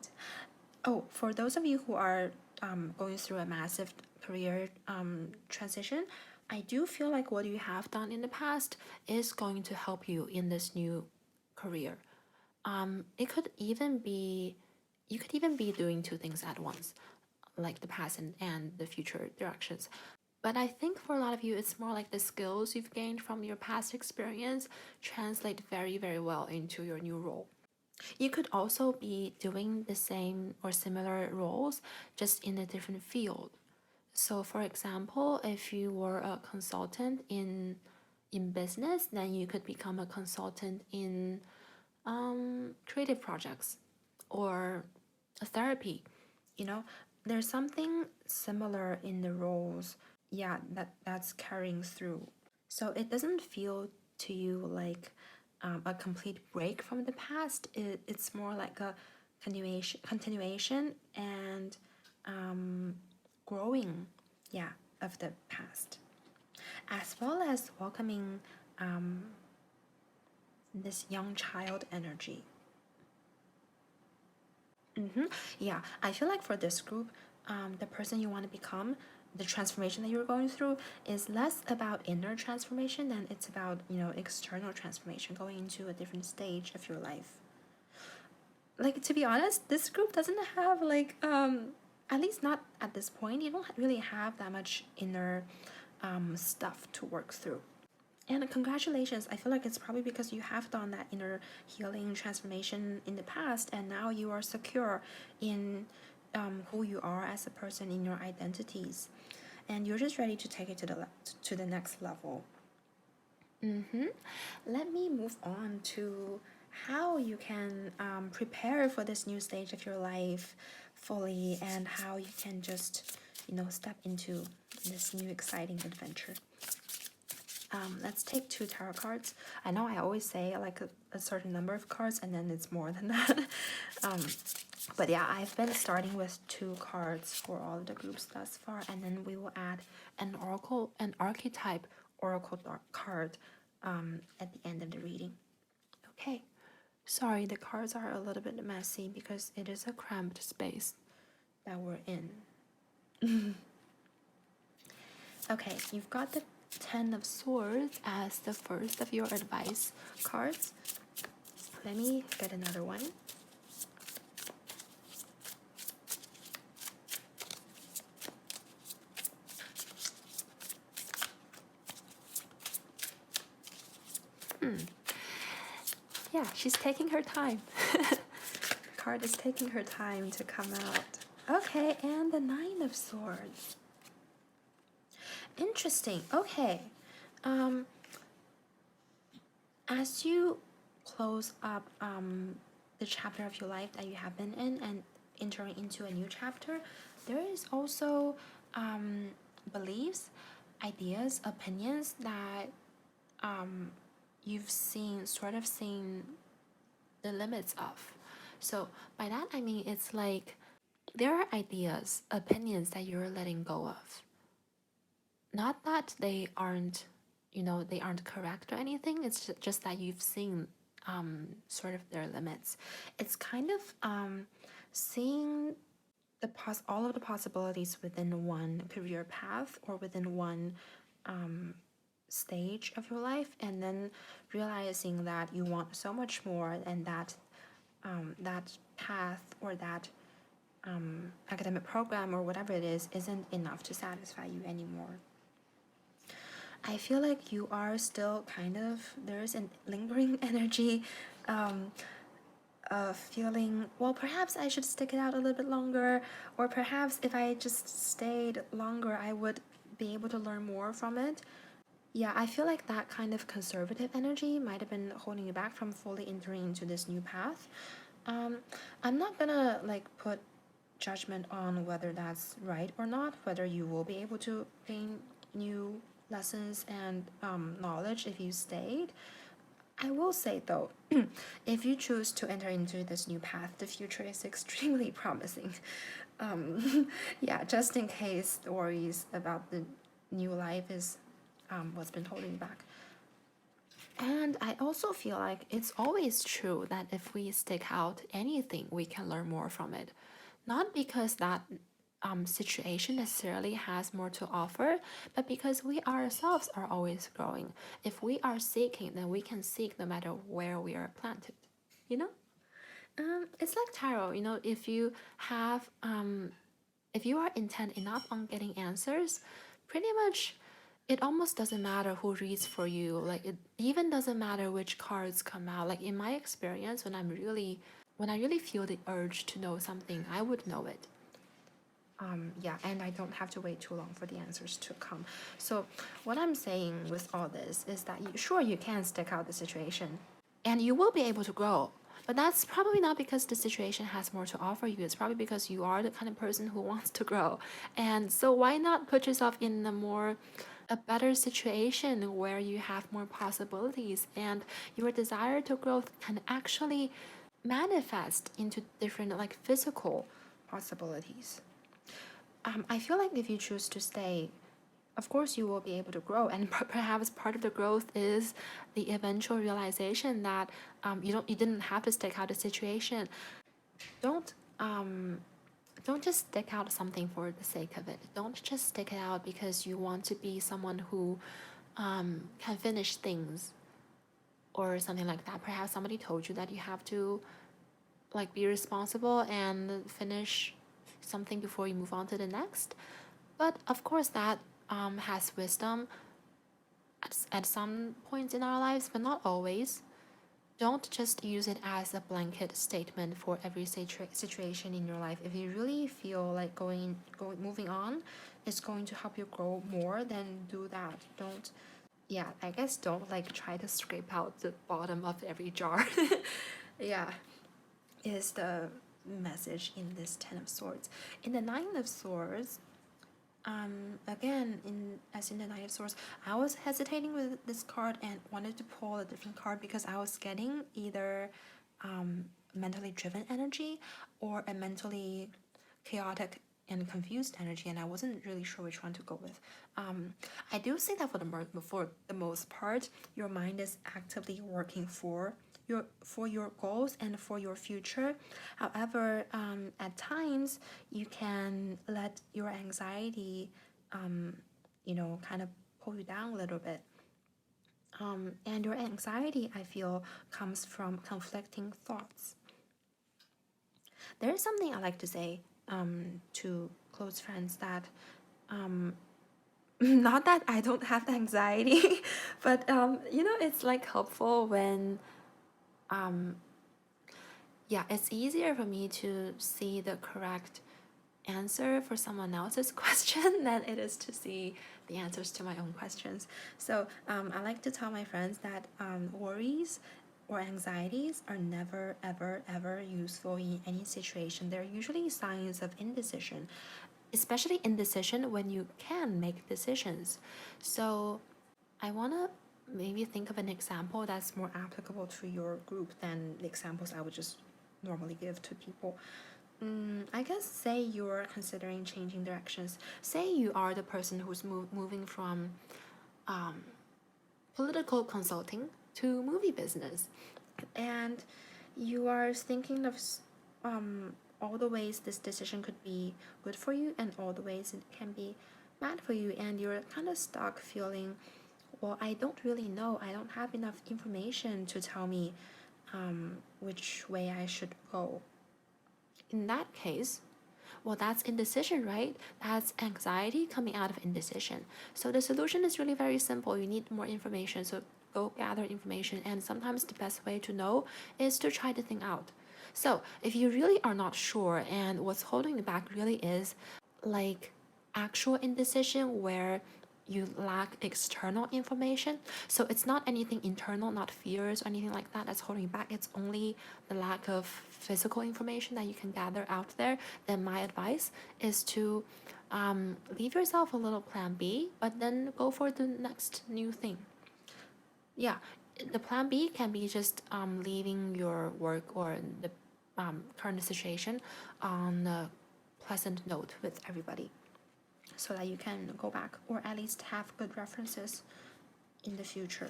oh, for those of you who are going through a massive career transition, I do feel like what you have done in the past is going to help you in this new career. It could even be, you could even be doing two things at once, like the past and the future directions. But I think for a lot of you, it's more like the skills you've gained from your past experience translate very, very well into your new role. You could also be doing the same or similar roles, just in a different field. So, for example, if you were a consultant in business, then you could become a consultant in creative projects or a therapy. You know, there's something similar in the roles, yeah, that's carrying through. So it doesn't feel to you like a complete break from the past. It's more like a continuation and growing, yeah, of the past, as well as welcoming this young child energy. Yeah, I feel like for this group, the person you want to become, the transformation that you're going through is less about inner transformation than it's about, external transformation, going into a different stage of your life. Like, to be honest, this group doesn't have like, at least not at this point, you don't really have that much inner stuff to work through. And congratulations, I feel like it's probably because you have done that inner healing transformation in the past, and now you are secure in who you are as a person, in your identities, and you're just ready to take it to the next level. Let me move on to how you can prepare for this new stage of your life fully, and how you can just, step into this new exciting adventure. Let's take 2 tarot cards. I know I always say like a certain number of cards, and then it's more than that. But yeah, I've been starting with 2 cards for all of the groups thus far, and then we will add an archetype oracle card at the end of the reading. Okay. Sorry, the cards are a little bit messy because it is a cramped space that we're in. Okay, you've got the 10 of Swords as the first of your advice cards. Let me get another one. Yeah, she's taking her time. The card is taking her time to come out. Okay, and the 9 of Swords. Interesting. Okay. As you close up the chapter of your life that you have been in and entering into a new chapter, there is also beliefs, ideas, opinions that you've seen the limits of. So by that I mean it's like there are ideas, opinions that you're letting go of. Not that they aren't, they aren't correct or anything. It's just that you've seen sort of their limits. It's kind of seeing all of the possibilities within one career path or within one stage of your life, and then realizing that you want so much more, and that that path or that academic program or whatever it is isn't enough to satisfy you anymore. I feel like you are still there's a lingering energy of feeling, well, perhaps I should stick it out a little bit longer, or perhaps if I just stayed longer, I would be able to learn more from it. Yeah, I feel like that kind of conservative energy might have been holding you back from fully entering into this new path. I'm not gonna put judgment on whether that's right or not, whether you will be able to gain new lessons and knowledge if you stayed. I will say though, if you choose to enter into this new path, the future is extremely promising. Yeah, just in case the worries about the new life is what's been holding you back. And I also feel like it's always true that if we stick out anything, we can learn more from it. Not because that situation necessarily has more to offer, but because we ourselves are always growing. If we are seeking, then we can seek no matter where we are planted, you know? It's like tarot, you know, if you are intent enough on getting answers, pretty much it almost doesn't matter who reads for you. Like it even doesn't matter which cards come out. Like in my experience, when I really feel the urge to know something, I would know it. Yeah, and I don't have to wait too long for the answers to come. So what I'm saying with all this is that sure you can stick out the situation and you will be able to grow. But that's probably not because the situation has more to offer you. It's probably because you are the kind of person who wants to grow. And so why not put yourself in a better situation where you have more possibilities and your desire to grow can actually manifest into different like physical possibilities. I feel like if you choose to stay, of course you will be able to grow, and perhaps part of the growth is the eventual realization that you didn't have to stick out a situation. Don't don't just stick out something for the sake of it. Don't just stick it out because you want to be someone who can finish things or something like that. Perhaps somebody told you that you have to like be responsible and finish something before you move on to the next. But of course, that has wisdom at some points in our lives, but not always. Don't just use it as a blanket statement for every situation in your life. If you really feel like moving on is going to help you grow more, then do that. Don't, yeah, I guess don't like try to scrape out the bottom of every jar. Yeah, is the message in this Ten of Swords. In the Nine of Swords, again, in the Knight of Swords, I was hesitating with this card and wanted to pull a different card because I was getting either mentally driven energy or a mentally chaotic and confused energy, and I wasn't really sure which one to go with. I do say that for the most part, your mind is actively working for your goals and for your future. However, at times you can let your anxiety, kind of pull you down a little bit. And your anxiety, I feel, comes from conflicting thoughts. There is something I like to say to close friends that not that I don't have anxiety, but it's like helpful when yeah, it's easier for me to see the correct answer for someone else's question than it is to see the answers to my own questions. So I like to tell my friends that worries or anxieties are never, ever, ever useful in any situation. They're usually signs of indecision, especially indecision when you can make decisions. So I want to maybe think of an example that's more applicable to your group than the examples I would just normally give to people. I guess say you're considering changing directions. Say you are the person who's moving from political consulting to movie business, and you are thinking of all the ways this decision could be good for you and all the ways it can be bad for you, and you're kind of stuck feeling, well, I don't really know. I don't have enough information to tell me which way I should go. In that case, well, that's indecision, right? That's anxiety coming out of indecision. So the solution is really very simple. You need more information, so go gather information. And sometimes the best way to know is to try the thing out. So if you really are not sure and what's holding you back really is like actual indecision where you lack external information. So it's not anything internal, not fears or anything like that that's holding you back. It's only the lack of physical information that you can gather out there. Then my advice is to leave yourself a little plan B, but then go for the next new thing. Yeah, the plan B can be just leaving your work or the current situation on a pleasant note with everybody, so that you can go back or at least have good references in the future.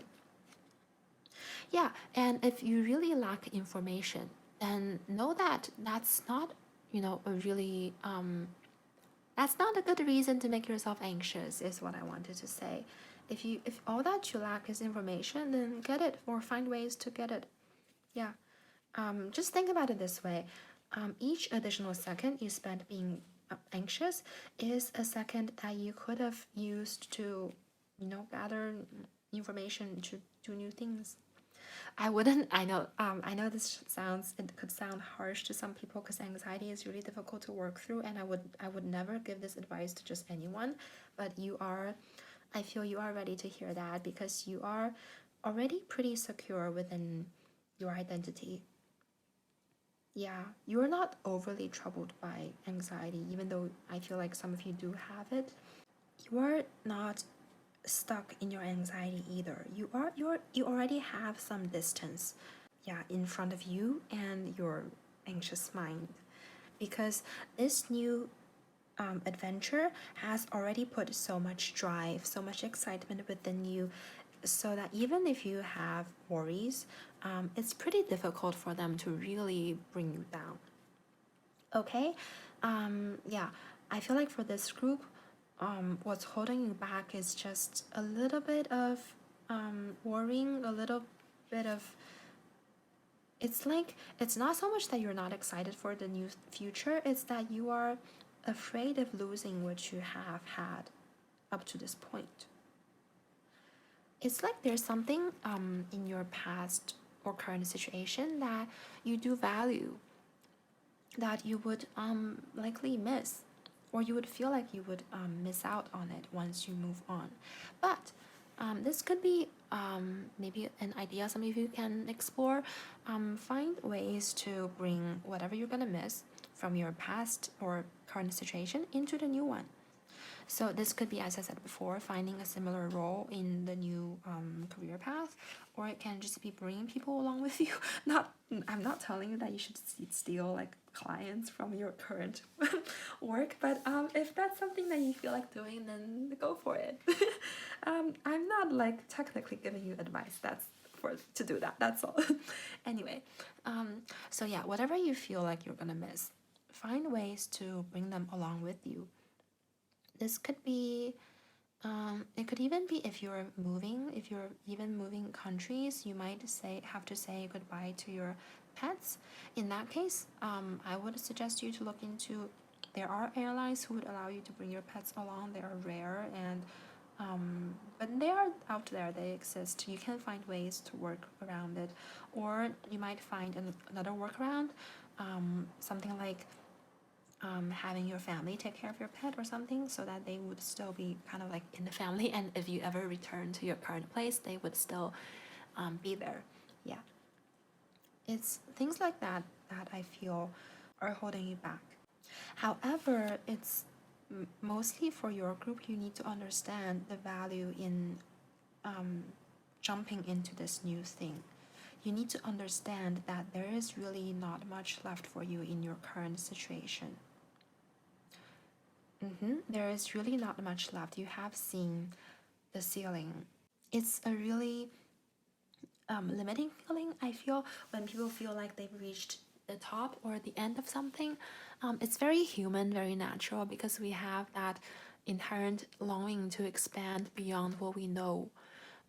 Yeah, and if you really lack information, then know that that's not, a really that's not a good reason to make yourself anxious, is what I wanted to say. If all that you lack is information, then get it or find ways to get it. Yeah. Just think about it this way. Each additional second you spend being anxious is a second that you could have used to, gather information to do new things. I know it could sound harsh to some people because anxiety is really difficult to work through, and I would never give this advice to just anyone, but I feel you are ready to hear that because you are already pretty secure within your identity. Yeah, you're not overly troubled by anxiety, even though I feel like some of you do have it. You are not stuck in your anxiety either. You already have some distance, yeah, in front of you and your anxious mind, because this new adventure has already put so much drive, so much excitement within you, so that even if you have worries, it's pretty difficult for them to really bring you down. Okay, yeah, I feel like for this group, what's holding you back is just a little bit of worrying, a little bit of. It's like it's not so much that you're not excited for the new future, it's that you are afraid of losing what you have had up to this point. It's like there's something in your past or current situation that you do value, that you would likely miss, or you would feel like you would miss out on it once you move on. But this could be maybe an idea some of you can explore. Find ways to bring whatever you're gonna miss from your past or current situation into the new one. So this could be, as I said before, finding a similar role in the new career path, or it can just be bringing people along with you. I'm not telling you that you should steal like clients from your current work, but if that's something that you feel like doing, then go for it. I'm not like technically giving you advice. That's to do that. That's all. Anyway, so yeah, whatever you feel like you're gonna miss, find ways to bring them along with you. This could be, it could even be if you're even moving countries, you might have to say goodbye to your pets. In that case, I would suggest you to look into, there are airlines who would allow you to bring your pets along. They are rare and, but they are out there, they exist. You can find ways to work around it, or you might find another workaround, something like having your family take care of your pet or something, so that they would still be kind of like in the family, and if you ever return to your current place, they would still be there. Yeah, it's things like that that I feel are holding you back. However, it's mostly for your group. You need to understand the value in jumping into this new thing. You need to understand that there is really not much left for you in your current situation. There is really not much left. You have seen the ceiling. It's a really limiting feeling, I feel, when people feel like they've reached the top or the end of something. It's very human, very natural, because we have that inherent longing to expand beyond what we know.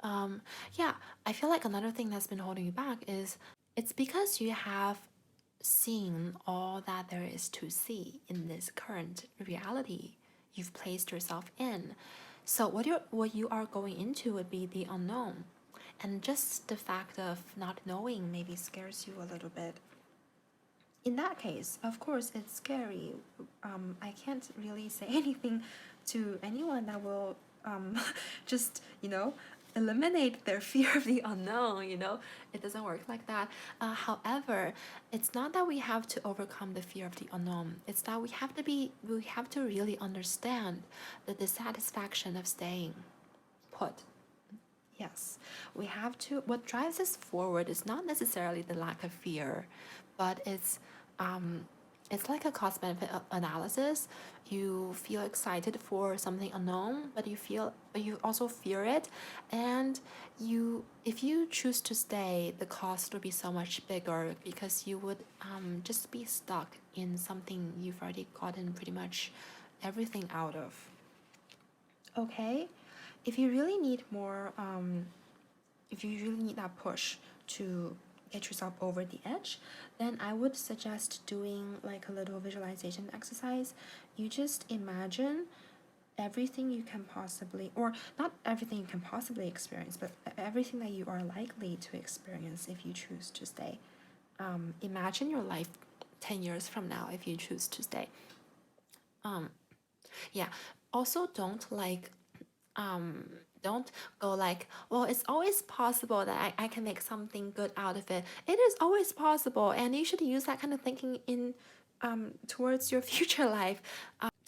Yeah, I feel like another thing that's been holding you back is it's because you have seen all that there is to see in this current reality you've placed yourself in. So what you are going into would be the unknown. And just the fact of not knowing maybe scares you a little bit. In that case, of course, it's scary. I can't really say anything to anyone that will just, eliminate their fear of the unknown, It doesn't work like that. However, it's not that we have to overcome the fear of the unknown. It's that we have to really understand the dissatisfaction of staying put. Yes, we have to. What drives us forward is not necessarily the lack of fear, but it's like a cost benefit analysis. You feel excited for something unknown, but you also fear it, and if you choose to stay, the cost would be so much bigger because you would just be stuck in something you've already gotten pretty much everything out of. Okay, if you really need more, if you really need that push to get yourself over the edge, then I would suggest doing like a little visualization exercise. You just imagine everything you can possibly, or not everything you can possibly experience, but everything that you are likely to experience if you choose to stay. Imagine your life 10 years from now if you choose to stay. Yeah. Also, don't go like, well, it's always possible that I can make something good out of it. It is always possible, and you should use that kind of thinking in towards your future life.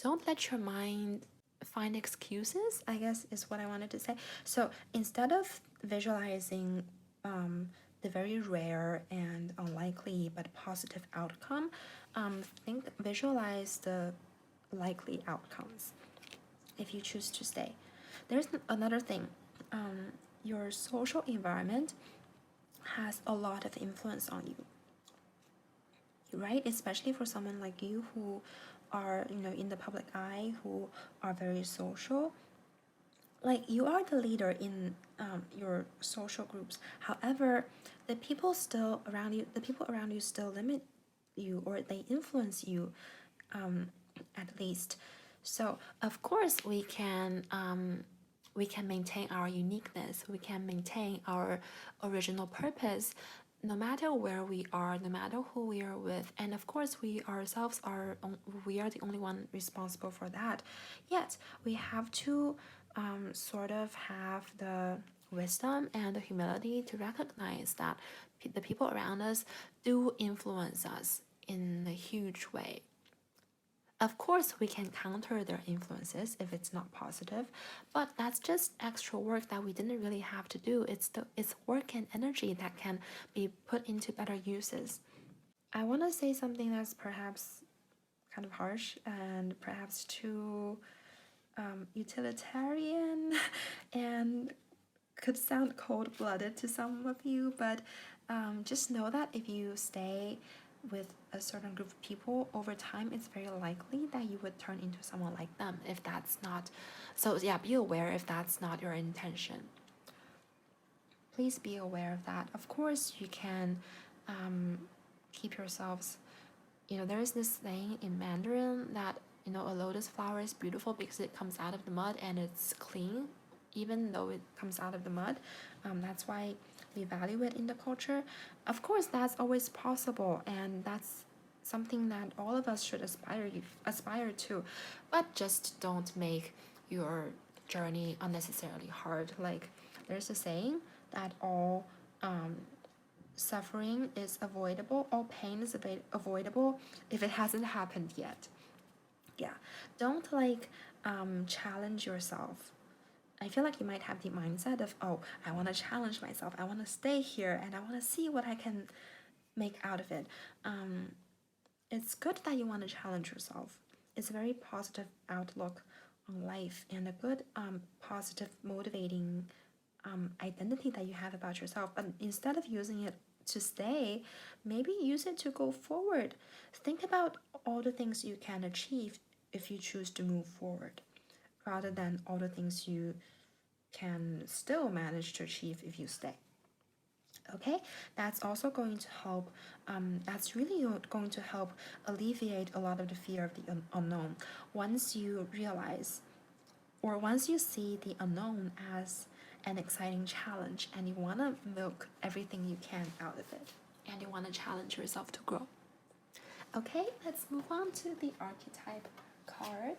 Don't let your mind find excuses, I guess is what I wanted to say. So instead of visualizing the very rare and unlikely but positive outcome, visualize the likely outcomes if you choose to stay. There's another thing. Your social environment has a lot of influence on you, right? Especially for someone like you who are, in the public eye, who are very social. Like you are the leader in your social groups. However, the people around you still limit you, or they influence you, at least. So of course we can maintain our uniqueness. We can maintain our original purpose, no matter where we are, no matter who we are with. And of course, we ourselves we are the only one responsible for that. Yet we have to sort of have the wisdom and the humility to recognize that the people around us do influence us in a huge way. Of course, we can counter their influences if it's not positive, but that's just extra work that we didn't really have to do. It's work and energy that can be put into better uses. I want to say something that's perhaps kind of harsh and perhaps too utilitarian and could sound cold-blooded to some of you, but just know that if you stay with a certain group of people over time, it's very likely that you would turn into someone like them if that's not. So yeah, be aware if that's not your intention. Please be aware of that. Of course, you can keep yourselves. There is this saying in Mandarin that a lotus flower is beautiful because it comes out of the mud and it's clean, even though it comes out of the mud. That's why we value it in the culture. Of course, that's always possible, and that's something that all of us should aspire to. But just don't make your journey unnecessarily hard. Like there's a saying that all suffering is avoidable, all pain is avoidable if it hasn't happened yet. Yeah, don't challenge yourself. I feel like you might have the mindset of, oh, I want to challenge myself, I want to stay here, and I want to see what I can make out of it. It's good that you want to challenge yourself. It's a very positive outlook on life and a good, positive, motivating identity that you have about yourself. But instead of using it to stay, maybe use it to go forward. Think about all the things you can achieve if you choose to move forward, rather than all the things you can still manage to achieve if you stay. Okay, that's also going to help. That's really going to help alleviate a lot of the fear of the unknown. Once you realize, or once you see the unknown as an exciting challenge, and you want to milk everything you can out of it, and you want to challenge yourself to grow. Okay, let's move on to the archetype card.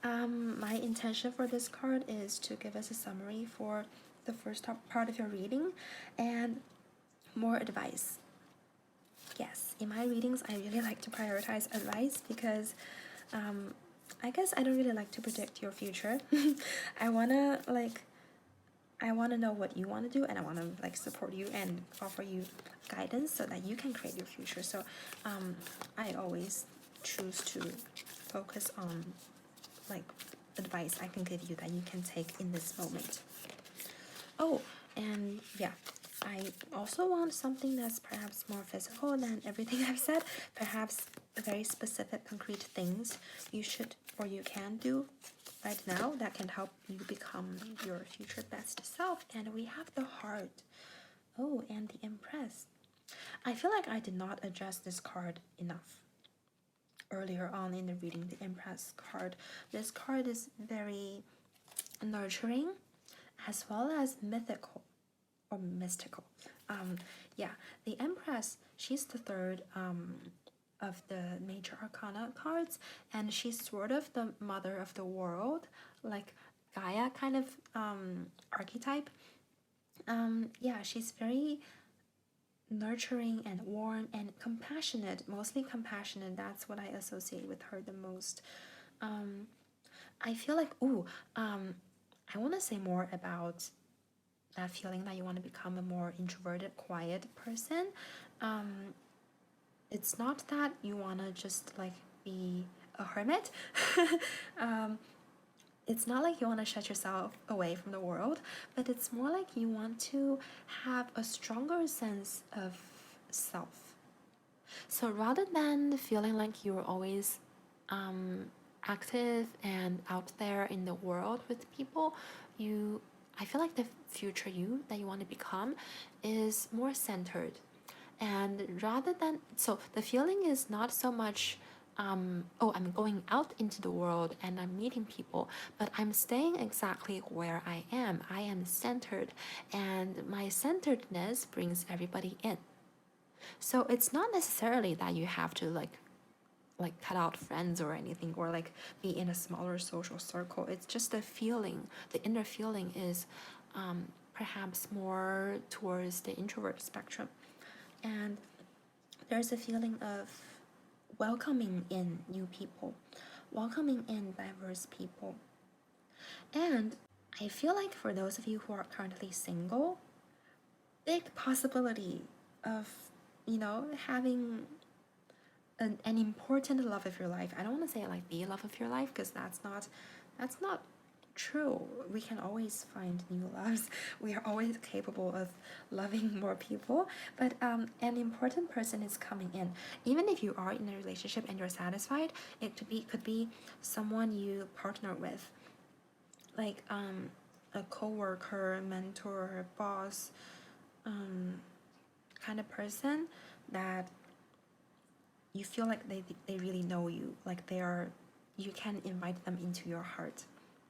My intention for this card is to give us a summary for the first part of your reading and more advice. Yes, in my readings, I really like to prioritize advice because I guess I don't really like to predict your future. I wanna I want to know what you want to do, and I want to like support you and offer you guidance so that you can create your future. So I always choose to focus on like advice I can give you that you can take in this moment. Oh, and yeah, I also want something that's perhaps more physical than everything I've said. Perhaps very specific, concrete things you should or you can do right now that can help you become your future best self. And we have the heart. Oh, and the Empress. I feel like I did not address this card enough earlier on in the reading. The Empress card. This card is very nurturing as well as mythical or mystical. Yeah, the Empress, she's the third of the major arcana cards, and she's sort of the mother of the world, like Gaia kind of archetype. Yeah, she's very nurturing and warm and compassionate, mostly compassionate. That's what I associate with her the most. I feel like, I want to say more about that feeling that you want to become a more introverted, quiet person. It's not that you want to just like be a hermit. It's not like you want to shut yourself away from the world, but it's more like you want to have a stronger sense of self. So rather than feeling like you're always active and out there in the world with people, I feel like the future you that you want to become is more centered. And rather than, so the feeling is not so much, oh, I'm going out into the world and I'm meeting people, but I'm staying exactly where I am. I am centered, and my centeredness brings everybody in. So it's not necessarily that you have to like cut out friends or anything, or like be in a smaller social circle. It's just the feeling, the inner feeling is perhaps more towards the introvert spectrum. And there's a feeling of welcoming in new people, welcoming in diverse people. And I feel like for those of you who are currently single, big possibility of, having an important love of your life. I don't want to say like the love of your life, because that's not true. We can always find new loves. We are always capable of loving more people, but an important person is coming in. Even if you are in a relationship and you're satisfied, it could be someone you partner with, like a coworker, mentor, boss, kind of person that you feel like they really know you, like you can invite them into your heart.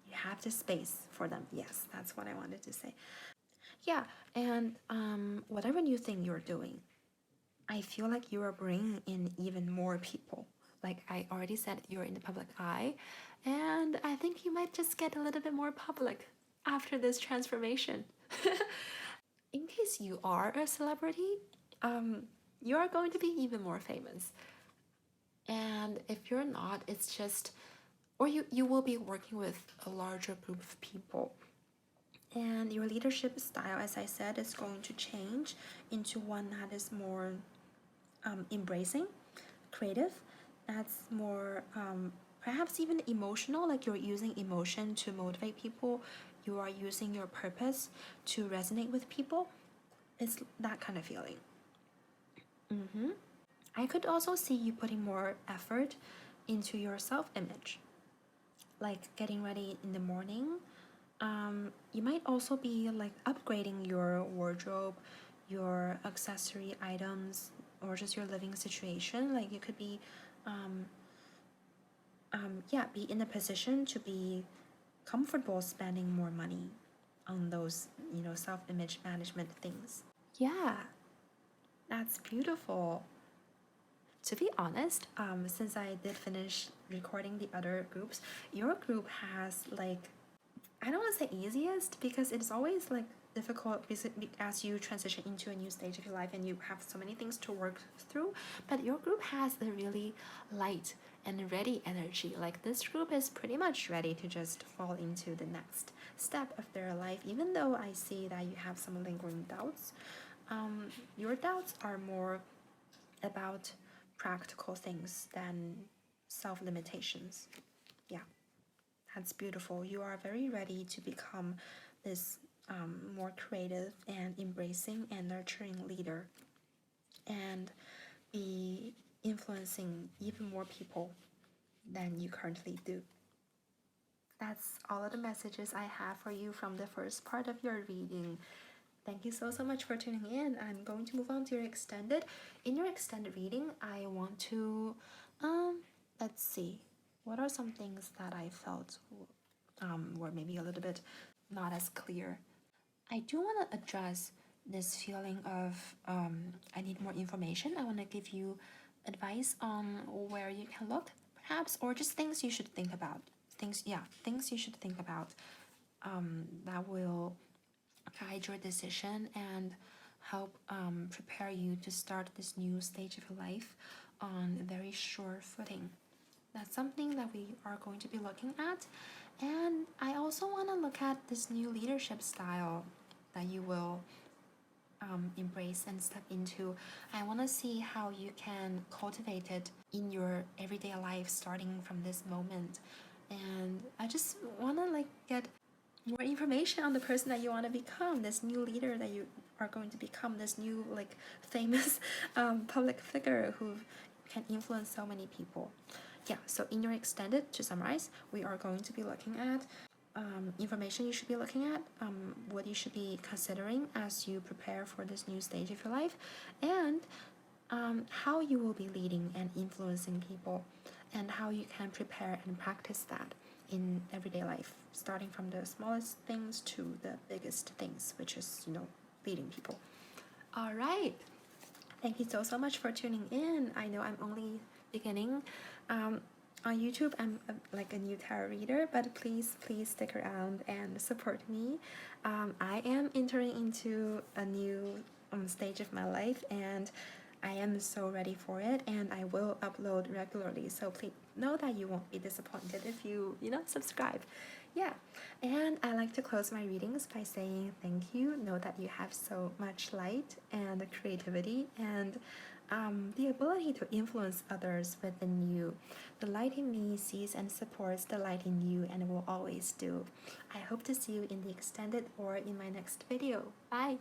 You have the space for them. Yes, that's what I wanted to say. Yeah, and whatever new thing you're doing, I feel like you are bringing in even more people. Like I already said, you're in the public eye, and I think you might just get a little bit more public after this transformation. In case you are a celebrity, you are going to be even more famous. And if you're not, it's just, or you will be working with a larger group of people. And your leadership style, as I said, is going to change into one that is more embracing, creative, that's more perhaps even emotional, like you're using emotion to motivate people, you are using your purpose to resonate with people. It's that kind of feeling. I could also see you putting more effort into your self-image, like getting ready in the morning. You might also be like upgrading your wardrobe, your accessory items, or just your living situation. Like you could be, be in a position to be comfortable spending more money on those, self-image management things. Yeah, that's beautiful. To be honest, since I did finish recording the other groups, your group has like, I don't want to say easiest because it's always like difficult as you transition into a new stage of your life and you have so many things to work through. But your group has a really light and ready energy. Like this group is pretty much ready to just fall into the next step of their life, even though I see that you have some lingering doubts. Your doubts are more about practical things than self-limitations. Yeah, that's beautiful. You are very ready to become this more creative and embracing and nurturing leader and be influencing even more people than you currently do. That's all of the messages I have for you from the first part of your reading. Thank you so much for tuning in. I'm going to move on to your extended. In your extended reading, I want to let's see. What are some things that I felt were maybe a little bit not as clear? I do want to address this feeling of I need more information. I want to give you advice on where you can look, perhaps, or just things you should think about. Things you should think about that will guide your decision and help prepare you to start this new stage of your life on a very sure footing. That's something that we are going to be looking at. And I also want to look at this new leadership style that you will embrace and step into. I want to see how you can cultivate it in your everyday life starting from this moment. And I just want to like get more information on the person that you want to become, this new leader that you are going to become, this new like famous public figure who can influence so many people. Yeah, so in your extended, to summarize, we are going to be looking at information you should be looking at, what you should be considering as you prepare for this new stage of your life, and how you will be leading and influencing people, and how you can prepare and practice that in everyday life, starting from the smallest things to the biggest things, which is, leading people. All right. Thank you so much for tuning in. I know I'm only beginning. On YouTube, I'm like a new tarot reader, but please stick around and support me. I am entering into a new stage of my life, and I am so ready for it, and I will upload regularly. So please know that you won't be disappointed if you subscribe. Yeah, and I like to close my readings by saying thank you. Know that you have so much light and creativity and the ability to influence others within you. The light in me sees and supports the light in you and will always do. I hope to see you in the extended or in my next video. Bye!